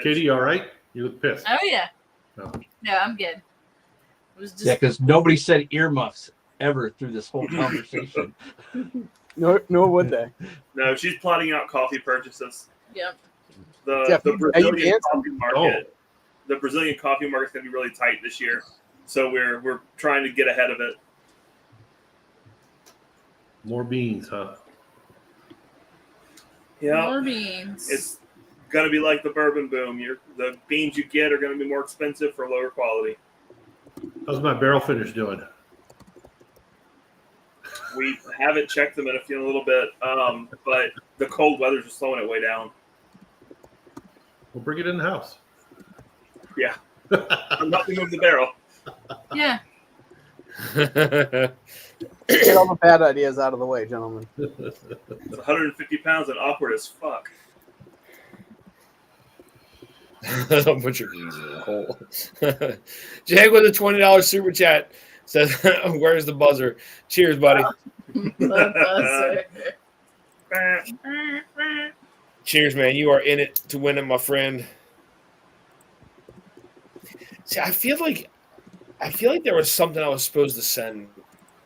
Katie, you all right? You look pissed. Oh yeah. No. No, I'm good. It was just because nobody said earmuffs ever through this whole conversation. Nor would they. No, she's plotting out coffee purchases. Yep. The Brazilian coffee market. The Brazilian coffee market's gonna be really tight this year, so we're trying to get ahead of it. More beans, huh? Yeah. More beans. It's gonna be like the bourbon boom. The beans you get are gonna be more expensive for lower quality. How's my barrel finish doing? We haven't checked them in a little bit, but the cold weather's just slowing it way down. We'll bring it in the house. Yeah. I'm not to move the barrel. Yeah. Get all the bad ideas out of the way, gentlemen. It's 150 pounds and awkward as fuck. I'll put your keys in the hole. Jag with a $20 super chat says, "Where's the buzzer?" Cheers, buddy. Cheers, man. You are in it to win it, my friend. See, I feel like there was something I was supposed to send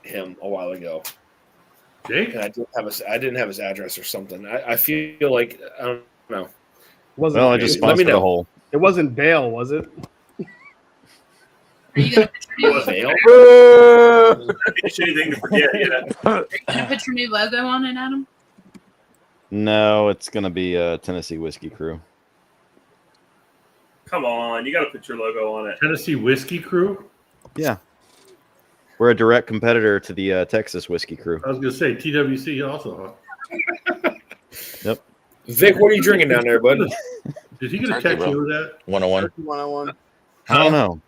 him a while ago. Jake? And I didn't have his address or something. I feel like I don't know. Well, I just sponsored a hole. It wasn't bail, was it? Are you gonna put your new Bail? Anything to forget, yeah. Are you gonna put your new logo on it, Adam? No, it's gonna be a Tennessee Whiskey Crew. Come on, you got to put your logo on it. Tennessee Whiskey Crew? Yeah. We're a direct competitor to the Texas Whiskey Crew. I was going to say TWC also, huh? Yep. Vic, what are you drinking down there, bud? Did he get a tattoo of that? 101. 101. I don't know.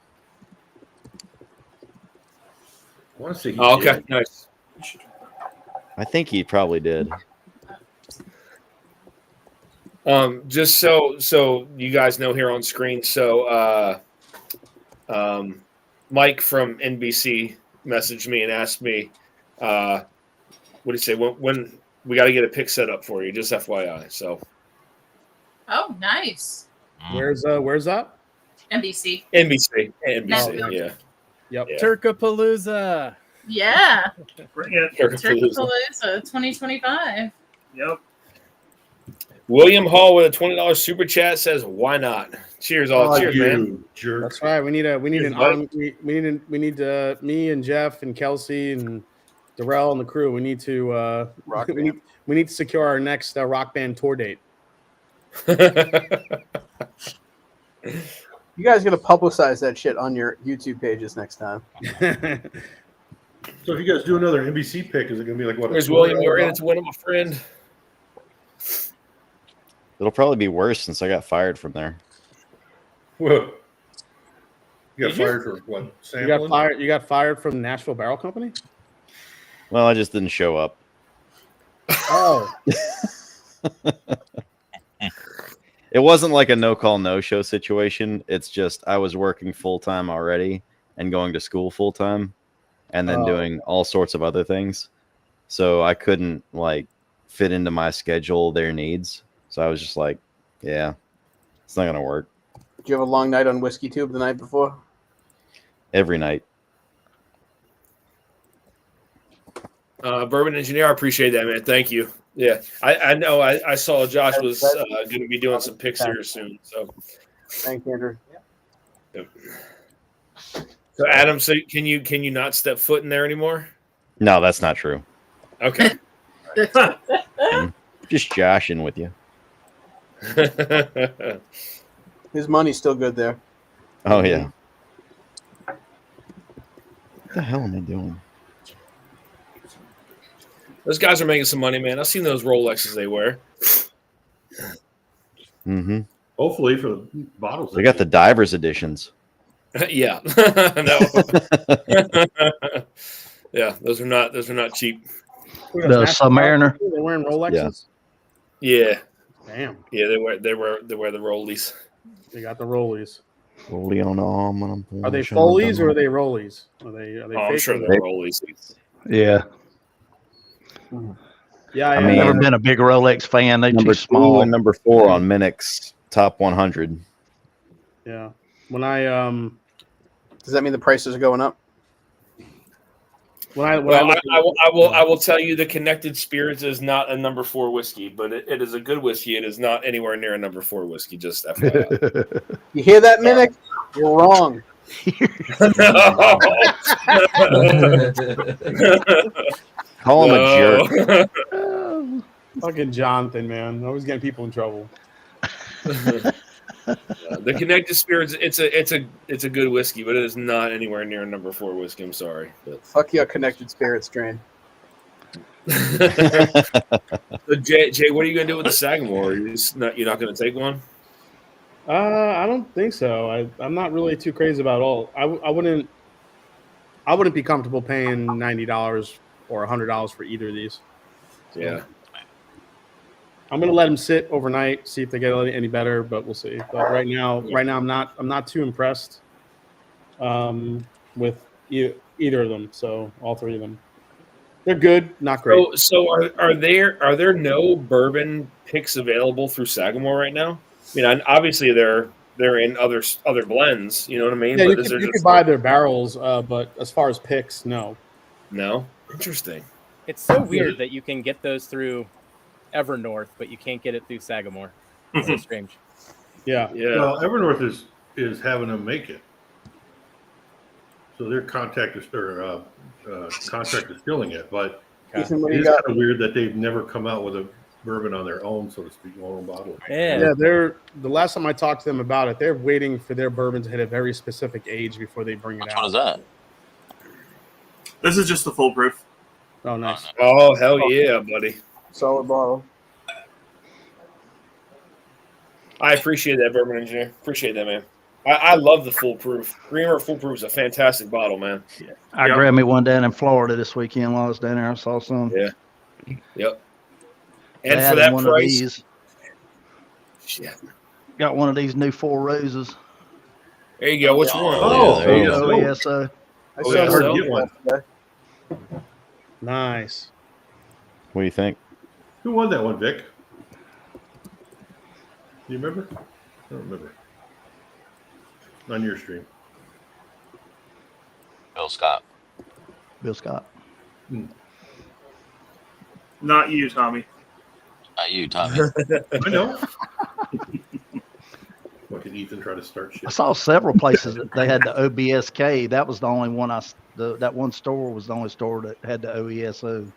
I want to say he okay, did. nice. I think he probably did. Just so you guys know here on screen. So, Mike from NBC messaged me and asked me, what do you say? When we got to get a pick set up for you? Just FYI. So. Oh, nice. Where's that? NBC. NBC. Nashville. Yeah. Yep. Yeah. Turkapalooza. Yeah. Bring it. Turkapalooza 2025. Yep. William Hall with a $20 super chat says, "Why not?" Cheers, all. Cheers, man. Jerk. That's right. We need Cheers, me and Jeff and Kelsey and Darrell and the crew. We need to we need to secure our next rock band tour date. You guys got to publicize that shit on your YouTube pages next time. So if you guys do another NBC pick, is it going to be like what? Where's William? You're in it to win him a friend. It'll probably be worse since I got fired from there. Whoa. You got fired for what? Sampling? You got fired from the Nashville Barrel Company? Well, I just didn't show up. Oh. It wasn't like a no call, no show situation. It's just I was working full time already and going to school full time and then doing all sorts of other things. So I couldn't like fit into my schedule their needs. So I was just like, yeah, it's not going to work. Did you have a long night on Whiskey Tube the night before? Every night. Bourbon Engineer, I appreciate that, man. Thank you. Yeah, I know. I saw Josh was going to be doing some picks here soon. So, thanks, Andrew. Yep. So, Adam, so can you not step foot in there anymore? No, that's not true. Okay. Just joshing with you. His money's still good there. Oh yeah. What the hell am I doing? Those guys are making some money, man. I've seen those Rolexes they wear. Mm-hmm. Hopefully for the bottles. They got the divers editions. Yeah. No. Yeah, those are not cheap. The Submariner. They're wearing Rolexes? Yeah. Damn. Yeah, they wear the rollies. They got the rollies. Rollie on the arm when I'm Are they Foley's or are they rollies? Are they I'm sure they're rollies. Yeah. Yeah, I've never been a big Rolex fan. They're number too small. 2 and number 4 on Minix top 100. Yeah. When I Does that mean the prices are going up? I will tell you the Connected Spirits is not a number 4 whiskey, but it is a good whiskey. It is not anywhere near a number 4 whiskey. Just FYI. You hear that, Minix? You're wrong. Call him a jerk. Fucking Jonathan, man. Always getting people in trouble. The Connected Spirits, it's a good whiskey, but it is not anywhere near a number 4 whiskey. I'm sorry. But. Fuck your Connected Spirits strain. So Jay, what are you gonna do with the Sagamore? You're not gonna take one? I don't think so. I'm not really too crazy about all. I wouldn't be comfortable paying $90 or $100 for either of these. So, yeah. I'm gonna let them sit overnight, see if they get any better, but we'll see. But right now, I'm not too impressed with either of them. So all three of them, they're good, not great. So are there no bourbon picks available through Sagamore right now? I mean, obviously they're in other blends. You know what I mean? Yeah, but you could buy their barrels, but as far as picks, no. No, interesting. It's so weird that you can get those through Evernorth, but you can't get it through Sagamore. It's so strange. Yeah. Well, Evernorth is having them make it, so their contract distilling it. But it's kind of weird that they've never come out with a bourbon on their own, so to speak, own bottle. Yeah. They're the last time I talked to them about it, they're waiting for their bourbon to hit a very specific age before they bring it out. Which one is that? This is just the full proof. Oh, nice. Oh, hell yeah, buddy. Solid bottle. I appreciate that, Bourbon Engineer. Appreciate that, man. I love the Foolproof. Reamer Foolproof is a fantastic bottle, man. I grabbed me one down in Florida this weekend while I was down there. I saw some. Yeah. Yep. They And for that one price, of these. shit. Got one of these new Four Roses. There you go. Which one? Oh, there you go. OESO. I Oh, saw yeah, her so- get one. Nice. What do you think? Who won that one, Vic? Do you remember? I don't remember. On your stream. Bill Scott. Bill Scott. Not you, Tommy. Not you, Tommy. I know. What did Ethan try to start shit? I saw several places that they had the OBSK. That was the only one that one store was the only store that had the OESO.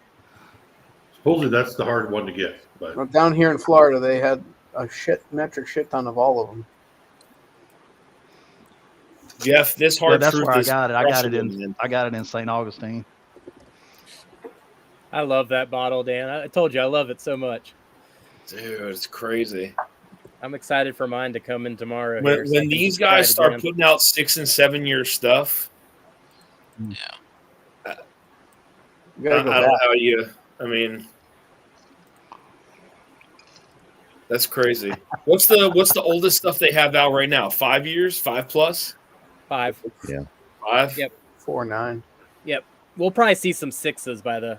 Supposedly that's the hard one to get, but Well, down here in Florida, they had a metric shit ton of all of them. Jeff, this Yeah, hard that's truth where I is got it. crushing I got it in St. Augustine. I love that bottle, Dan. I told you I love it so much. Dude, it's crazy. I'm excited for mine to come in tomorrow. When, here, so I when can these try guys it start again. putting out 6 and 7 year stuff, You I gotta don't go know back. how you. I mean, that's crazy. What's the oldest stuff they have out right now? 5 years, 5 plus, 5. 5. Yep. 4.9. Yep. We'll probably see some 6s by the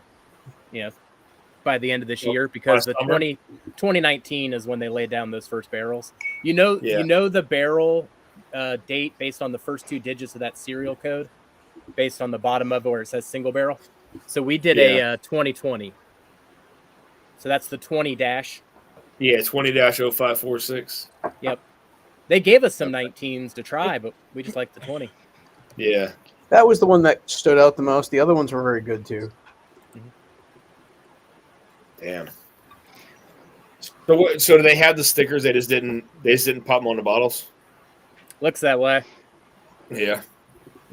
end of this year, because by the summer? 2019 is when they laid down those first barrels. You know the barrel date based on the first 2 digits of that serial code, based on the bottom of it where it says single barrel. So we did a 2020. So that's the 20 dash. Yeah, 20-0546. Yep. They gave us some 19s to try, but we just like the 20. Yeah. That was the one that stood out the most. The other ones were very good too. Damn. So do they have the stickers? They just didn't pop them on the bottles. Looks that way. Yeah.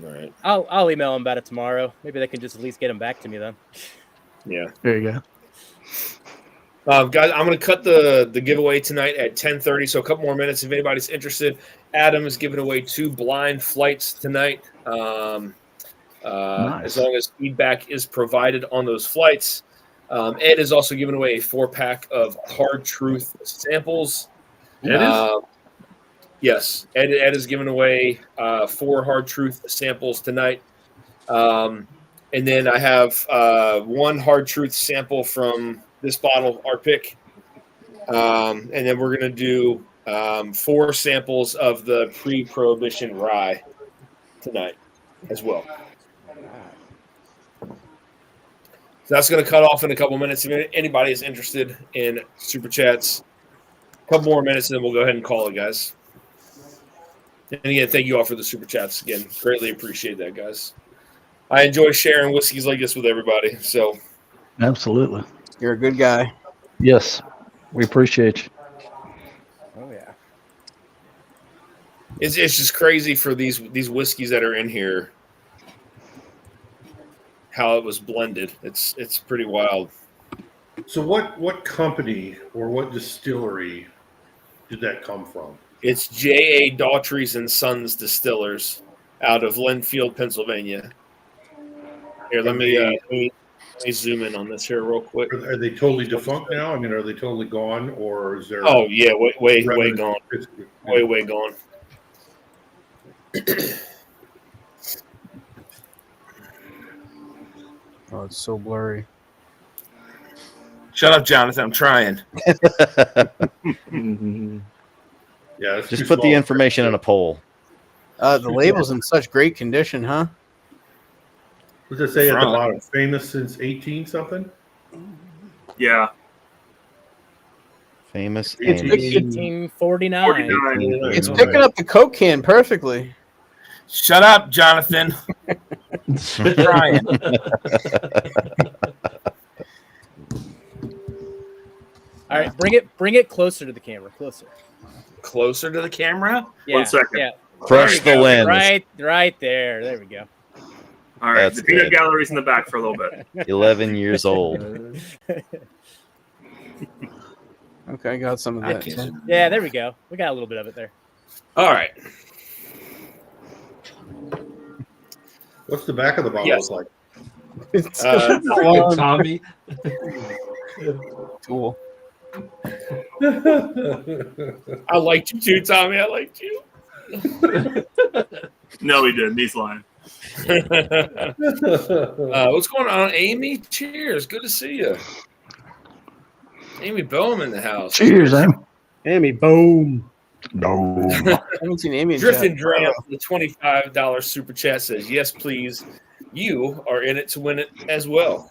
All right. I'll email them about it tomorrow. Maybe they can just at least get them back to me then. Yeah. There you go. Guys, I'm going to cut the giveaway tonight at 10:30, so a couple more minutes if anybody's interested. Adam is giving away 2 blind flights tonight. Nice. As long as feedback is provided on those flights. Ed is also giving away a 4-pack of Hard Truth samples. Yes, Ed is giving away 4 Hard Truth samples tonight. And then I have 1 Hard Truth sample from this bottle, our pick. And then we're going to do 4 samples of the Pre-prohibition rye tonight as well. So that's going to cut off in a couple minutes. If anybody is interested in Super Chats, a couple more minutes, and then we'll go ahead and call it, guys. And again, thank you all for the Super Chats. Again, greatly appreciate that, guys. I enjoy sharing whiskeys like this with everybody. So, Absolutely. You're a good guy. Yes. We appreciate you. Oh yeah. it's just crazy for these whiskeys that are in here, how it was blended. It's pretty wild. So what company or what distillery did that come from? It's J.A. Daughtry's and Sons Distillers out of Linfield, Pennsylvania. Here, let me zoom in on this here real quick. Are they totally defunct now? I mean, are they totally gone, or is there? Oh yeah, way gone, way gone. Oh, it's so blurry. Shut up, Jonathan. I'm trying. Yeah, it's Just too put the small. information in a poll. The label's in such great condition, huh? What does it say at the Front. bottom? Famous since 18 something. Yeah. Famous. It's and- 1849. 49. It's picking up the Coke can perfectly. Shut up, Jonathan. Quit trying. All right, bring it closer to the camera. Closer to the camera. Yeah, 1 second. Yeah. Crush There the we go. lens. Right there. There we go. All right. That's The peanut good. gallery's in the back for a little bit. 11 years old. Oh, Okay, I got some of that. Yeah, there we go. We got a little bit of it there. All right. What's the back of the bottle look like? It's Tommy. Cool. I liked you too, Tommy. I liked you. No, he didn't. He's lying. What's going on, Amy? Cheers. Good to see you. Amy Bohm in the house. Cheers, Amy. Amy, boom. No. I haven't seen Amy. Drifting Dram, the $25 super chat says, yes, please. You are in it to win it as well.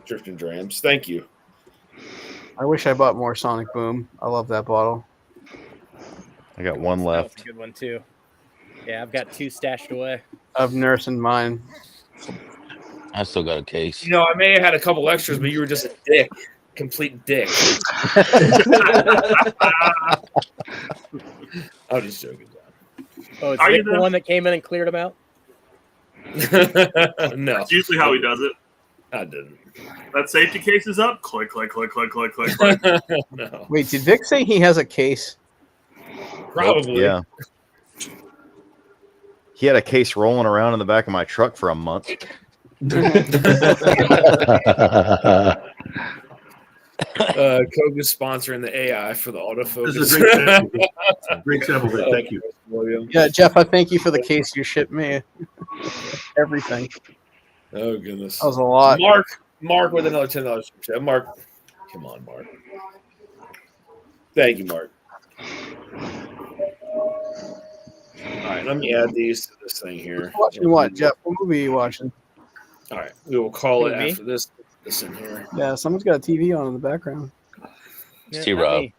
Drifting Drams. Thank you. I wish I bought more Sonic Boom. I love that bottle. I got one That's left. a good one too. Yeah, I've got 2 stashed away. I've nursing mine. I still got a case. You know, I may have had a couple extras, but you were just a dick. Complete dick. I'm just joking. Oh, is Vic the one that came in and cleared them out? No. That's usually how he does it. I didn't. That safety case is up. Click, click, click, click, click, click, click. No. Wait, did Vic say he has a case? Probably. Yeah. He had a case rolling around in the back of my truck for a month. Coke is sponsoring the AI for the autofocus. This is a great sample. Great sample, Vic. Thank you. Yeah, Jeff, I thank you for the case you shipped me. Everything. Oh goodness, that was a lot. Mark with another $10 super chat. Mark, come on, Mark. Thank you, Mark. All right, let me add these to this thing here. Watching what, Jeff? What movie are you watching? All right, we will call it Me? after this. This in here. Yeah, someone's got a TV on in the background. It's T-Rob.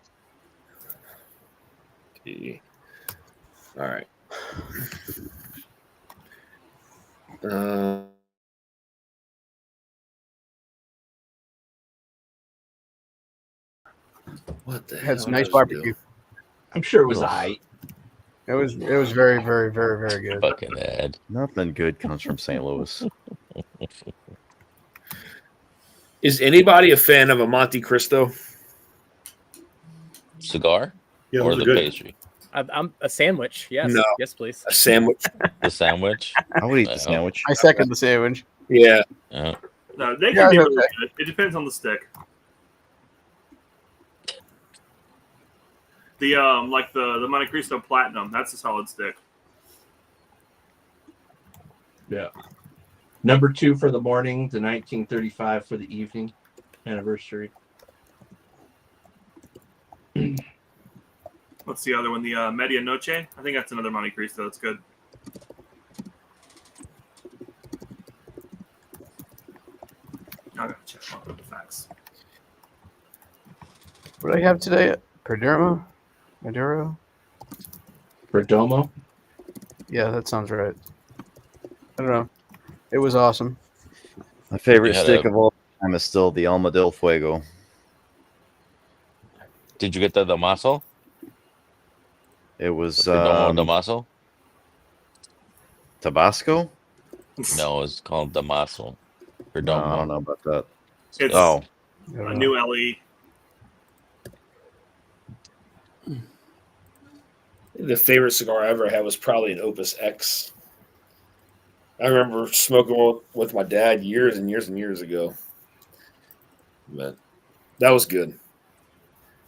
All right. What the hell? Had some nice barbecue. I'm sure it was aight. It was very, very, very, very good. Fucking Ed. Nothing good comes from St. Louis. Is anybody a fan of a Monte Cristo cigar Yeah, or those the are good. pastry? I'm a sandwich. Yes. No. Yes, please. A sandwich? The sandwich. I would eat the sandwich. I second the sandwich. Yeah. Yeah. No, they Yeah, can be okay. really good. It depends on the stick. The like the Monte Cristo Platinum, that's a solid stick. Yeah. Number 2 for the morning, the 1935 for the evening anniversary. What's the other one? The Medianoche? I think that's another Monte Cristo. That's good. I gotta check on the facts. What do I have today? Perdomo? Maduro? Perdomo? Yeah, that sounds right. I don't know. It was awesome. My favorite You had steak a- of all time is still the Alma del Fuego. Did you get the Damaso? It was Perdomo Damaso? Tabasco? No, it's called Damaso. No, Perdomo. I don't know about that. It's Oh, a new LE. The favorite cigar I ever had was probably an Opus X. I remember smoking with my dad years and years and years ago. But that was good.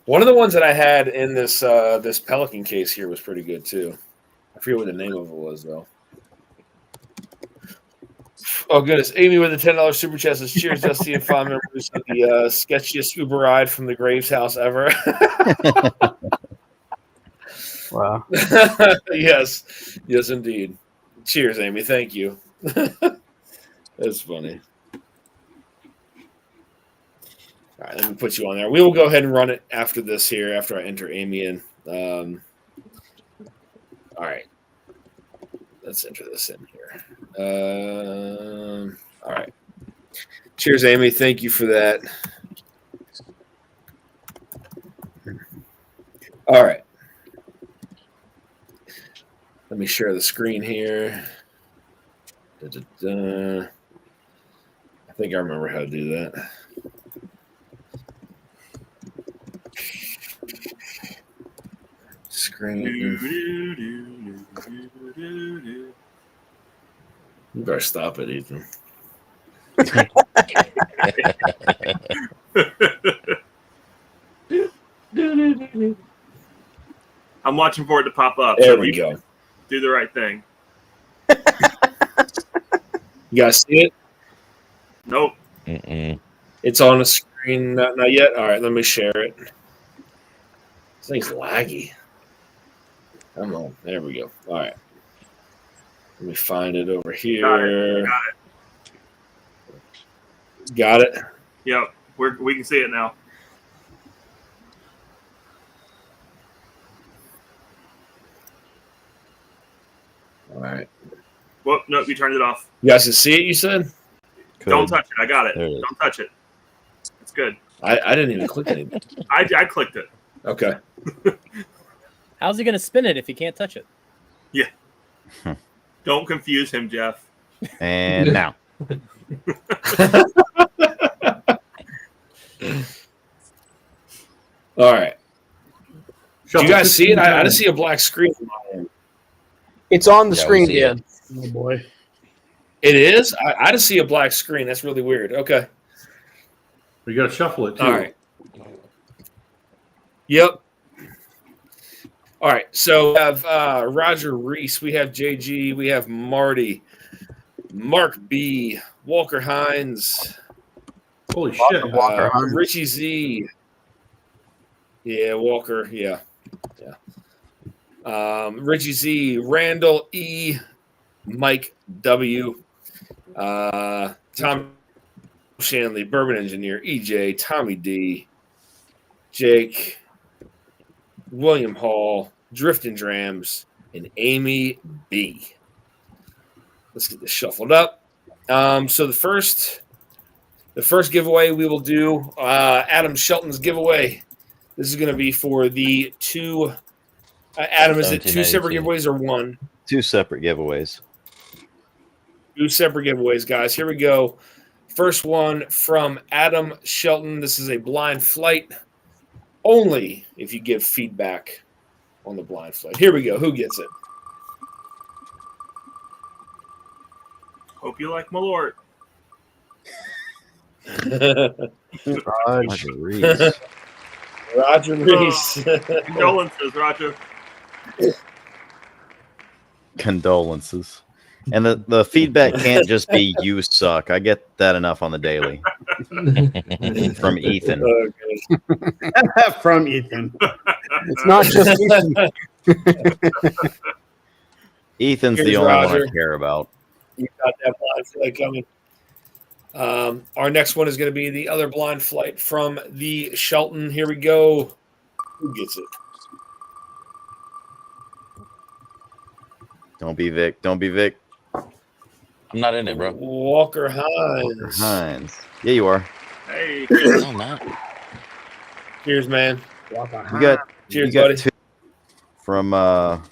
One of the ones that I had in this this Pelican case here was pretty good too. I forget what the name of it was though. Oh goodness! Amy with the $10 super chat says, "Cheers, Dusty and fond memories of the sketchiest Uber ride from the Graves house ever." Wow. Yes, indeed. Cheers, Amy. Thank you. That's funny. All right, let me put you on there. We will go ahead and run it after this here, after I enter Amy in. All right. Let's enter this in here. All right. Cheers, Amy. Thank you for that. All right. Let me share the screen here. Da-da-da. I think I remember how to do that. screen. You better stop it, Ethan. I'm watching for it to pop up. There so we you go. Do the right thing. You guys see it? Nope. It's on the screen. Not yet. All right, let me share it. This thing's laggy. Come on. There we go. All right. Let me find it over here. Got it. Yep. We can see it now. All right. Well, nope, you turned it off. You guys can see it, you said? Don't touch it. I got it. There it is. Don't touch it. It's good. I didn't even click anything. I clicked it. Okay. How's he going to spin it if he can't touch it? Yeah. Don't confuse him, Jeff. And now. All right. Do you guys see it? I just see a black screen. It's on the screen, yeah. Oh boy. It is? I just see a black screen. That's really weird. Okay. You got to shuffle it too. All right. Yep. All right. So we have Roger Reese. We have JG. We have Marty. Mark B. Walker Hines. Holy shit. Richie Z. Yeah, Walker. Yeah. Richie Z. Randall E. Mike W. Tom Shanley. Bourbon Engineer. EJ. Tommy D. Jake. William Hall. Drifting Drams. And Amy B. Let's get this shuffled up. So the first giveaway we will do, Adam Shelton's giveaway. This is going to be for the two. Adam, is it two separate giveaways or one? Two separate giveaways. Two separate giveaways, guys. Here we go. First one from Adam Shelton. This is a blind flight. Only if you give feedback on the blind flight. Here we go. Who gets it? Hope you like Malort. Roger Reese. Roger Reese. Condolences, Roger. Condolences. And the feedback can't just be you suck. I get that enough on the daily. From Ethan. From Ethan. It's not just Ethan. Ethan's Here's the only Roger. one I care about. You got that blind flight coming. Our next one is going to be the other blind flight from the Shelton. Here we go. Who gets it? Don't be Vic. Don't be Vic. I'm not in it, bro. Walker Hines. Walker Hines. Yeah, you are. Hey. No, I'm not. Cheers, man. Walker You got, Cheers, you got buddy. two from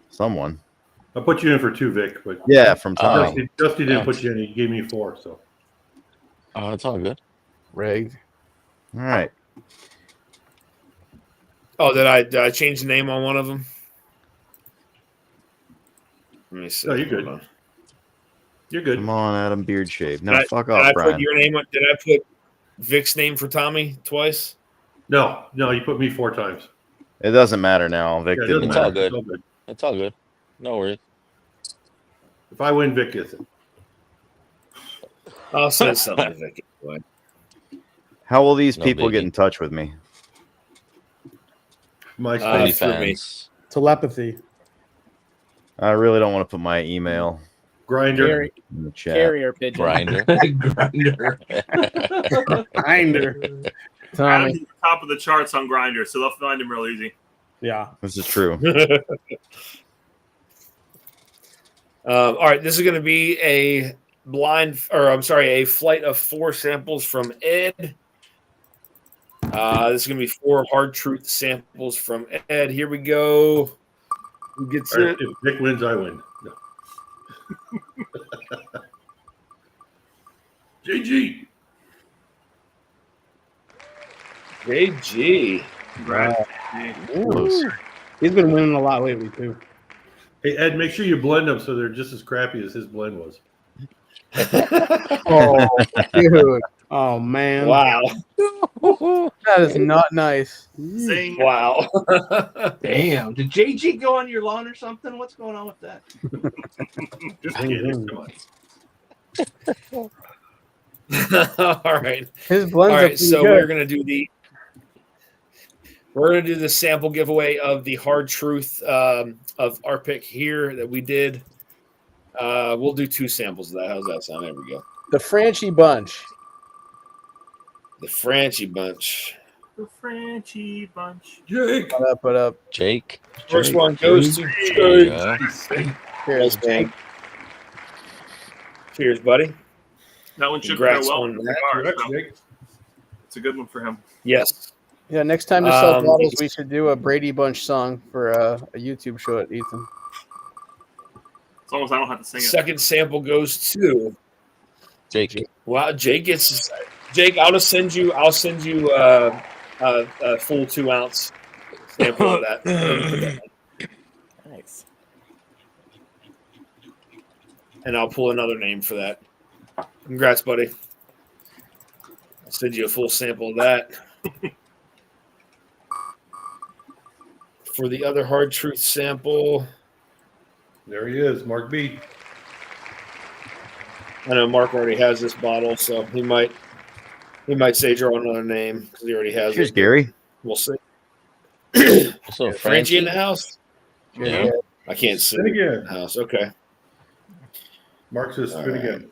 someone. I put you in for 2, Vic, but Yeah, from Tommy. Dusty didn't put you in. He gave me 4. So. Oh, it's all good. Rigged. All right. Oh, did I change the name on one of them? Let me see. No, you're good. Hold on. You're good. Come on, Adam Beard Shave. No, fuck Did off, I Brian. put your name on? Did I put Vic's name for Tommy twice? No, you put me 4 times. It doesn't matter now. Vic Yeah, it didn't doesn't win. matter. good. It's all good. No worries. If I win, Vic gets it. I'll say something to Vic. Anyway. How will these No people get biggie. in touch with me? My Only for me. fans. Telepathy. I really don't want to put my email Grinder. in the chat. Carrier pigeon. Grinder. Grinder. Grinder. Adam's at the top of the charts on Grinder, so they'll find him real easy. Yeah. This is true. All right, this is going to be a a flight of 4 samples from Ed. This is going to be 4 hard truth samples from Ed. Here we go. Who gets All right, it? if Vic wins, I win. No. JG. Right. Close. He's been winning a lot lately too. Hey Ed, make sure you blend them so they're just as crappy as his blend was. Oh, dude. Oh man. Wow. That is not nice. Zing. Wow. Damn. Did JG go on your lawn or something? What's going on with that? Just kidding. Come on. All right. His blends All are right. pretty So good. we're gonna do the sample giveaway of the hard truth of our pick here that we did. We'll do 2 samples of that. How's that sound? There we go. The Franchi bunch. The Franchi bunch. The Franchi bunch. Jake. Put up. Jake. First Jake. one goes to There Jake. Cheers, bang. Cheers, buddy. That one should go Congrats well. on that. It's a good one for him. Yes. Yeah, next time to sell bottles, we should do a Brady Bunch song for a YouTube show at Ethan. As long as I don't have to sing it. Second sample goes to Jake. Wow, Jake gets Jake. I'll send you a full 2 ounce sample of that. Nice. And I'll pull another name for that. Congrats, buddy. I'll send you a full sample of that. For the other hard truth sample, There he is, Mark B. I know Mark already has this bottle, so he might say draw another name because he already has Cheers, it. Gary. We'll see. So Franchi in the house? Yeah. I can't see Spin again. in the house. Okay. Mark says spin again.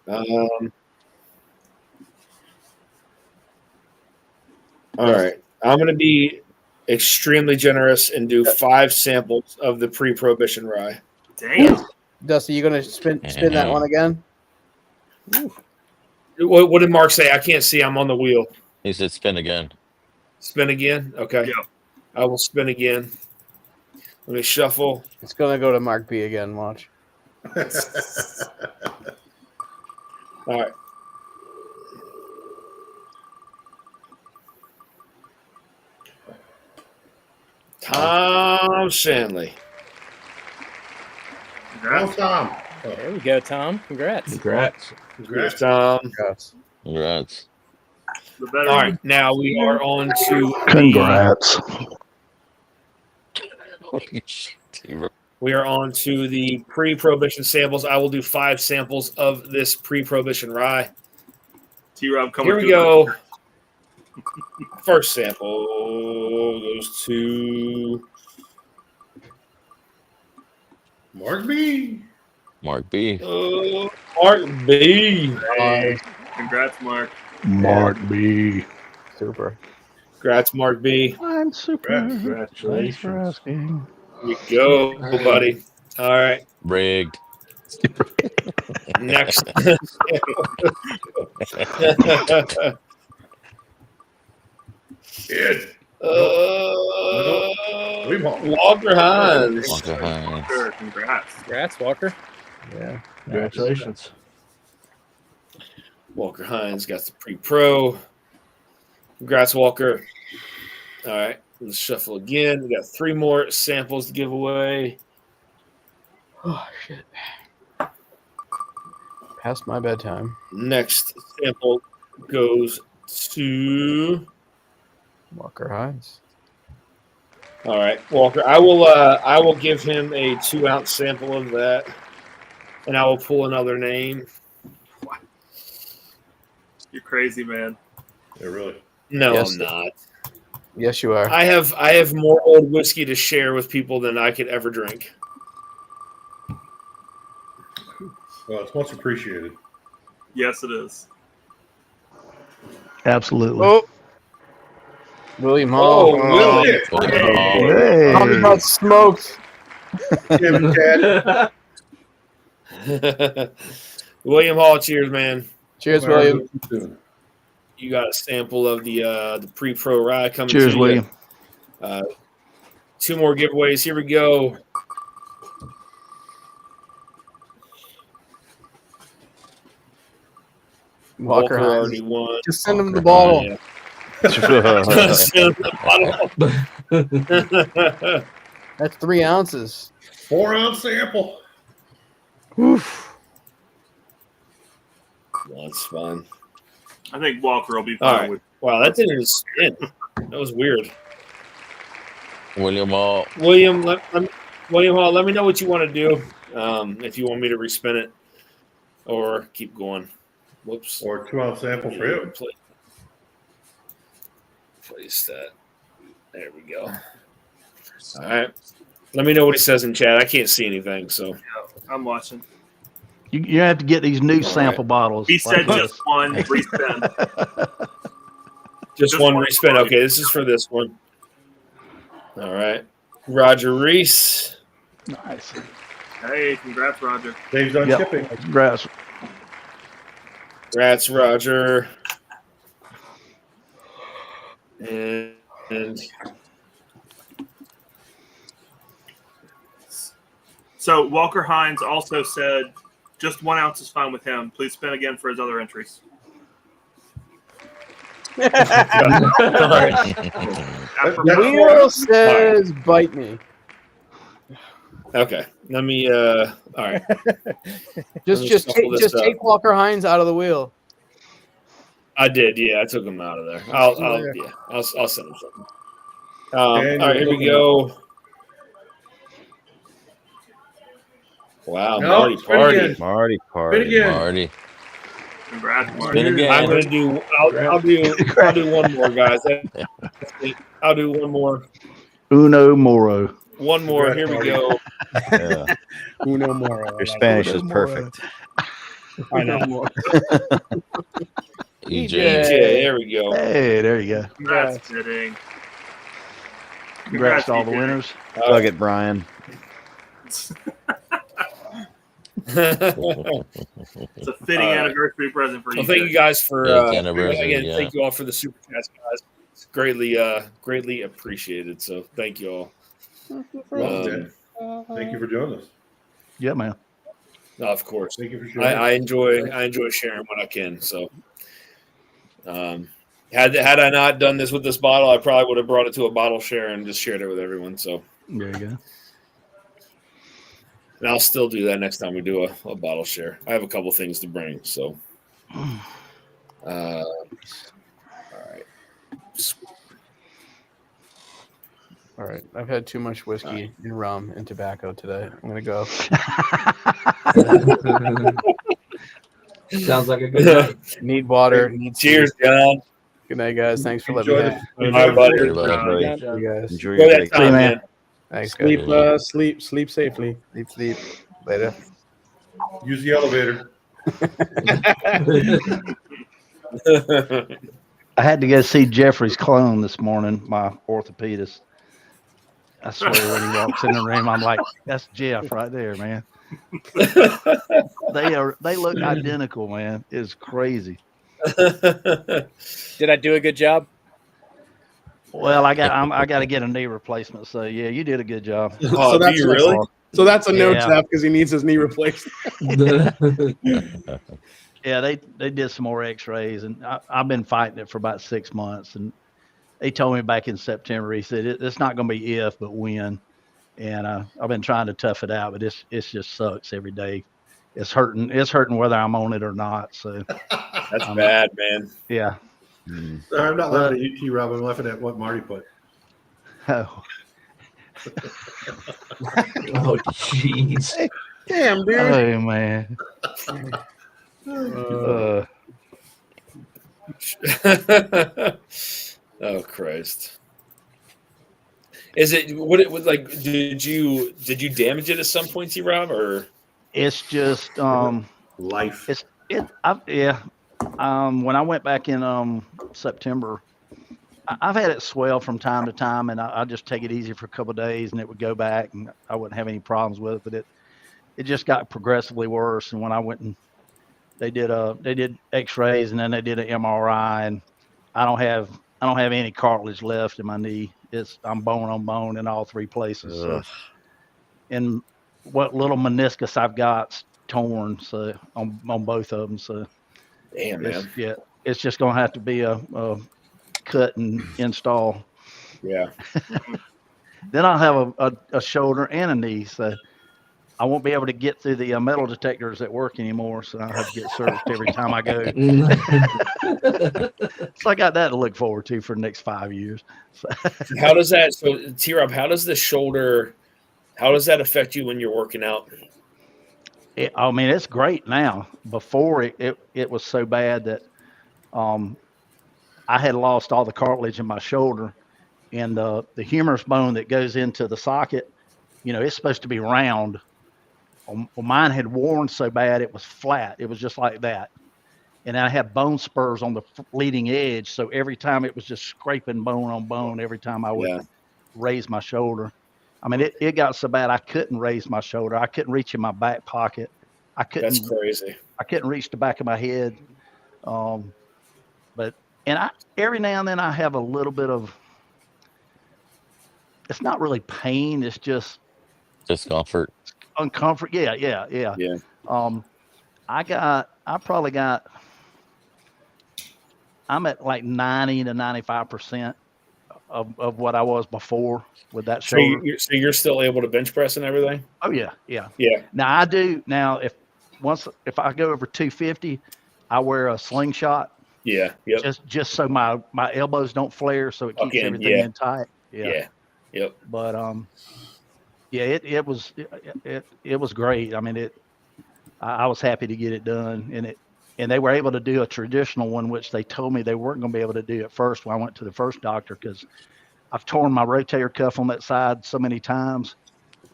All right. I'm going to be extremely generous and do 5 samples of the pre-prohibition rye. Damn. Dusty, you gonna spin that one again? What did Mark say? I can't see. I'm on the wheel. He said spin again. Spin again? Okay. Yeah. I will spin again. Let me shuffle. It's gonna go to Mark B again. Watch. All right. Tom Shanley. Congrats, Tom. There we go, Tom. Congrats. Congrats. Congrats, Tom. Congrats. All right. Now we are on to Congrats. We are on to the pre-prohibition samples. I will do 5 samples of this pre-prohibition rye. T-Rob, come Here we go. First sample goes to Mark B. Mark B. Mark B. Congrats, Mark. Mark B. Super. Congrats, Mark B. I'm super. Congratulations. Thanks for asking. Here you go, buddy. All right. Rigged. Next. Kid. Walker Hines. Walker Hines. Sure, congrats. Congrats, Walker. Yeah. Congratulations. Walker Hines got the pre-pro. Congrats, Walker. All right. Let's shuffle again. We got 3 more samples to give away. Oh shit. Past my bedtime. Next sample goes to Walker Hines. All right, Walker. I will give him a 2 ounce sample of that, and I will pull another name. You're crazy, man. Yeah, really. No, Yes. I'm not. Yes, you are. I have more old whiskey to share with people than I could ever drink. Well, it's much appreciated. Yes, it is. Absolutely. Oh. William Hall. Oh, Willie. Hey. How about smoked? William Hall, cheers, man. Cheers, William. You got a sample of the pre-pro rye coming. Cheers, to William. You. 2 more giveaways. Here we go. Walker Hines. already won. Just send him the bottle. Yeah. Send him the bottle. That's 3 ounces. 4 ounce sample. Oof. That's fine. I think Walker will be All fine right. with. Wow, that didn't even spin. That was weird. William Hall. William Hall, let me know what you want to do. If you want me to respin it or keep going. Whoops. Or 2 ounce sample for him. Place that. There we go. All right. Let me know what he says in chat. I can't see anything, so. Yeah, I'm watching. You have to get these new sample bottles. He said just one respin. Just one respin. Okay, this is for this one. All right. Roger Reese. Nice. Hey, congrats, Roger. Dave's done shipping. Congrats. Congrats, Roger. And so Walker Hines also said just 1 ounce is fine with him. Please spin again for his other entries. Wheel says bite me. okay, let me. All right. Just take Walker Hines out of the wheel. I did, yeah. I took him out of there. I'll send him something. All right, here we go. Wow, No, Marty Marty Marty. Congrats, Marty. I'm gonna do. I'll do one more, guys. I'll do one more. Uno Moro. One more. Here we go. Yeah. Uno Moro. Your Spanish is perfect. I know. EJ. There we go. Hey, there you go. That's fitting. Congrats to all the winners. Plug it, Brian. It's a fitting anniversary present for you. Well, thank you guys for anniversary, again. Thank you all for the super chats, guys. It's greatly appreciated. So thank you all. Thank you for joining us. Yeah, man. Of course. Thank you for sharing. I enjoy sharing what I can. So, had I not done this with this bottle, I probably would have brought it to a bottle share and just shared it with everyone. So there you go. And I'll still do that next time we do a bottle share. I have a couple things to bring. So, all right. All right. I've had too much whiskey and rum and tobacco today. I'm gonna go. Sounds like a good night. Need water. Cheers, John. Good night, guys. Thanks for letting me have. Bye, buddy. You guys. Enjoy your day. See you, man. Thanks, guys. Sleep safely. Sleep. Later. Use the elevator. I had to go see Jeffrey's clone this morning, my orthopedist. I swear when he walks in the room, I'm like, that's Jeff right there, man. They look identical, man. It's crazy. Did I do a good job? Well, I got to get a knee replacement. So yeah, you did a good job. Oh, So that's do you really? So that's a no, Yeah. Jeff, because he needs his knee replaced. Yeah, they did some more X-rays, and I've been fighting it for about 6 months. And they told me back in September, he said it's not going to be if, but when. And I've been trying to tough it out, but it's just sucks every day. It's hurting. It's hurting whether I'm on it or not. So That's bad, man. yeah. I'm not laughing at you, T. Rob. I'm laughing at what Marty put. Oh, Oh, jeez. Damn, dude. oh man. Oh Christ! Is it what it was like? Did you damage it at some point, T. Rob, or It's just Life. when I went back in September, I've had it swell from time to time, and I just take it easy for a couple of days, and it would go back, and I wouldn't have any problems with it. But it just got progressively worse. And when I went and they did X-rays, and then they did an MRI, and I don't have any cartilage left in my knee. I'm bone on bone in all 3 places. So, and what little meniscus I've got's torn, so on both of them. So damn, man? it's just gonna have to be a cut and install. Yeah. Then I'll have a shoulder and a knee. So I won't be able to get through the metal detectors at work anymore. So I'll have to get serviced every time I go. So I got that to look forward to for the next 5 years. So. How does that, so T-Rob, how does the shoulder, how does that affect you when you're working out? I mean, it's great now. Before it was so bad that I had lost all the cartilage in my shoulder, and the humerus bone that goes into the socket, it's supposed to be round. Well, mine had worn so bad it was flat. It was just like that. And I had bone spurs on the leading edge. So every time it was just scraping bone on bone every time I would raise my shoulder. I mean, it got so bad I couldn't raise my shoulder. I couldn't reach in my back pocket. That's crazy. I couldn't reach the back of my head. But every now and then I have a little bit of, it's not really pain. It's just discomfort. Uncomfort. Yeah. I'm at like 90 to 95% of what I was before with that shoulder. So you're still able to bench press and everything? Oh yeah. Yeah. Now I do. Now if I go over 250, I wear a slingshot. Yeah. Yep. Just so my elbows don't flare, so it keeps everything in tight. Yeah. Yep. But it was great. I mean, I was happy to get it done, and they were able to do a traditional one, which they told me they weren't going to be able to do at first when I went to the first doctor, because I've torn my rotator cuff on that side so many times.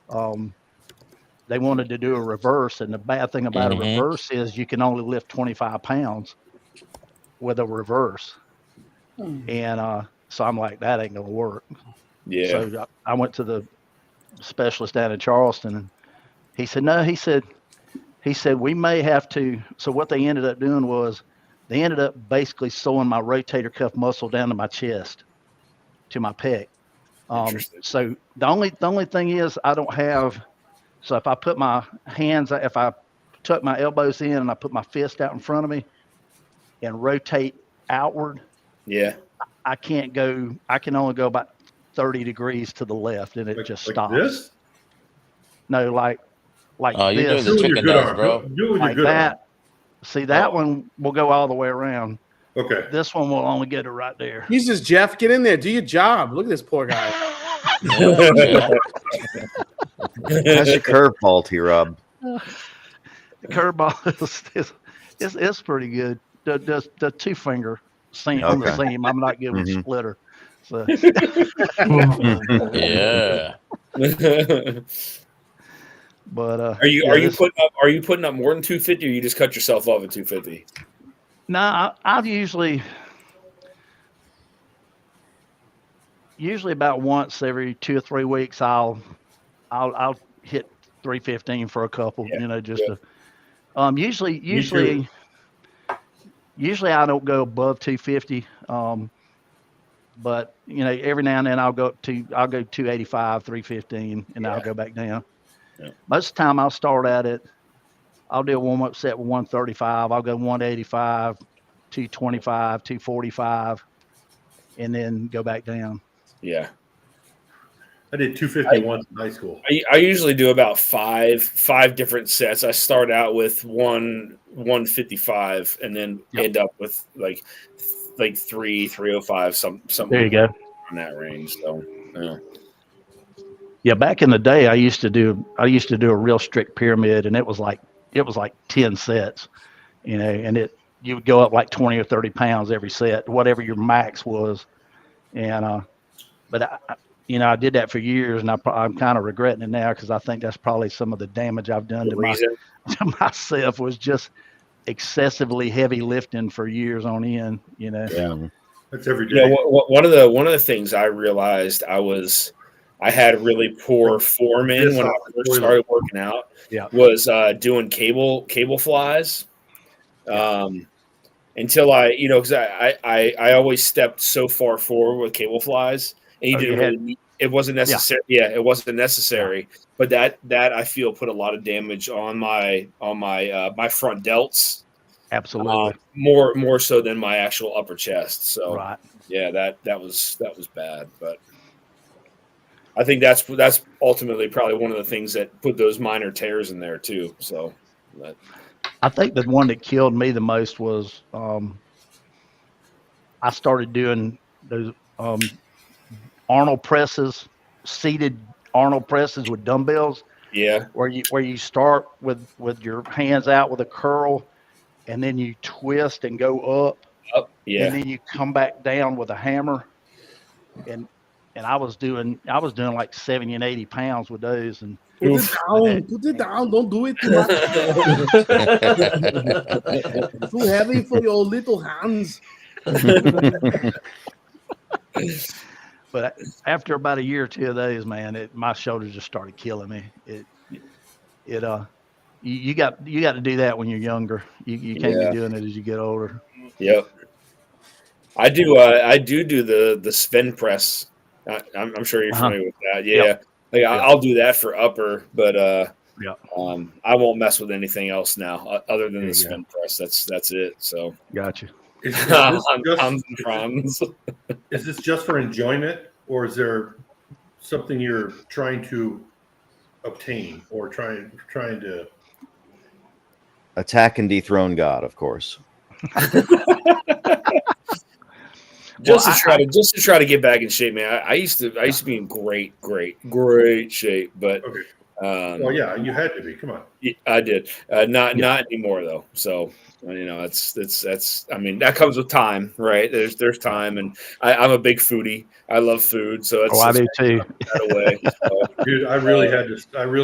They wanted to do a reverse, and the bad thing about a reverse is you can only lift 25 pounds with a reverse. And so I'm like, that ain't going to work. Yeah. So I went to the specialist down in Charleston, and he said, no, he said, we may have to. So what they ended up doing was they ended up basically sewing my rotator cuff muscle down to my chest, to my pec. So the only thing is I don't have, so if I put my hands, if I tuck my elbows in and I put my fist out in front of me and rotate outward, I can't go, I can only go about 30 degrees to the left, and it just stops. This? No, like you're this. doing the chicken dance, bro. Do like good that. arm. See, that one will go all the way around. Okay. This one will only get it right there. Jesus, Jeff, get in there. Do your job. Look at this poor guy. How's your curveball, T-Rob? The curveball is pretty good. The two finger seam on the seam. I'm not good with splitter. So. Yeah. But are you putting up more than 250, or you just cut yourself off at 250? No, I've usually about once every 2 or 3 weeks I'll hit 315 for a couple, just to usually I don't go above 250. But every now and then I'll go 285, 315, and I'll go back down. Yeah. Most of the time I'll start at it. I'll do a warm-up set with 135. I'll go 185, 225, 245, and then go back down. Yeah. I did 250 once in high school. I usually do about five different sets. I start out with 155 and then end up with like 305, something. There you go. In that range. So yeah, back in the day I used to do a real strict pyramid, and it was like 10 sets, and you would go up like 20 or 30 pounds every set, whatever your max was. And but I did that for years, and I'm kind of regretting it now, because I think that's probably some of the damage I've done to myself, was just excessively heavy lifting for years on end. Yeah, that's every day. One of the things I realized I had really poor form in when I first started working out. Was doing cable flies. Until because I always stepped so far forward with cable flies, and it wasn't necessary. Yeah, it wasn't necessary. But that I feel put a lot of damage on my front delts. Absolutely. More so than my actual upper chest. So right. Yeah, that was bad. But I think that's ultimately probably one of the things that put those minor tears in there too. So, I think the one that killed me the most was I started doing those Arnold presses, seated Arnold presses with dumbbells. Yeah. Where you start with your hands out with a curl, and then you twist and go up. Yeah. And then you come back down with a hammer. And I was doing like 70 and 80 pounds with those. And put it down. Don't do it too much. Too heavy for your little hands. But after about a year or two of those, man, my shoulders just started killing me. You got to do that when you're younger. You can't be doing it as you get older. Yep. I do the Sven press. I'm sure you're familiar with that. Yeah. Yep. Like I'll do that for upper, but I won't mess with anything else now other than the Sven press. That's it. So gotcha. Is this just for enjoyment, or is there something you're trying to obtain or trying to attack and dethrone God, of course? Just to try to get back in shape, man. I used to be in great shape, but well, yeah, you had to be. Come on. I did. Not anymore though. So that's. I mean, that comes with time, right? There's time, and I'm a big foodie. I love food, so it's. Oh, I do too. Way, so. Dude, I really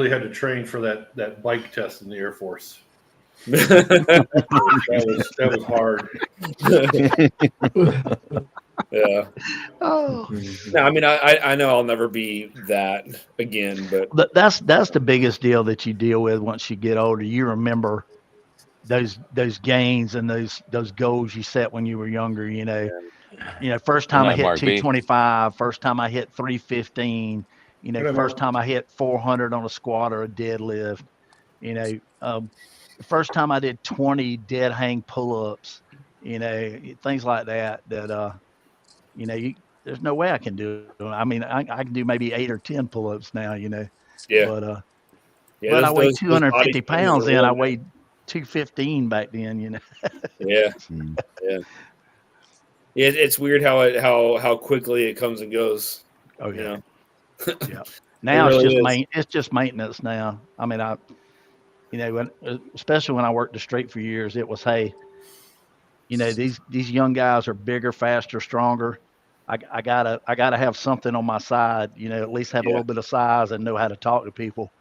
had to train for that bike test in the Air Force. that was hard. Yeah. Oh. No, I mean, I know I'll never be that again, but that's the biggest deal that you deal with once you get older. You remember those gains and those goals you set when you were younger. You know, first time I hit 225, first time I hit 315. First time I hit 400 on a squat or a deadlift. First time I did 20 dead hang pull-ups. Things like that. There's no way I can do it. I mean, I can do maybe 8 or 10 pull-ups now, Yeah. But I weigh 250 pounds then. I weighed 215 back then, Yeah. Yeah. It's weird how quickly it comes and goes. Oh yeah. Yeah. Now it's just maintenance now. I mean, especially when I worked the street for years, it was, hey, these young guys are bigger, faster, stronger. I gotta have something on my side, at least have a little bit of size and know how to talk to people.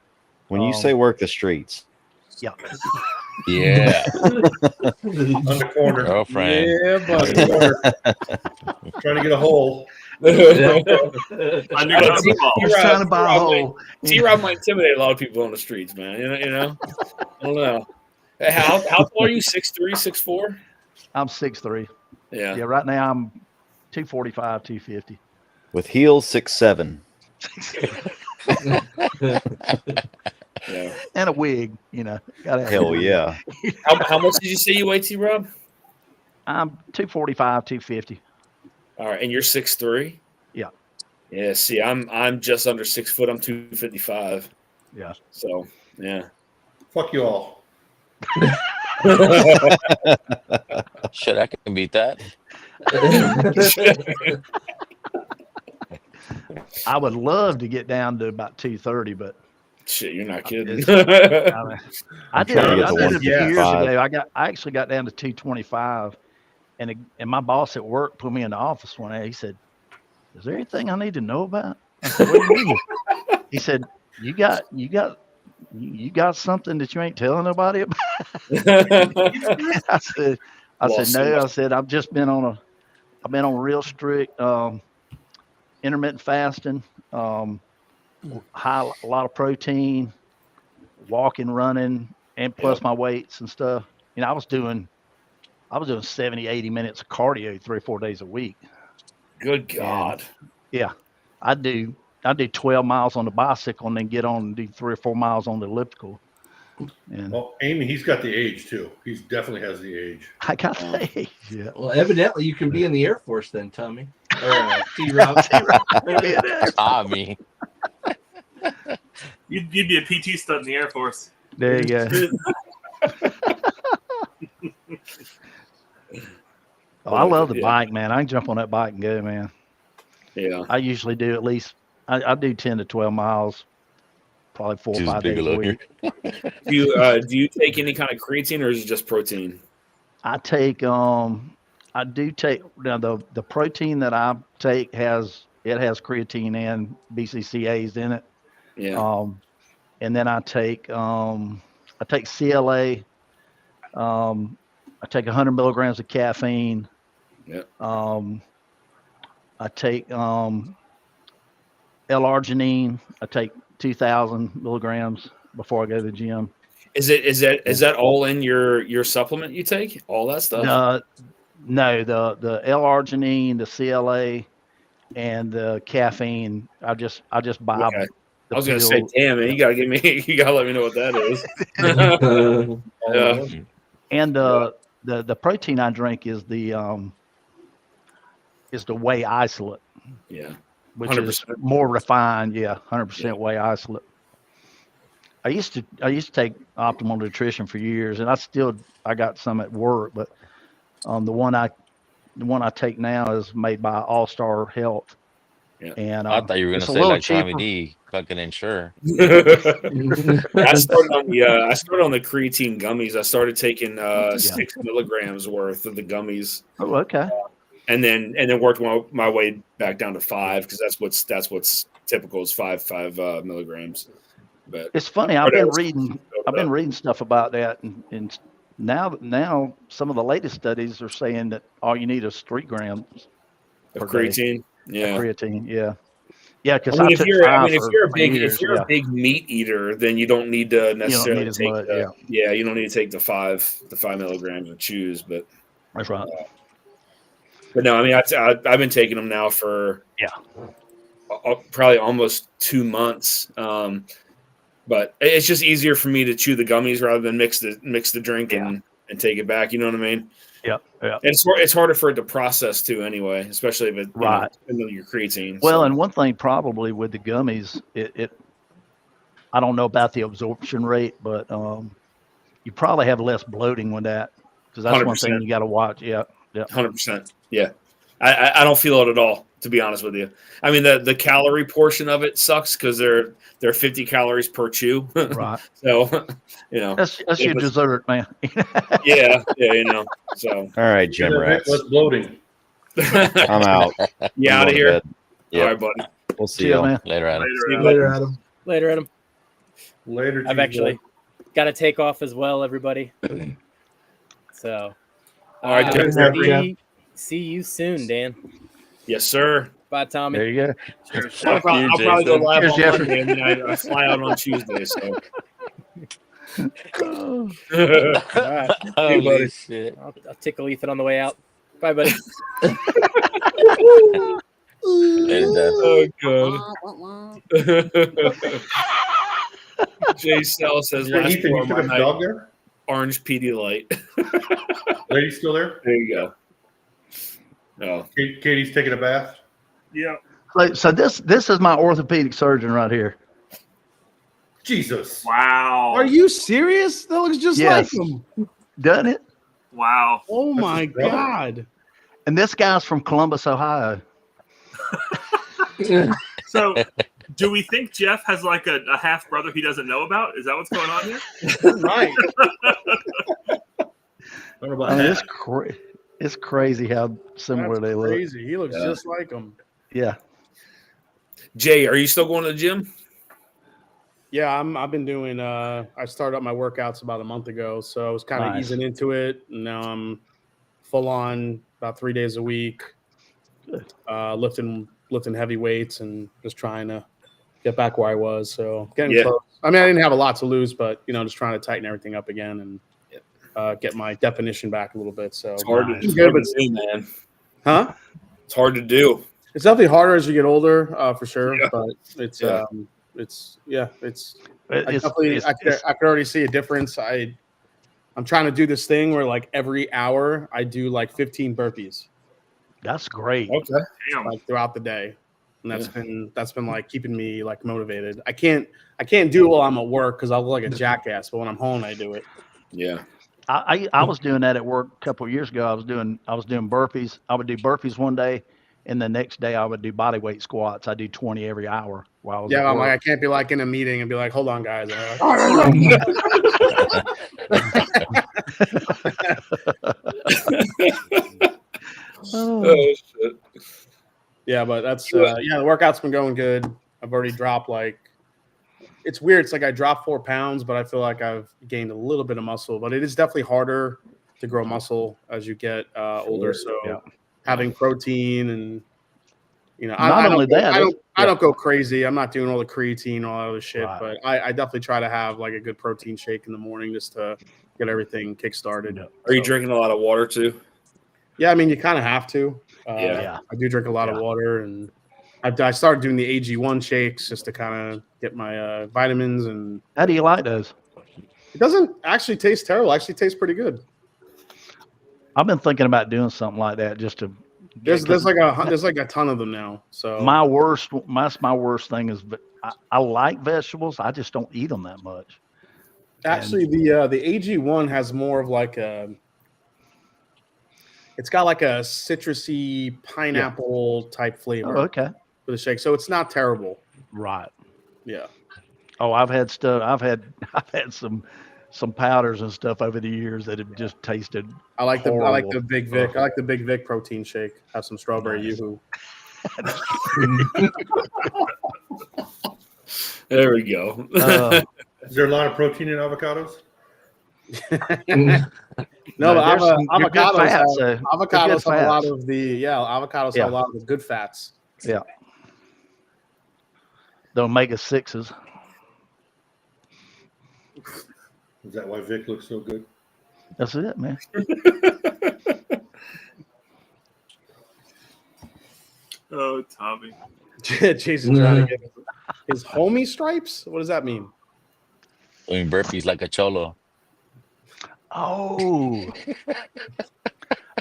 When you say work the streets. Yeah. Yeah. On the corner. Girlfriend. Yeah, buddy. Trying to get a hole. Trying to buy a hole. T-Rob might intimidate a lot of people on the streets, man. I don't know. How tall are you? 6'3", 6'4"? I'm 6'3". Yeah. Yeah. Right now I'm 245, 250. With heels 6'7". Yeah. And a wig, Hell yeah. How much did you say you weigh, T-Rob? I'm 245, 250. All right, and you're 6'3"? Yeah. Yeah, see, I'm just under 6 foot. I'm 255. Yeah. So, yeah. Fuck you all. Shit, I can beat that. I would love to get down to about 230, but shit, you're not kidding. I did it a few years ago. I actually got down to 225, and my boss at work put me in the office one day. He said, "Is there anything I need to know about?" I said, "What do you mean?" He said, "You got something that you ain't telling nobody about?" I said, "No." I said, I've been on real strict intermittent fasting, a lot of protein, walking, running, and plus my weights and stuff. I was doing 70, 80 minutes of cardio 3 or 4 days a week. Good God. And, I do 12 miles on the bicycle and then get on and do 3 or 4 miles on the elliptical. And well, Amy, he's got the age too. He definitely has the age. I got the age. Yeah. Well, evidently you can be in the Air Force then, Tommy. Or T-Rob. Tommy. You'd be a PT stud in the Air Force. There you go. Oh, I love the bike, man. I can jump on that bike and go, man. Yeah. I usually do at least, I do 10 to 12 miles, probably 4 or 5 days a week. Do you take any kind of creatine or is it just protein? I take, I do take, now the protein that I take has creatine and BCCAs in it. Yeah. And then I take CLA. I take 100 milligrams of caffeine. Yeah. I take L-arginine. I take 2,000 milligrams before I go to the gym. Is that all in your supplement you take? All that stuff? No, the L-arginine, the CLA, and the caffeine. I just buy. Okay. I was gonna say, damn, man, you gotta let me know what that is. Yeah. And the protein I drink is the whey isolate. Yeah. Which 100%. is more refined. Yeah, 100% whey isolate. I used to take optimal nutrition for years, and I got some at work, but the one I take now is made by All Star Health. Yeah. And I thought you were gonna say like Tommy D, fucking Ensure. I started on the creatine gummies. I started taking 6 milligrams worth of the gummies. Oh, okay. And then worked my way back down to 5 because that's what's typical is 5 milligrams. But it's funny. I've been reading stuff about that, and now some of the latest studies are saying that all you need is 3 grams of creatine. Yeah, creatine. Yeah, yeah. Because if you're a big meat eater, then you don't need to necessarily you don't need to take the 5 milligrams of chews. But that's right. But no, I mean I've been taking them now for probably almost 2 months. But it's just easier for me to chew the gummies rather than mix the drink and take it back. You know what I mean? Yeah. And it's harder for it to process too, anyway, especially if your creatine. Well, and one thing probably with the gummies, I don't know about the absorption rate, but you probably have less bloating with that because that's 100%. One thing you got to watch. Yeah. 100%. Yeah. I don't feel it at all, to be honest with you. I mean, the calorie portion of it sucks because they're 50 calories per chew. Right. So, that's your dessert, man. yeah. So. All right, Jim Rats. What's bloating? I'm out. You out of here? Yep. All right, buddy. We'll see you, man. Later, Adam. Later, Adam. Later, Adam. Later. I've actually got to take off as well, everybody. So. All right, see you soon, Dan. Yes, sir. Bye, Tommy. There you go. I'll probably go live on Monday, and then I fly out on Tuesday. So. All right. Holy buddy. Shit. I'll tickle Ethan on the way out. Bye, buddy. Oh, God. Jay Sell says, last Ethan, you took a dog there? Orange Pedialyte. Lady still there? There you go. Oh. Katie's taking a bath. Yeah. So this is my orthopedic surgeon right here. Jesus. Wow. Are you serious? That looks just like him. Doesn't it? Wow. Oh my God. And this guy's from Columbus, Ohio. So do we think Jeff has like a half brother he doesn't know about? Is that what's going on here? Right. It's crazy how similar they look. Crazy. He looks just like him. Yeah. Jay, are you still going to the gym? Yeah, I've been doing. I started up my workouts about a month ago, so I was kind of easing into it. Now I'm full on about 3 days a week, lifting heavy weights and just trying to get back where I was. So getting close. I mean, I didn't have a lot to lose, but just trying to tighten everything up again and get my definition back a little bit. So it's hard to do, man. Huh? It's hard to do. It's definitely harder as you get older, for sure. Yeah. But it's I could already see a difference. I'm trying to do this thing where like every hour I do like 15 burpees. That's great. Okay. Like throughout the day. and that's been like keeping me like motivated. I can't do it while I'm at work because I'll look like a jackass, but when I'm home, I do it. Yeah. I was doing that at work a couple of years ago. I was doing burpees. I would do burpees one day, and the next day I would do body weight squats. I do 20 every hour while I was at I'm work. like, I can't be like in a meeting and be like, hold on, guys. And Oh shit. Yeah, but that's the workout's been going good. I've already dropped it's weird. It's like I dropped 4 pounds, but I feel like I've gained a little bit of muscle. But it is definitely harder to grow muscle as you get older. So having protein and I don't go crazy. I'm not doing all the creatine, all that other shit, but I definitely try to have like a good protein shake in the morning just to get everything kick-started. Are you drinking a lot of water too? Yeah, I mean, you kind of have to. I do drink a lot of water, and I started doing the AG1 shakes just to kind of get my vitamins. And how do you like those? It doesn't actually taste terrible. It actually tastes pretty good. I've been thinking about doing something like that just to. There's like a ton of them now. So my worst thing is I like vegetables. I just don't eat them that much. Actually, the AG1 has more of like it's got like a citrusy pineapple type flavor. Oh, okay. For the shake, so it's not terrible. Right. Yeah. Oh, I've had stuff. I've had some powders and stuff over the years that have just tasted. I like the Big Vic. Oh. I like the Big Vic protein shake. Have some strawberry yoo-hoo. There we go. Is there a lot of protein in avocados? No, but avocados have a lot of the good fats. Yeah. The omega-6s. Is that why Vic looks so good? That's it, man. Oh, Tommy. Jason's trying to get his homie stripes? What does that mean? Doing burpees like a cholo. Oh.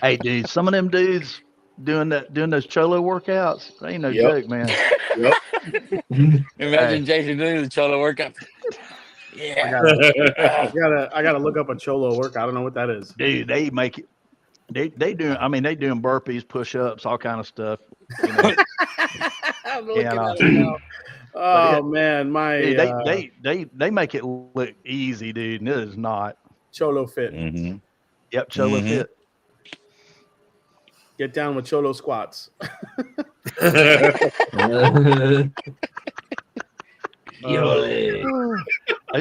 Hey, dude, some of them dudes doing those cholo workouts, they ain't no joke, man. Imagine Jason doing the cholo workout. Yeah. I gotta look up a cholo workout. I don't know what that is. Dude, they make it. They doing burpees, push-ups, all kind of stuff. I'm looking at it now. Oh man, dude, they make it look easy, dude, and it is not. Cholo fit. Mm-hmm. Yep, cholo fit. Get down with cholo squats. Those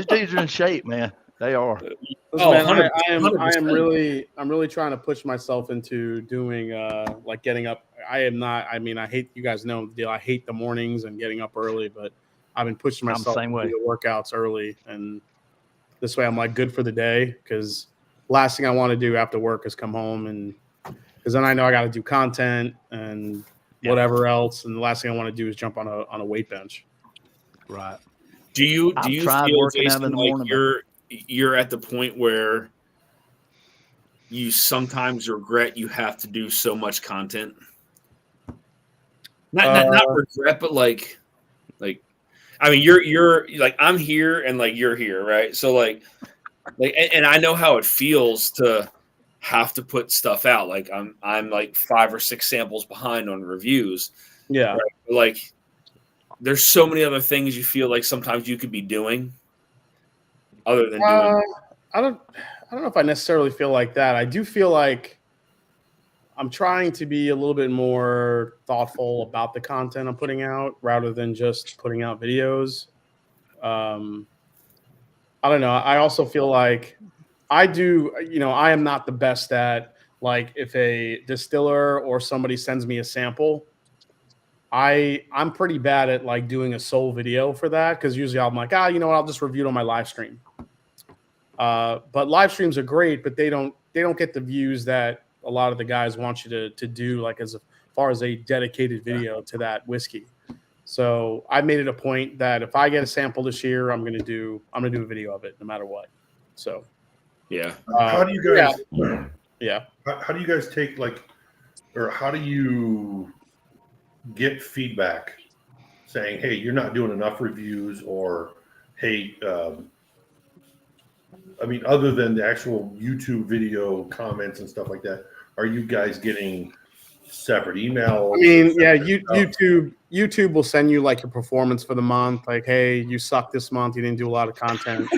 dudes are in shape, man. They are. Listen, man, I'm really trying to push myself into doing like getting up. I hate, you guys know the deal. I hate the mornings and getting up early, but I've been pushing myself to do the workouts early, and this way I'm like good for the day, because last thing I want to do after work is come home, and because then I know I got to do content and whatever else, and the last thing I want to do is jump on a weight bench. Right. Do you feel, Jason, like you're at the point where you sometimes regret you have to do so much content? Not regret, but like I mean, you're like, I'm here and like you're here, right? So like and I know how it feels to have to put stuff out. Like I'm like 5 or 6 samples behind on reviews. Yeah. Right? Like there's so many other things you feel like sometimes you could be doing other than doing. I don't know if I necessarily feel like that. I do feel like I'm trying to be a little bit more thoughtful about the content I'm putting out rather than just putting out videos. I don't know. I also feel like I am not the best at, like, if a distiller or somebody sends me a sample, I'm pretty bad at like doing a sole video for that, because usually I'm like, you know what, I'll just review it on my live stream. But live streams are great, but they don't get the views that a lot of the guys want you to do, like as far as a dedicated video to that whiskey. So I made it a point that if I get a sample this year, I'm gonna do a video of it no matter what. So how do you guys how do you guys take, like, or how do you get feedback saying, hey, you're not doing enough reviews, or hey, I mean, other than the actual YouTube video comments and stuff like that, are you guys getting separate emails? I mean, yeah, YouTube will send you like your performance for the month. Like, hey, you suck this month. You didn't do a lot of content.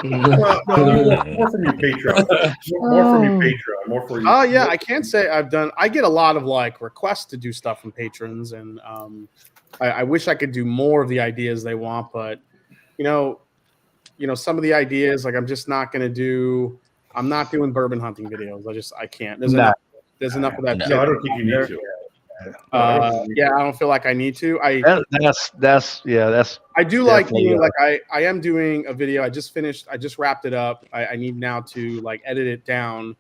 Well, no, more from your Patreon. More from your Patreon. More for you. Oh yeah, I can't say I've done. I get a lot of like requests to do stuff from patrons, and I wish I could do more of the ideas they want, but you know, some of the ideas, like I'm just not gonna do. I'm not doing bourbon hunting videos. I can't. There's enough of that. No, I don't think you need to. Yeah, I don't feel like I need to. I do like being like I am doing a video. I just wrapped it up. I need now to like edit it down,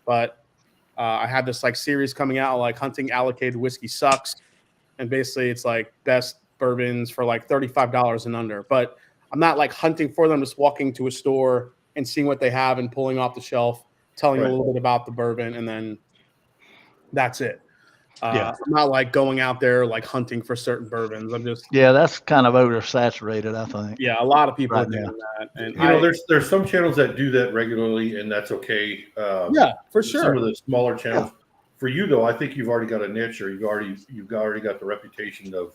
but I had this like series coming out like hunting allocated whiskey sucks, and basically it's like best bourbons for like $35 and under. But I'm not like hunting for them, just walking to a store and seeing what they have and pulling off the shelf, telling a little bit about the bourbon, and then that's it. I'm not like going out there like hunting for certain bourbons. I'm just that's kind of oversaturated, I think. Yeah, a lot of people are doing that, and there's some channels that do that regularly, and that's okay. Yeah, for sure. Some of the smaller channels. For you though, I think you've already got a niche, or you've already got the reputation of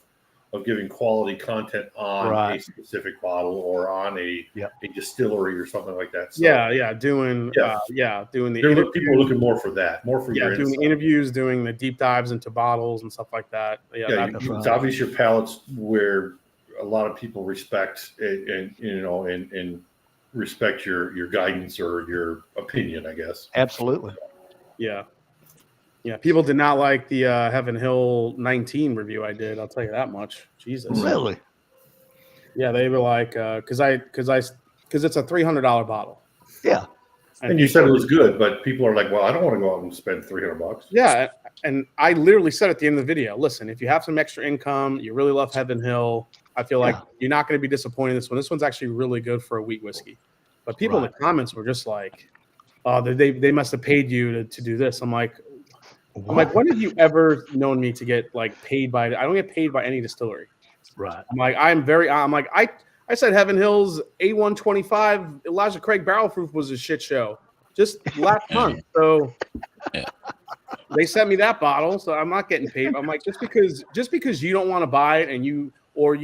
giving quality content on a specific bottle or on a distillery or something like that. So, doing the people are looking more for that, more for your doing the interviews, doing the deep dives into bottles and stuff like that. It's obvious your palate's where a lot of people respect and respect your guidance or your opinion, I guess. Absolutely. Yeah, people did not like the Heaven Hill 19 review I did. I'll tell you that much. Jesus. Really? Yeah, they were like, because it's a $300 bottle. Yeah. And you said it was good, but people are like, well, I don't want to go out and spend $300. Yeah, and I literally said at the end of the video, listen, if you have some extra income, you really love Heaven Hill, I feel like you're not going to be disappointed in this one. This one's actually really good for a wheat whiskey. But people in the comments were just like, oh, they must have paid you to do this. I'm like, when have you ever known me to get like paid by? I don't get paid by any distillery. Right. I'm like, I said Heaven Hill's A125 Elijah Craig Barrel Proof was a shit show just last month. So they sent me that bottle, so I'm not getting paid. I'm like, just because you don't want to buy it and you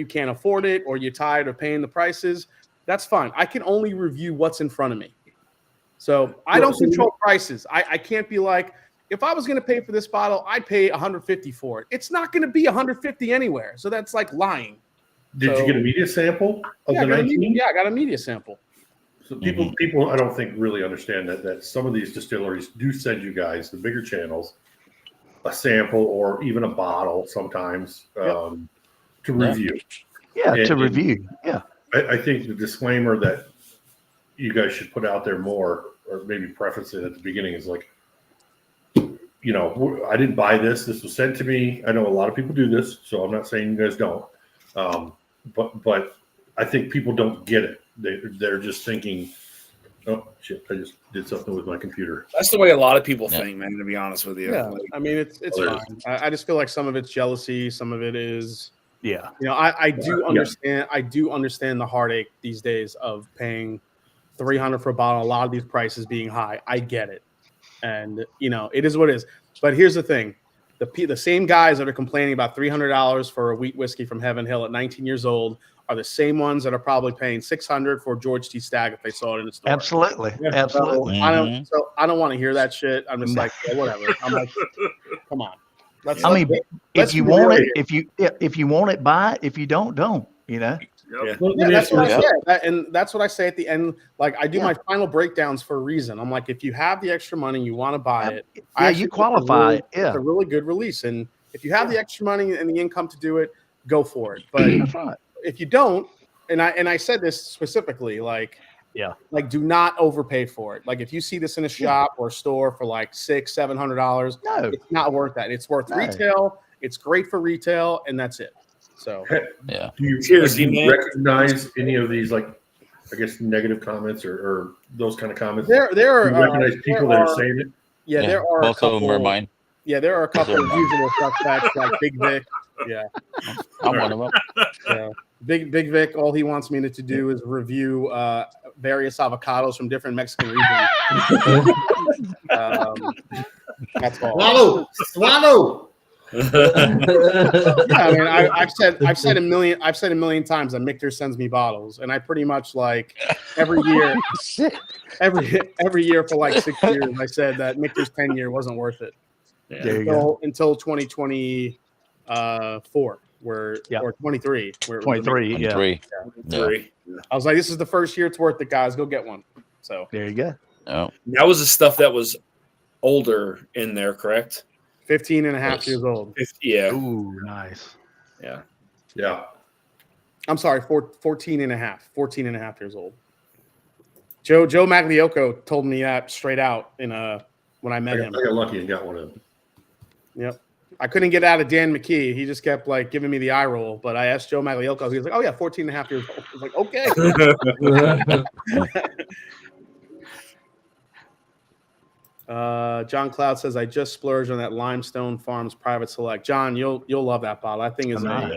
can't afford it or you're tired of paying the prices, that's fine. I can only review what's in front of me. So I don't control prices. I can't be like, if I was going to pay for this bottle, I'd pay $150 for it. It's not going to be $150 anywhere. So that's like lying. Did you get a media sample of the 19? I got a media sample. So people, I don't think really understand that some of these distilleries do send you guys, the bigger channels, a sample or even a bottle sometimes to review. Yeah, to review. Yeah. I think the disclaimer that you guys should put out there more, or maybe preface it at the beginning, is like, I didn't buy this. This was sent to me. I know a lot of people do this, so I'm not saying you guys don't. But I think people don't get it. They're just thinking, oh shit, I just did something with my computer. That's the way a lot of people think, man, to be honest with you. Yeah. I mean, it's fine. I just feel like some of it's jealousy. Some of it is, I do understand. I do understand the heartache these days of paying $300 for a bottle. A lot of these prices being high. I get it. And, it is what it is. But here's the thing. The same guys that are complaining about $300 for a wheat whiskey from Heaven Hill at 19 years old are the same ones that are probably paying $600 for George T. Stagg if they saw it in the store. Absolutely. Yeah. Absolutely. So I don't want to hear that shit. I'm just like, whatever. I'm like, come on. If you want it, if you want it, buy it. If you don't, don't. That's what I said, and that's what I say at the end. Like I do my final breakdowns for a reason. I'm like, if you have the extra money, you want to buy it. You qualify it. Yeah, it's a really good release, and if you have the extra money and the income to do it, go for it. But if you don't, and I said this specifically, like do not overpay for it. Like if you see this in a shop or store for like $600-$700, it's not worth that. It's worth retail. It's great for retail, and that's it. So do you recognize any of these, like, I guess, negative comments or those kind of comments? There are recognize people that are saying it. Yeah, there are. Both of them are mine. Yeah, there are a couple of usual suspects like Big Vic. Yeah, I'm one of them. Yeah. Big Vic, all he wants me to do is review various avocados from different Mexican regions. That's all. Swallow. Yeah, I mean, I've said a million times that Michter sends me bottles, and I pretty much like every year, every year for like 6 years, I said that Michter's 10-year wasn't worth it. Until 2024, or 23, 23, yeah. 23. I was like, this is the first year it's worth it, guys. Go get one. So there you go. Oh, that was the stuff that was older in there, correct? 15 and a half years old. Yeah. Ooh, nice. Yeah. Yeah. I'm sorry, 14 and a half years old. Joe Magliocco told me that straight out when I met him. I got lucky and got one of them. Yep. I couldn't get out of Dan McKee. He just kept like giving me the eye roll. But I asked Joe Magliocco. He was like, oh yeah, 14 and a half years old. I was like, okay. John Cloud says, I just splurged on that Limestone Farms Private Select. John, you'll love that bottle. That thing is a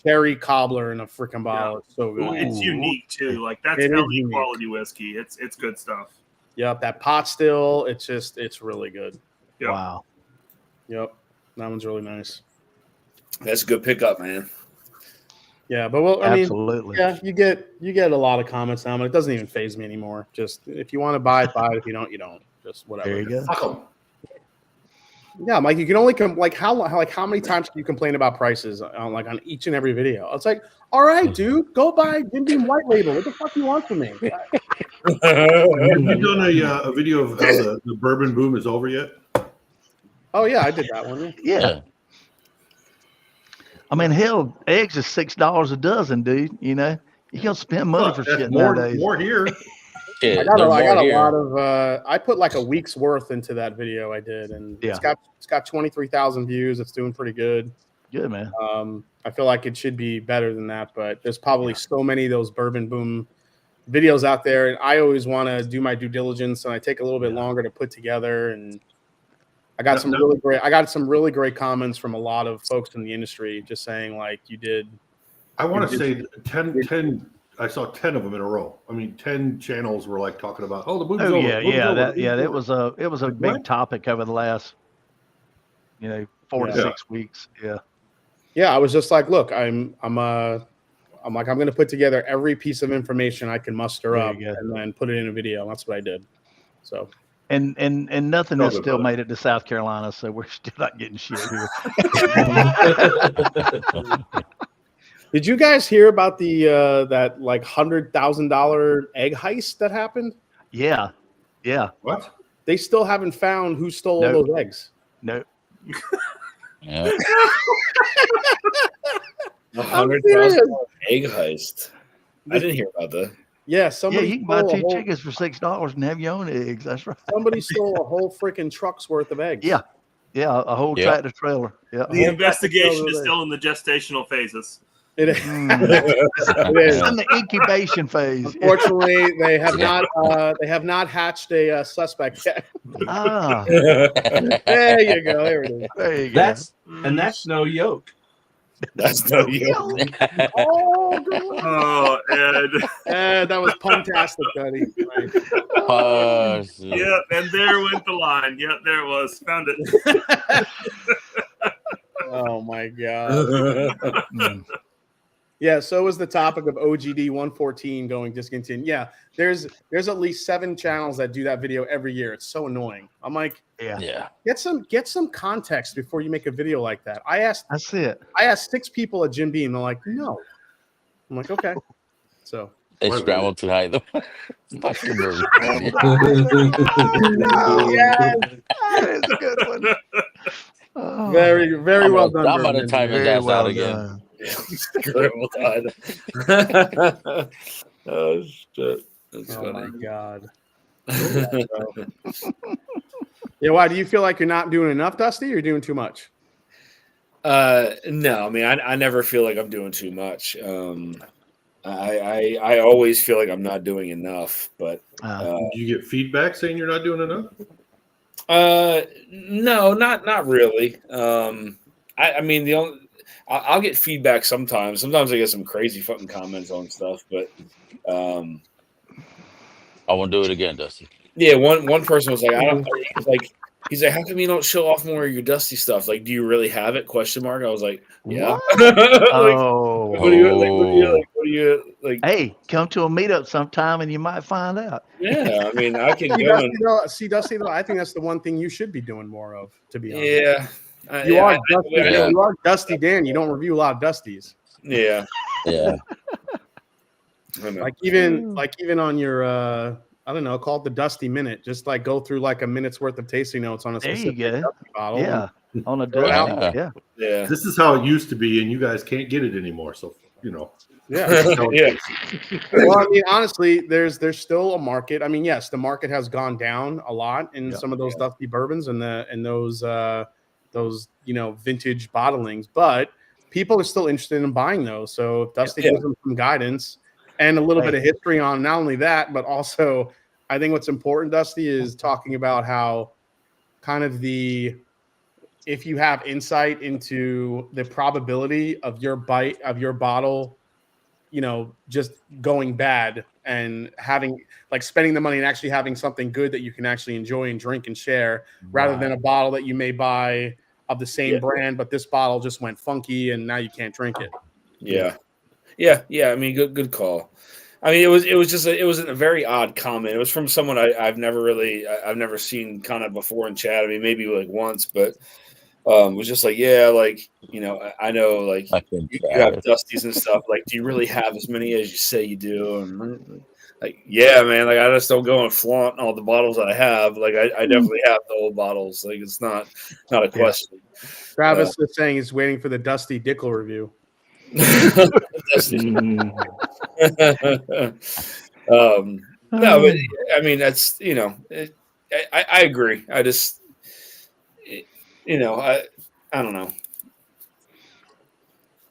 cherry cobbler in a freaking bottle. It's so good. It's unique too. Like that's LA quality whiskey. It's good stuff. Yep, that pot still. It's really good. Yep. Wow. Yep, that one's really nice. That's a good pickup, man. Yeah, but I Absolutely. mean, yeah, you get a lot of comments now, but it doesn't even faze me anymore. Just if you want to buy it, buy it. If you don't, you don't. Just whatever. There you go. Fuck 'em. Yeah, Mike, you can only how many times can you complain about prices on each and every video? It's like, all right, dude, go buy Jim Beam White Label. What the fuck do you want from me? Have you done a video of how the bourbon boom is over yet? Oh yeah, I did that one. Yeah. I mean, hell, eggs is $6 a dozen, dude. You know, you can't spend money for shit nowadays. More here. Yeah, I got a lot of. I put like a week's worth into that video I did, and it's got 23,000 views. It's doing pretty good. Good, man. I feel like it should be better than that, but there's probably so many of those bourbon boom videos out there, and I always want to do my due diligence, and I take a little bit longer to put together. And I got some really great comments from a lot of folks in the industry, just saying like you did. I want to say 10. I saw 10 of them in a row. I mean, 10 channels were like talking about, the boom's over. It was a big topic over the last, 4 to 6 weeks. Yeah. Yeah, I was just like, look, I'm going to put together every piece of information I can muster up and then put it in a video. And that's what I did. So. And nothing has still made it to South Carolina, so we're still not getting shit here. Did you guys hear about the that like $100,000 egg heist that happened? Yeah. What? They still haven't found who stole all those eggs. No. Yeah. $100,000 egg heist. I didn't hear about that. Yeah, somebody. Yeah, you can buy 2 chickens for $6 and have your own eggs. That's right. Somebody stole a whole freaking truck's worth of eggs. Yeah, a whole tractor trailer. Yeah. The investigation is still in the gestational phases. It is. It is in the incubation phase. Unfortunately, they have not hatched a suspect yet. There you go. There it is. There you go. That's no yoke. That's no yoke. Oh, Ed, that was puntastic, buddy. Yep, and there went the line. Yep, there it was. Found it. Oh my god. Yeah, so was the topic of OGD 114 going discontinued. Yeah, there's at least 7 channels that do that video every year. It's so annoying. I'm like, get some context before you make a video like that. That's it. I asked 6 people at Jim Beam. They're like, no. I'm like, okay. So they scrambled to hide them. Fucking yes, that is a good one. Oh. Very, very well done. I'm about to time his ass out again. Oh shit! That's funny. My god. Yeah, why do you feel like you're not doing enough, Dusty? Or you're doing too much? No, I mean, I never feel like I'm doing too much. I always feel like I'm not doing enough. But do you get feedback saying you're not doing enough? No, not really. I mean, I'll get feedback sometimes. Sometimes I get some crazy fucking comments on stuff, but I won't do it again, Dusty. Yeah, one person was like, he's like, how come you don't show off more of your Dusty stuff? Like, do you really have it? Question mark. I was like, yeah. What do you like? Hey, come to a meetup sometime and you might find out. Yeah, I mean, I can see, go Dusty, though, I think that's the one thing you should be doing more of, to be honest. Yeah. You are Dusty Dan. You don't review a lot of Dusties. Yeah. Yeah. Like even on your I don't know, call it the Dusty Minute. Just like go through like a minute's worth of tasting notes on a specific Dusty bottle. Yeah. On a Dusty. Yeah. This is how it used to be, and you guys can't get it anymore. So Yeah. Well, I mean, honestly, there's still a market. I mean, yes, the market has gone down a lot in some of those Dusty bourbons and those vintage bottlings, but people are still interested in buying those. So if Dusty gives them some guidance and a little bit of history on not only that, but also I think what's important, Dusty, is talking about how kind of if you have insight into the probability of your bottle, just going bad and having spending the money and actually having something good that you can actually enjoy and drink and share rather than a bottle that you may buy of the same brand, but this bottle just went funky and now you can't drink it. Yeah. I mean, good call. I mean, it was a very odd comment. It was from someone I've never seen kind of before in chat. I mean, maybe like once, but was just like, I know like you have Dusties and stuff. Like, do you really have as many as you say you do? And like, yeah, man. Like, I just don't go and flaunt all the bottles that I have. Like, I definitely have the old bottles. Like, it's not a question. Travis is saying he's waiting for the Dusty Dickel review. No, but I mean, that's I agree. I just I don't know.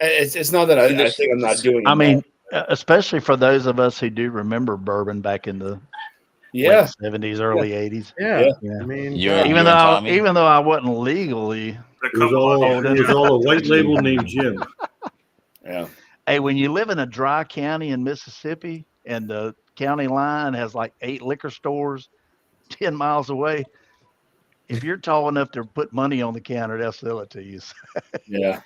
It's not that I think I'm not doing it. I mean, especially for those of us who do remember bourbon back in the late 70s, early 80s. Yeah. I mean, even though I wasn't legally, it was all a white label named Jim. Yeah. Hey, when you live in a dry county in Mississippi and the county line has like 8 liquor stores 10 miles away, if you're tall enough to put money on the counter, they'll sell it to you. Yeah.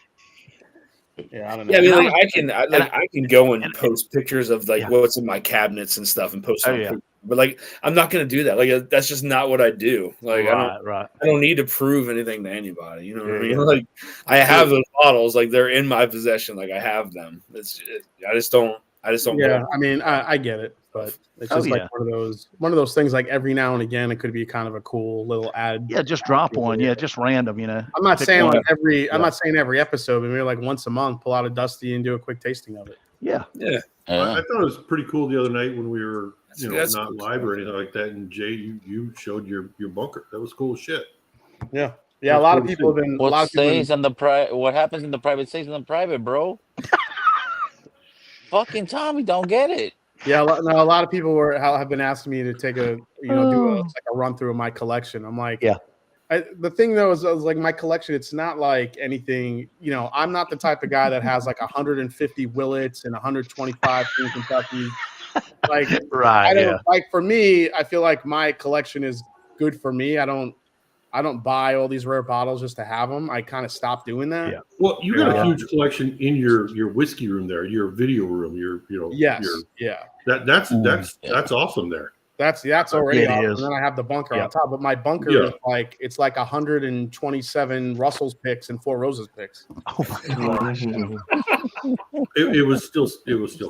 Yeah, I don't know. Yeah, I mean, I can go and post pictures of what's in my cabinets and stuff and post them. But I'm not going to do that. Like, that's just not what I do. Like, I don't need to prove anything to anybody. You know what I mean? Like, I have those bottles. Like, they're in my possession. Like, I have them. I just don't. Yeah, I mean, I get it, but it's just one of those things. Like every now and again, it could be kind of a cool little ad. Yeah, just drop one. Yeah, just random. I'm not saying I'm not saying every episode, but maybe like once a month, pull out a Dusty and do a quick tasting of it. Yeah. I thought it was pretty cool the other night when we were not live or anything like that, and Jay, you showed your bunker. That was cool as shit. Yeah. A lot of people have been. What happens in the private stays in the private, bro? Fucking Tommy don't get it. Yeah, a lot of people have been asking me to take do a run through of my collection. I'm like, the thing though is like my collection. It's not like anything. I'm not the type of guy that has like 150 Willets and 125 in Kentucky. Like, like for me, I feel like my collection is good for me. I don't buy all these rare bottles just to have them. I kind of stopped doing that. Yeah. Well, you got a huge collection in your whiskey room there, your video room, that's awesome there. That's already awesome. And then I have the bunker on top, but my bunker is it's like 127 Russell's picks and 4 Roses picks. Oh my gosh. It was still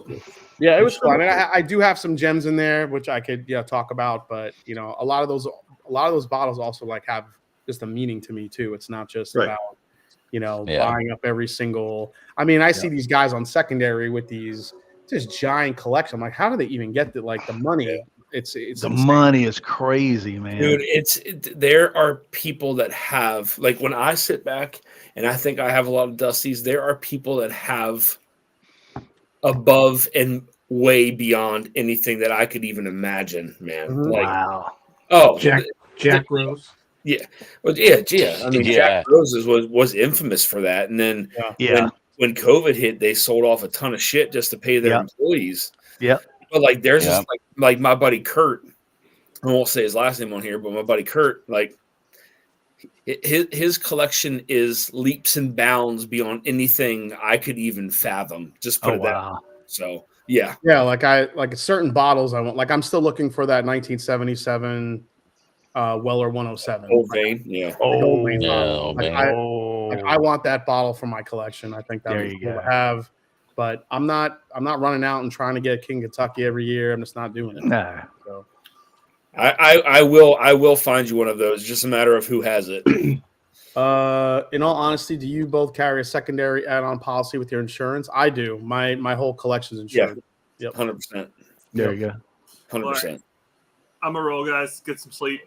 cool. Yeah, it was fun. And I do have some gems in there which I could talk about, but a lot of those bottles also have just a meaning to me too. It's not just about buying up every single. I mean, I see these guys on secondary with these just giant collection. I'm like, how do they even get the money? It's the insane. Money is crazy, man. Dude, there are people that have when I sit back and I think I have a lot of Dusties, there are people that have above and way beyond anything that I could even imagine, man. Mm-hmm. Wow. Oh, Jack Rose. Yeah. Well, yeah. I mean, Jack Roses was infamous for that. And then when COVID hit, they sold off a ton of shit just to pay their employees. Yep. But like, there's just like my buddy Kurt. I won't say his last name on here, but my buddy Kurt, like his collection is leaps and bounds beyond anything I could even fathom. Just put it that way. So yeah. Like certain bottles I want. Like I'm still looking for that 1977 Weller 107. Old Vein, yeah. Old Vein yeah, bottle. I want that bottle for my collection. I think that would be cool to have. But I'm not running out and trying to get King Kentucky every year. I'm just not doing it. No. So. I will find you one of those. Just a matter of who has it. In all honesty, do you both carry a secondary add-on policy with your insurance? I do. My whole collection's insured. Yeah. 100%. There you go. 100%. I'm a roll, guys. Get some sleep.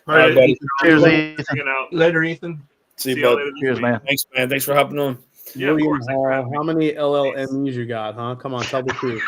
All right, buddy. Cheers, Ethan. Later, Ethan. See you, bud. Cheers, man. Thanks, man. Thanks for hopping on. Yeah, William Hall, how many LLMs you got, huh? Come on, tell the truth.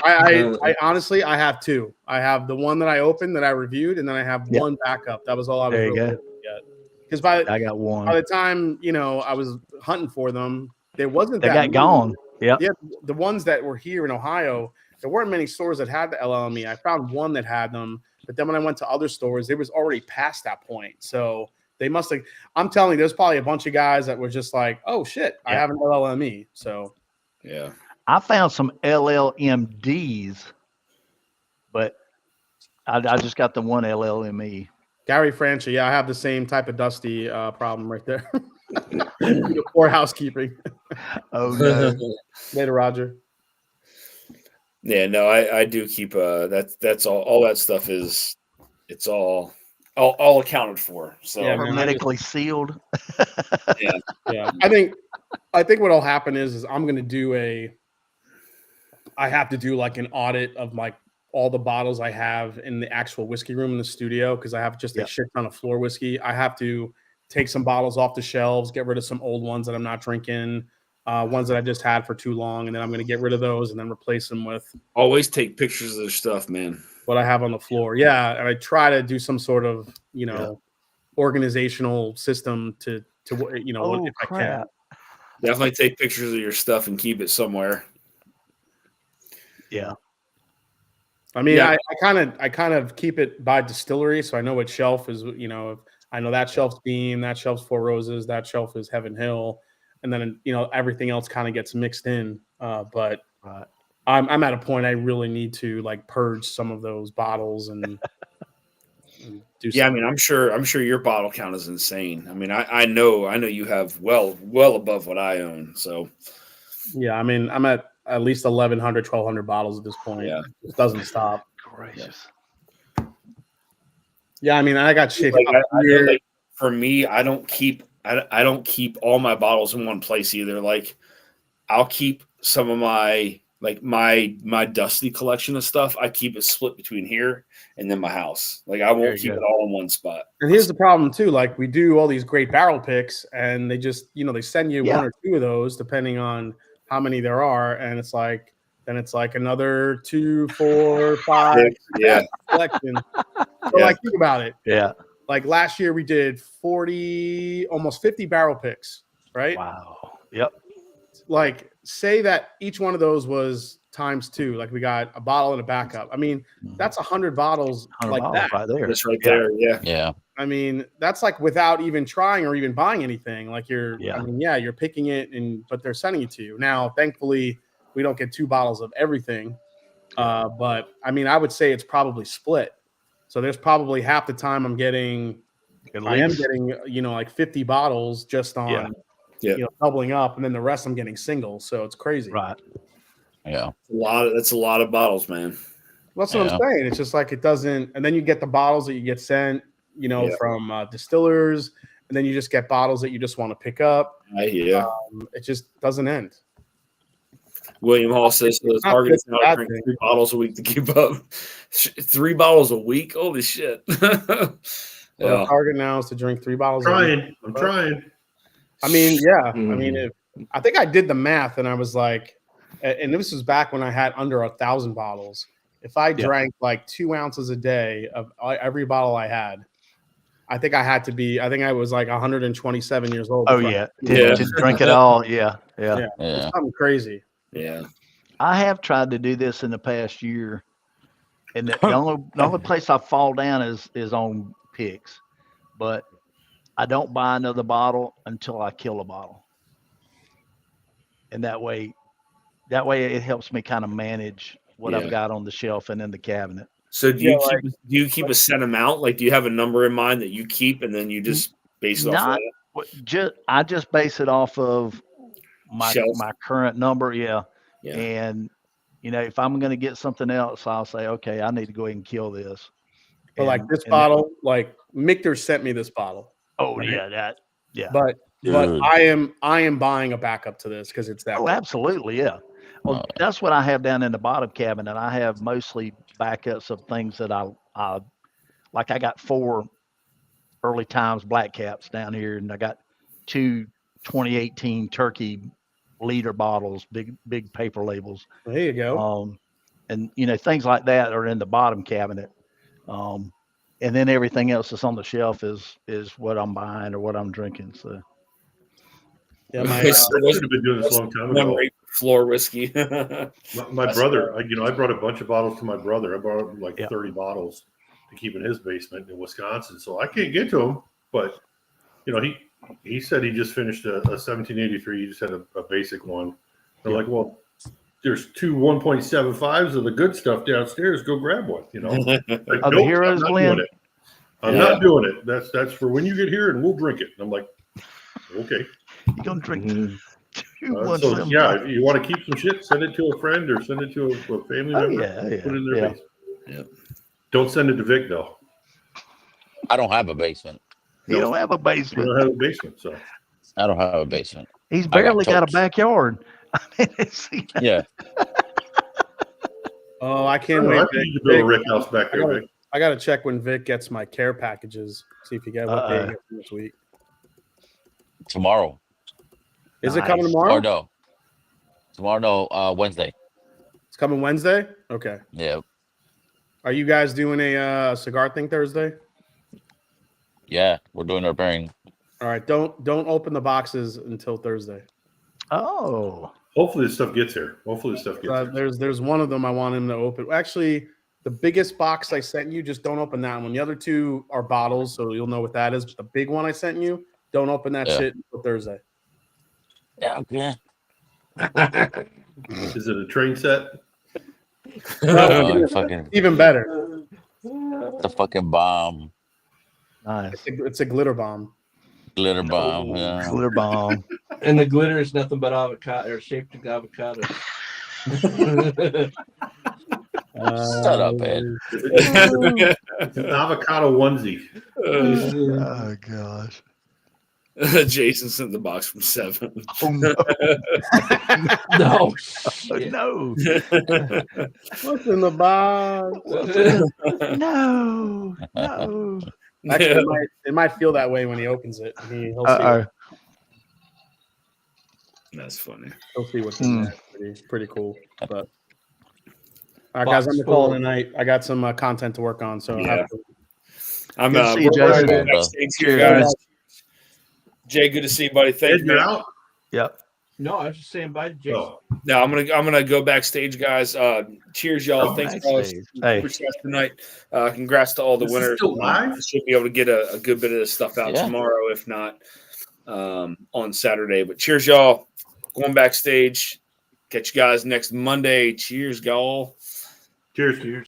I honestly, I have two. I have the one that I opened that I reviewed, and then I have one backup. That was all I was really able to get. Because I got one. By the time I was hunting for them, there wasn't. They got gone. Yeah. The ones that were here in Ohio, there weren't many stores that had the LLME. I found one that had them, but then when I went to other stores, it was already past that point. So they must have. I'm telling you, there's probably a bunch of guys that were just like, "Oh shit, I have an LLME." So, yeah, I found some LLMDs, but I just got the one LLME. Gary Francia, I have the same type of Dusty problem right there. Poor housekeeping. Oh no. Later, Roger. Yeah, no, I do keep that's all that stuff is it's all accounted for. So hermetically sealed. Yeah. I think what'll happen is I'm gonna do I have to do like an audit of like all the bottles I have in the actual whiskey room in the studio because I have just a shit ton of floor whiskey. I have to take some bottles off the shelves, get rid of some old ones that I'm not drinking. Ones that I just had for too long, and then I'm going to get rid of those and then replace them with. Always take pictures of their stuff, man. What I have on the floor, yeah, and I try to do some sort of organizational system to if I can. Definitely take pictures of your stuff and keep it somewhere. Yeah, I mean, I kind of keep it by distillery, so I know what shelf is. I know that shelf's Beam, that shelf's Four Roses, that shelf is Heaven Hill. And then, everything else kind of gets mixed in. But I'm at a point I really need to like purge some of those bottles and do. Yeah, I mean, I'm sure your bottle count is insane. I mean, I know you have well above what I own. So yeah, I mean, I'm at least 1,100, 1,200 bottles at this point. Yeah, it doesn't stop. Gracious. Yeah, I mean, I got shit. Like, for me, I don't keep all my bottles in one place either. Like I'll keep some of my Dusty collection of stuff. I keep it split between here and then my house. Like I won't keep it all in one spot. And here's the problem too. Like we do all these great barrel picks and they just, they send you one or two of those depending on how many there are. And it's like, then it's like another 2, 4, 5 collection. So like think about it. Yeah. Like last year we did 40, almost 50 barrel picks, right? Wow. Yep. Like say that each one of those was times 2. Like we got a bottle and a backup. I mean, that's 100 bottles 100 like bottles that. right there. That's right there. Yeah. Yeah. I mean, that's like without even trying or even buying anything. Like you're picking it but they're sending it to you. Now, thankfully, we don't get 2 bottles of everything. But I mean, I would say it's probably split. So there's probably half the time I am getting, like 50 bottles just on, doubling up, and then the rest I'm getting singles. So it's crazy. Right. Yeah. That's a lot of bottles, man. That's what I'm saying. It's just like it doesn't, and then you get the bottles that you get sent, from distillers, and then you just get bottles that you just want to pick up. It just doesn't end. William Hall says the target is now to drink 3 bottles a week to keep up. 3 bottles a week? Holy shit. The target now is to drink 3 bottles a week. I'm trying. I mean, yeah. I mean, I think I did the math and I was like, and this was back when I had under 1,000 bottles. If I drank like 2 ounces a day of every bottle I had, I think I was like 127 years old. Oh yeah, to drink it all. Yeah. It's something crazy. Yeah. I have tried to do this in the past year, and the only place I fall down is on picks, but I don't buy another bottle until I kill a bottle, and that way it helps me kind of manage what I've got on the shelf and in the cabinet. So do you keep a set amount? Like, do you have a number in mind that you keep, and then you just base it off of that? I just base it off of my current number. Yeah. And if I'm going to get something else, I'll say, okay, I need to go ahead and kill this. But like this bottle, like Michter sent me this bottle. Oh right? Yeah. But I am buying a backup to this because it's that. Oh, absolutely, yeah. Well, that's what I have down in the bottom cabinet. I have mostly backups of things that I like. I got 4 early times black caps down here, and I got 2 2018 turkey liter bottles, big paper labels. There you go. And things like that are in the bottom cabinet. And then everything else that's on the shelf is what I'm buying or what I'm drinking. So yeah, I should have been doing this a long time ago. Floor whiskey. my brother, I brought a bunch of bottles to my brother. I brought like 30 bottles to keep in his basement in Wisconsin. So I can't get to him, but he said he just finished a 1783. He just had a basic one. They're like, well, there's 2 1.75s of the good stuff downstairs. Go grab one. Like, the Heroes blend. I'm not doing it. That's for when you get here, and we'll drink it. And I'm like, okay. You're gonna drink so yeah, if you want to keep some shit, send it to a friend or send it to a family member. Put it in their basement. Yeah. Don't send it to Vic though. I don't have a basement. You don't have a basement. You don't have a basement, so I don't have a basement. He's barely got a backyard. Yeah. Oh, I can't wait. You build a Rick house back there, Vic. I got to check when Vic gets my care packages. See if you get what day he gets this week. Tomorrow. Is it coming tomorrow? Or no. Tomorrow, no. Wednesday. It's coming Wednesday? Okay. Yeah. Are you guys doing a cigar thing Thursday? Yeah, we're doing our pairing. All right. Don't open the boxes until Thursday. Oh. Hopefully this stuff gets here. There's one of them I want him to open. Actually, the biggest box I sent you, just don't open that one. The other 2 are bottles, so you'll know what that is. But the big one I sent you, don't open that shit until Thursday. Yeah, okay. Is it a train set? Even better. The fucking bomb. Nice. It's a glitter bomb. Glitter bomb. Yeah. Glitter bomb. And the glitter is nothing but avocado or shaped like avocado. Shut up, Ed. It's an avocado onesie. Oh gosh. Jason sent the box from 7. Oh no. No. What's in the box? No. Actually, it might feel that way when he opens it. He'll see it. That's funny. He'll see what's in there. It's pretty cool. But all right, guys, I'm gonna call it a night. I got some content to work on, so I'm see you, Jason. Guys. Jay, good to see you, buddy. Thank you. Out? Yep. No, I was just saying bye to Jason. Oh. No, I'm gonna go backstage, guys. Cheers, y'all. Thanks for tonight. Congrats to all the winners. Should be able to get a good bit of this stuff out tomorrow, if not on Saturday. But cheers, y'all. Going backstage. Catch you guys next Monday. Cheers, y'all. Cheers.